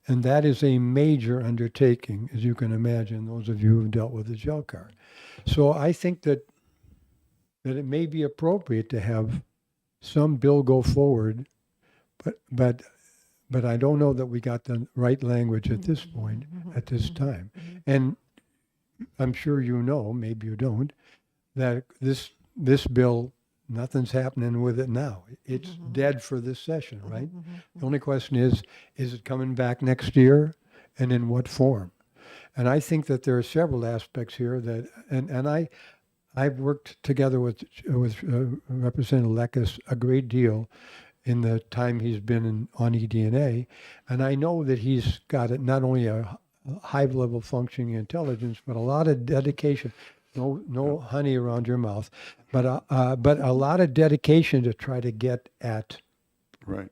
And that is a major undertaking, as you can imagine, those of you who've dealt with the gel car. So I think that it may be appropriate to have some bill go forward, but I don't know that we got the right language at this point, at this time. And I'm sure maybe you don't, that this bill, nothing's happening with it now. It's dead for this session, right? The only question is it coming back next year, and in what form? And I think that there are several aspects here that, and I've worked together with Representative Lekis a great deal in the time he's been on ED&A, and I know that he's got not only a high level functioning intelligence, but a lot of dedication. No honey around your mouth, but a lot of dedication to try to get at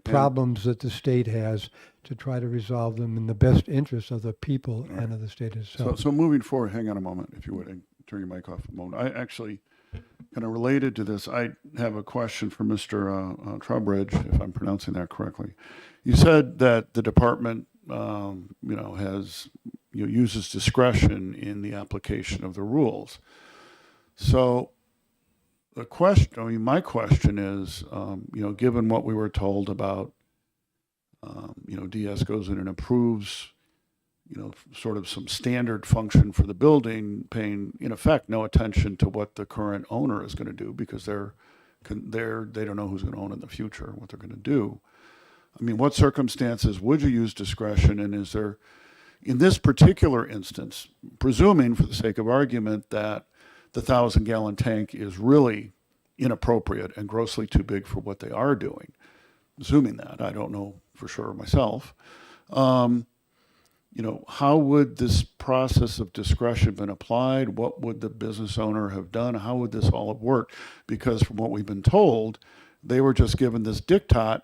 problems that the state has, to try to resolve them in the best interest of the people and of the state itself. So moving forward, hang on a moment, if you would, and turn your mic off a moment. I actually, kind of related to this, I have a question for Mr. Trowbridge, if I'm pronouncing that correctly. You said that the department, has uses discretion in the application of the rules. So my question is, given what we were told about, DS goes in and approves, sort of some standard function for the building, paying in effect no attention to what the current owner is going to do, because they don't know who's going to own in the future, what they're going to do. I mean, what circumstances would you use discretion, and is there, in this particular instance, presuming for the sake of argument that the 1,000-gallon tank is really inappropriate and grossly too big for what they are doing, assuming that, I don't know for sure myself, how would this process of discretion been applied? What would the business owner have done? How would this all have worked? Because from what we've been told, they were just given this diktat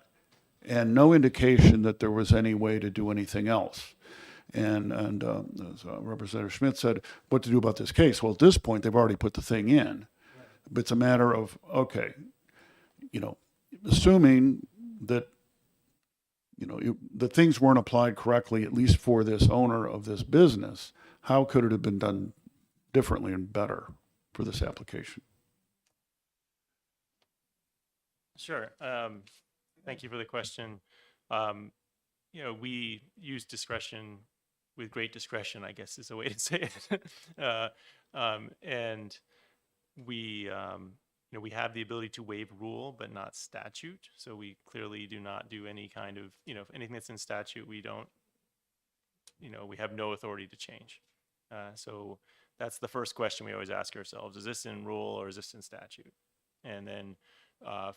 and no indication that there was any way to do anything else. And as Representative Schmidt said, what to do about this case? Well, at this point, they've already put the thing in. But it's a matter of, okay, assuming that, the things weren't applied correctly, at least for this owner of this business, how could it have been done differently and better for this application? Sure. Thank you for the question. We use discretion with great discretion, I guess is a way to say it. And we, we have the ability to waive rule, but not statute. So we clearly do not do any kind of, anything that's in statute, we don't, we have no authority to change. So that's the first question we always ask ourselves: is this in rule or is this in statute? And then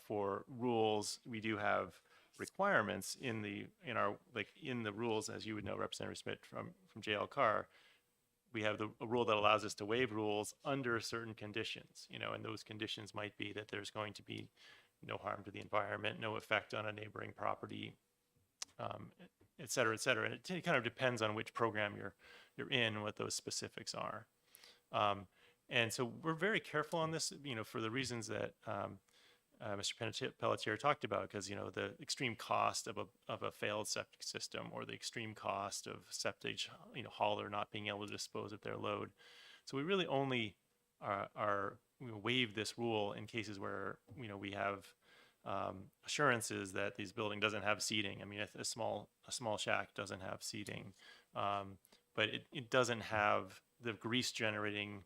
for rules, we do have requirements in the rules, as you would know, Representative Schmidt, from JL Carr. We have a rule that allows us to waive rules under certain conditions, and those conditions might be that there's going to be no harm to the environment, no effect on a neighboring property, et cetera, et cetera. And it kind of depends on which program you're in, what those specifics are. And so we're very careful on this, for the reasons that Mr. Pelletier talked about, because the extreme cost of a failed septic system, or the extreme cost of septic hauler not being able to dispose of their load. So we really only waive this rule in cases where we have assurances that this building doesn't have seating. I mean, a small shack doesn't have seating, but it doesn't have the grease generating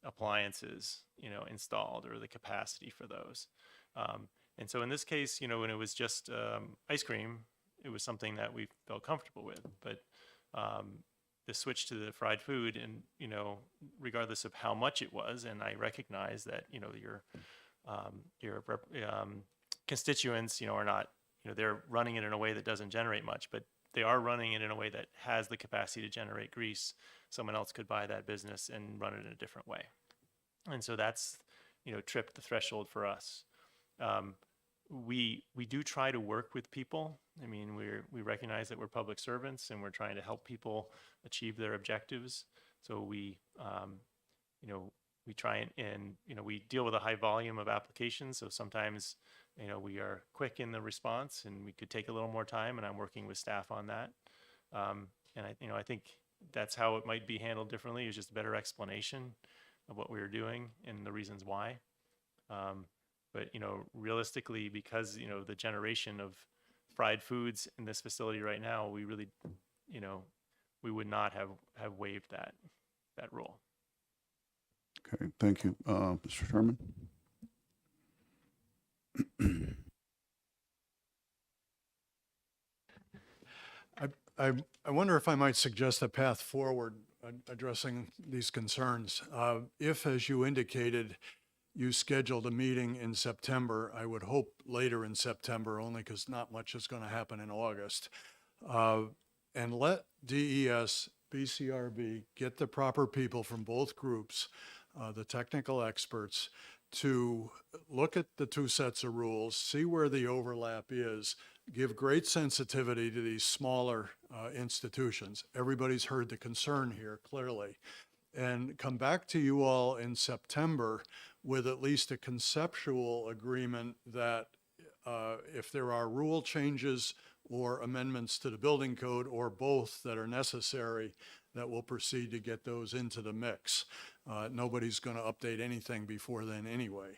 appliances installed, or the capacity for those. And so in this case, when it was just ice cream, it was something that we felt comfortable with. But the switch to the fried food, and regardless of how much it was, and I recognize that your constituents, are not, they're running it in a way that doesn't generate much, but they are running it in a way that has the capacity to generate grease. Someone else could buy that business and run it in a different way. And so that's, tripped the threshold for us. We do try to work with people. I mean, we recognize that we're public servants and we're trying to help people achieve their objectives. So we try and we deal with a high volume of applications. So sometimes, we are quick in the response and we could take a little more time, and I'm working with staff on that. And I think that's how it might be handled differently, is just a better explanation of what we were doing and the reasons why. But, realistically, because, the generation of fried foods in this facility right now, we really, we would not have waived that rule. Okay, thank you. Mr. Sherman? I wonder if I might suggest a path forward addressing these concerns. If, as you indicated, you scheduled a meeting in September, I would hope later in September, only because not much is going to happen in August, and let DES, BCRB get the proper people from both groups, the technical experts, to look at the two sets of rules, see where the overlap is, give great sensitivity to these smaller institutions. Everybody's heard the concern here clearly, and come back to you all in September with at least a conceptual agreement that if there are rule changes or amendments to the building code, or both that are necessary, that we'll proceed to get those into the mix. Nobody's going to update anything before then anyway.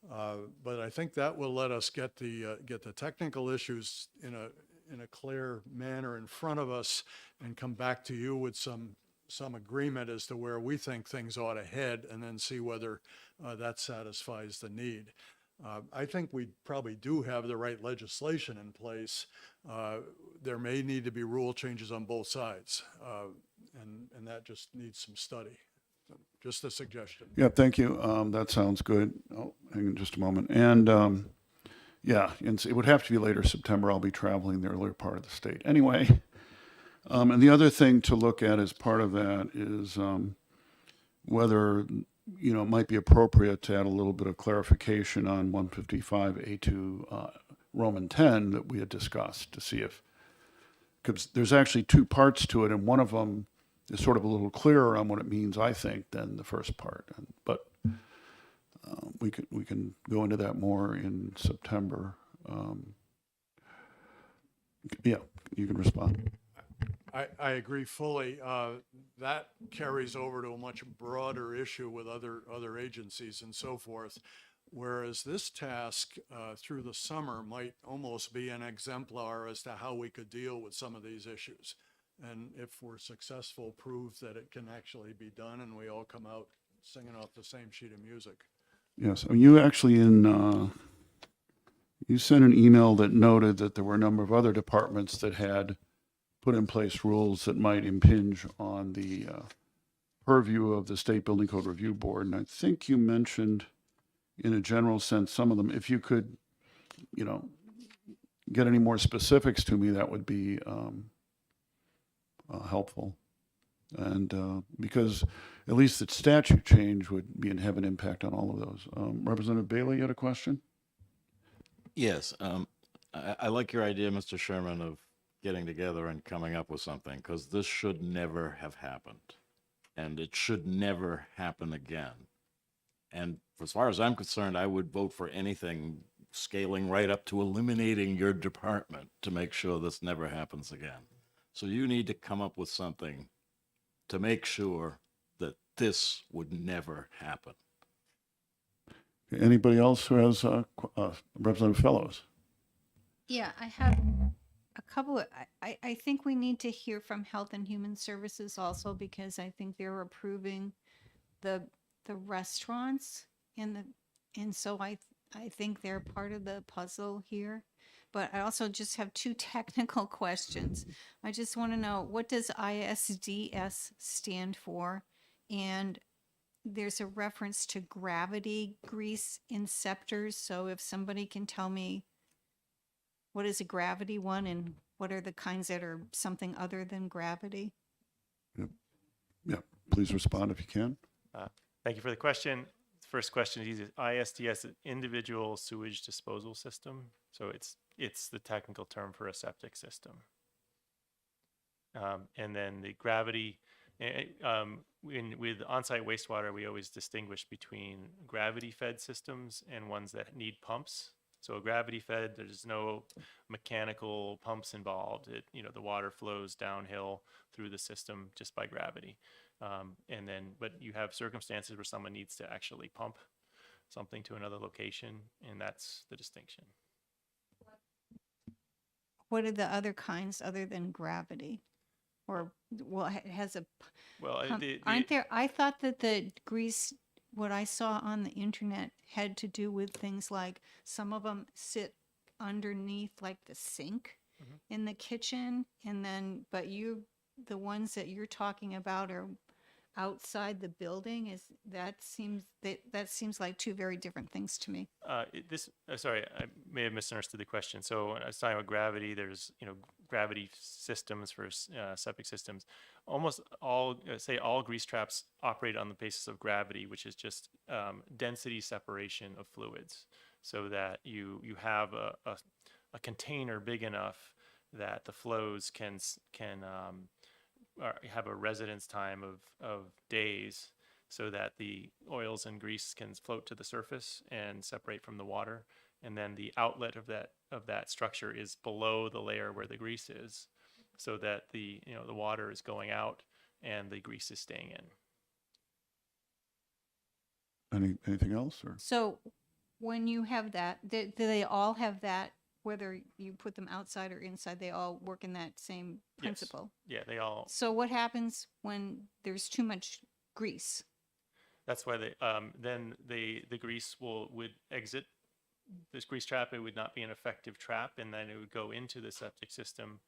But I think that will let us get the technical issues in a clear manner in front of us, and come back to you with some agreement as to where we think things ought to head, and then see whether that satisfies the need. I think we probably do have the right legislation in place. There may need to be rule changes on both sides, and that just needs some study. So just a suggestion. Yeah, thank you. That sounds good. Oh, hang on just a moment. And yeah, and it would have to be later September. I'll be traveling the earlier part of the state. Anyway, and the other thing to look at as part of that is whether, it might be appropriate to add a little bit of clarification on 155A2 Roman 10 that we had discussed, to see if, because there's actually two parts to it, and one of them is sort of a little clearer on what it means, I think, than the first part. But we can go into that more in September. Yeah, you can respond. I agree fully. That carries over to a much broader issue with other agencies and so forth, whereas this task through the summer might almost be an exemplar as to how we could deal with some of these issues. And if we're successful, prove that it can actually be done, and we all come out singing off the same sheet of music. Yes, you actually you sent an email that noted that there were a number of other departments that had put in place rules that might impinge on the purview of the State Building Code Review Board. And I think you mentioned, in a general sense, some of them. If you could, get any more specifics to me, that would be helpful. And because at least the statute change would have an impact on all of those. Representative Bailey, you had a question? Yes. I like your idea, Mr. Sherman, of getting together and coming up with something, because this should never have happened, and it should never happen again. And as far as I'm concerned, I would vote for anything scaling right up to eliminating your department to make sure this never happens again. So you need to come up with something to make sure that this would never happen. Anybody else who has Representative Fellows? Yeah, I have a couple of, I think we need to hear from Health and Human Services also, because I think they're approving the restaurants and so I think they're part of the puzzle here. But I also just have two technical questions. I just want to know, what does ISDS stand for? And there's a reference to gravity grease inceptors. So if somebody can tell me what is a gravity one and what are the kinds that are something other than gravity? Yeah, please respond if you can. Thank you for the question. First question is ISDS, individual sewage disposal system. So it's the technical term for a septic system. And then the gravity, with on-site wastewater, we always distinguish between gravity-fed systems and ones that need pumps. So a gravity-fed, there's no mechanical pumps involved. The water flows downhill through the system just by gravity. But you have circumstances where someone needs to actually pump something to another location, and that's the distinction. What are the other kinds other than gravity? Or, well, it has a Well, pump. Aren't there, I thought that the grease, what I saw on the internet had to do with things like some of them sit underneath like the sink in the kitchen, and then, but the ones that you're talking about are outside the building. That seems like two very different things to me. Sorry, I may have misunderstood the question. So when I was talking about gravity, there's gravity systems for septic systems. Almost all, say all grease traps operate on the basis of gravity, which is just density separation of fluids, so that you have a container big enough that the flows can have a residence time of days, so that the oils and grease can float to the surface and separate from the water, and then the outlet of that structure is below the layer where the grease is, so that the water is going out and the grease is staying in. Anything else? Or So when you have that, do they all have that, whether you put them outside or inside, they all work in that same principle? Yes. Yeah, they all. So what happens when there's too much grease? That's why then the grease would exit this grease trap. It would not be an effective trap, and then it would go into the septic system,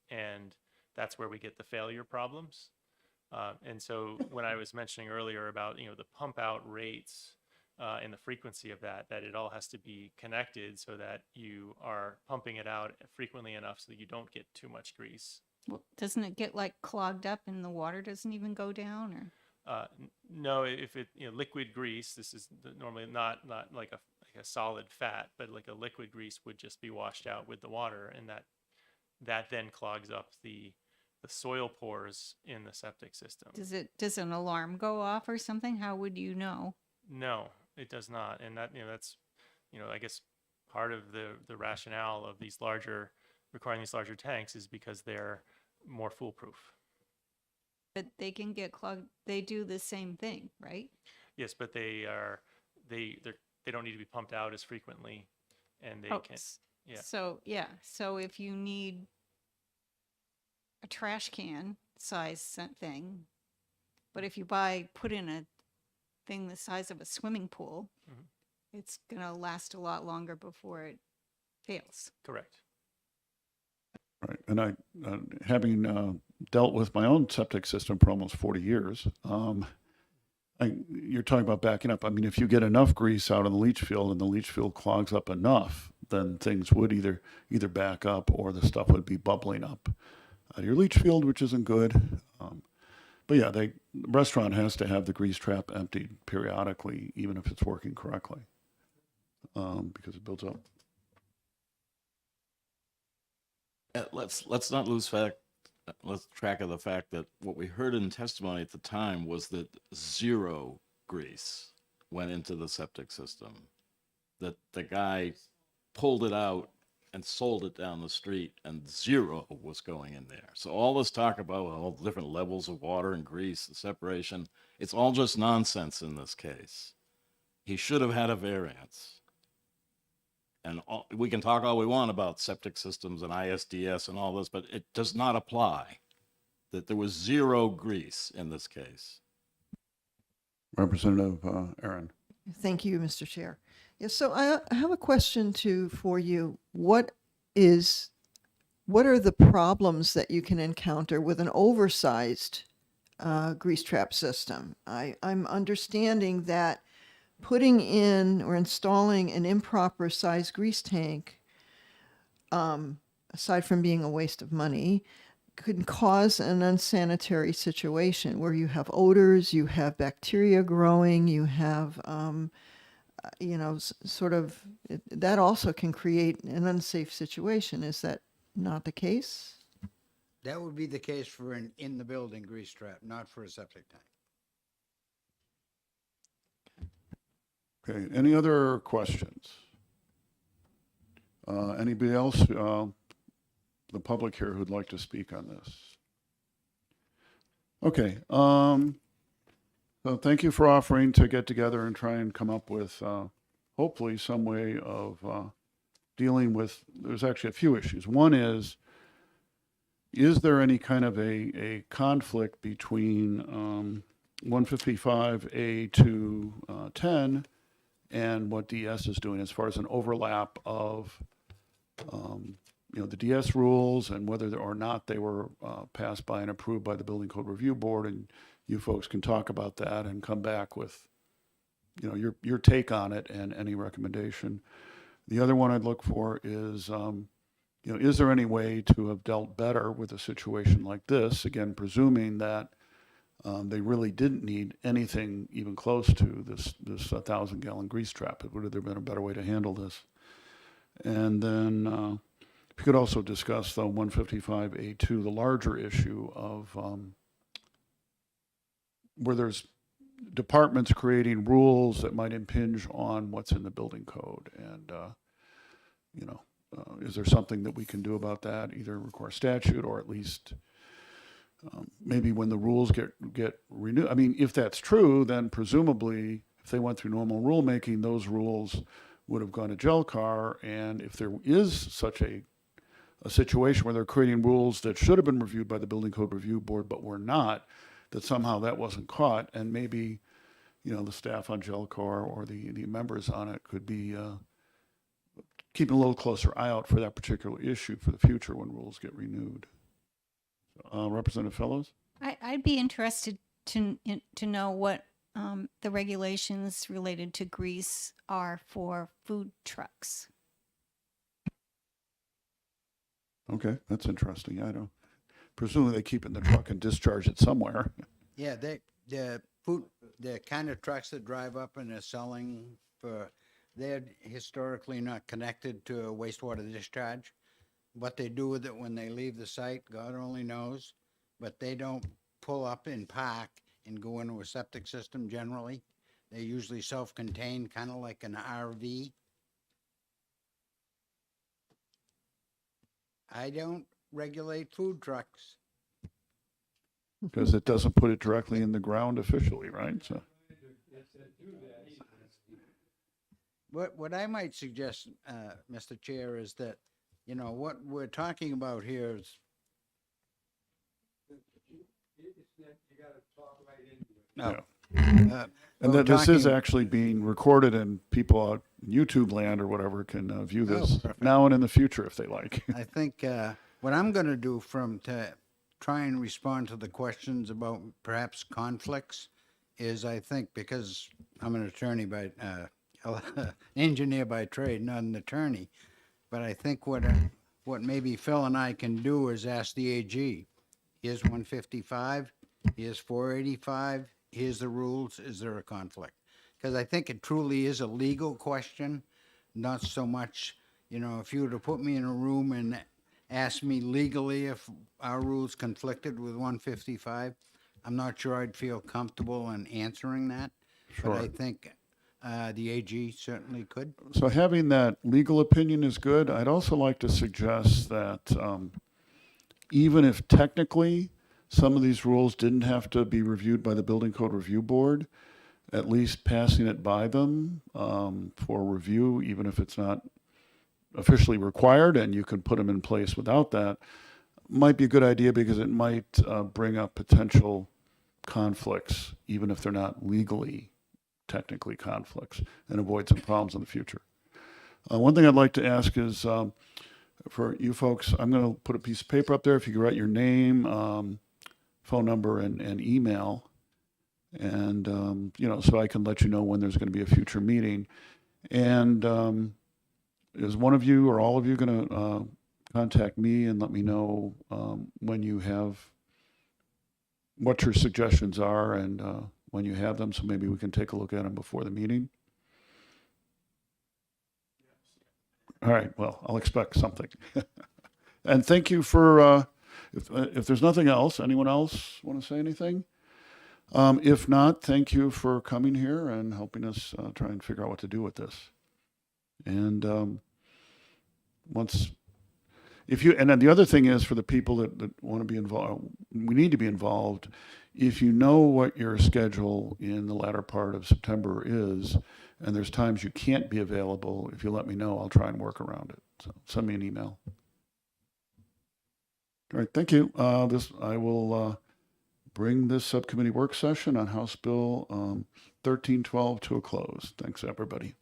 and that's where we get the failure problems. And so when I was mentioning earlier about the pump out rates and the frequency of that it all has to be connected so that you are pumping it out frequently enough so that you don't get too much grease. Well, doesn't it get like clogged up and the water doesn't even go down? Or no, if it liquid grease, this is normally not like a solid fat, but like a liquid grease would just be washed out with the water, and that then clogs up the soil pores in the septic system. does an alarm go off or something? How would you know? No, it does not, and that's I guess part of the rationale of requiring these larger tanks is because they're more foolproof. But they can get clogged. They do the same thing, right? Yes, but they don't need to be pumped out as frequently, and they can. Yeah. So if you need a trash can size thing, but if you put in a thing the size of a swimming pool, it's gonna last a lot longer before it fails. Correct. right, and I, having dealt with my own septic system for almost 40 years, you're talking about backing up. I mean, if you get enough grease out in the leach field and the leach field clogs up enough, then things would either back up or the stuff would be bubbling up out of your leach field, which isn't good. But yeah, the restaurant has to have the grease trap emptied periodically, even if it's working correctly, because it builds up. Let's not lose track of the fact that what we heard in testimony at the time was that zero grease went into the septic system, that the guy pulled it out and sold it down the street and zero was going in there. So all this talk about all the different levels of water and grease, the separation, it's all just nonsense in this case. He should have had a variance. And we can talk all we want about septic systems and ISDS and all this, but it does not apply. That there was zero grease in this case. Representative Aaron. Thank you, Mr. Chair. Yeah, so I have a question for you. What are the problems that you can encounter with an oversized grease trap system? I'm understanding that putting in or installing an improper size grease tank, aside from being a waste of money, could cause an unsanitary situation where you have odors, you have bacteria growing, you have, that also can create an unsafe situation. Is that not the case? That would be the case for an in-the-building grease trap, not for a septic tank. Okay, any other questions? Anybody else, the public here who'd like to speak on this? Okay, so thank you for offering to get together and try and come up with, hopefully some way of dealing with, there's actually a few issues. One is there any kind of a conflict between 155A to 10 and what DS is doing as far as an overlap of, the DS rules and whether or not they were passed by and approved by the Building Code Review Board, and you folks can talk about that and come back with, your take on it and any recommendation. The other one I'd look for is, is there any way to have dealt better with a situation like this? Again, presuming that they really didn't need anything even close to this 1,000-gallon grease trap. Would have there been a better way to handle this? And then if you could also discuss the 155A2, the larger issue of where there's departments creating rules that might impinge on what's in the building code. And, is there something that we can do about that, either require statute or at least maybe when the rules get renewed? I mean, if that's true, then presumably if they went through normal rulemaking, those rules would have gone to GELCAR. And if there is such a situation where they're creating rules that should have been reviewed by the Building Code Review Board but were not, that somehow that wasn't caught, and maybe the staff on GELCAR or the members on it could be keeping a little closer eye out for that particular issue for the future when rules get renewed. Representative Fellows? I'd be interested to know what the regulations related to grease are for food trucks. Okay, that's interesting. I don't. Presumably they keep it in the truck and discharge it somewhere. Yeah, the kind of trucks that drive up and are selling they're historically not connected to a wastewater discharge. What they do with it when they leave the site, God only knows, but they don't pull up and park and go into a septic system generally. They're usually self-contained, kind of like an RV. I don't regulate food trucks. Because it doesn't put it directly in the ground officially, right? So. What I might suggest, Mr. Chair, is that, what we're talking about here is. No. And that this is actually being recorded, and people on YouTube land or whatever can view this now and in the future if they like. I think what I'm going to do to try and respond to the questions about perhaps conflicts is, I think, because I'm an attorney by engineer by trade, not an attorney, but I think what maybe Phil and I can do is ask the AG. Here's 155. Here's 485. Here's the rules. Is there a conflict? Because I think it truly is a legal question, not so much, if you were to put me in a room and ask me legally if our rules conflicted with 155, I'm not sure I'd feel comfortable in answering that. Sure. But I think the AG certainly could. So having that legal opinion is good. I'd also like to suggest that even if technically some of these rules didn't have to be reviewed by the Building Code Review Board, at least passing it by them for review, even if it's not officially required and you can put them in place without that, might be a good idea, because it might bring up potential conflicts, even if they're not legally technically conflicts and avoid some problems in the future. One thing I'd like to ask is, for you folks, I'm going to put a piece of paper up there. If you could write your name, phone number, and email, and so I can let you know when there's going to be a future meeting. And is one of you or all of you going to contact me and let me know when you have what your suggestions are and when you have them, so maybe we can take a look at them before the meeting? All right, well, I'll expect something. And thank you for, if there's nothing else, anyone else want to say anything? If not, thank you for coming here and helping us try and figure out what to do with this. And and then the other thing is, for the people that want to be involved, we need to be involved. If you know what your schedule in the latter part of September is, and there's times you can't be available, if you let me know, I'll try and work around it. So send me an email. All right, thank you. I will bring this subcommittee work session on House Bill 1312 to a close. Thanks, everybody.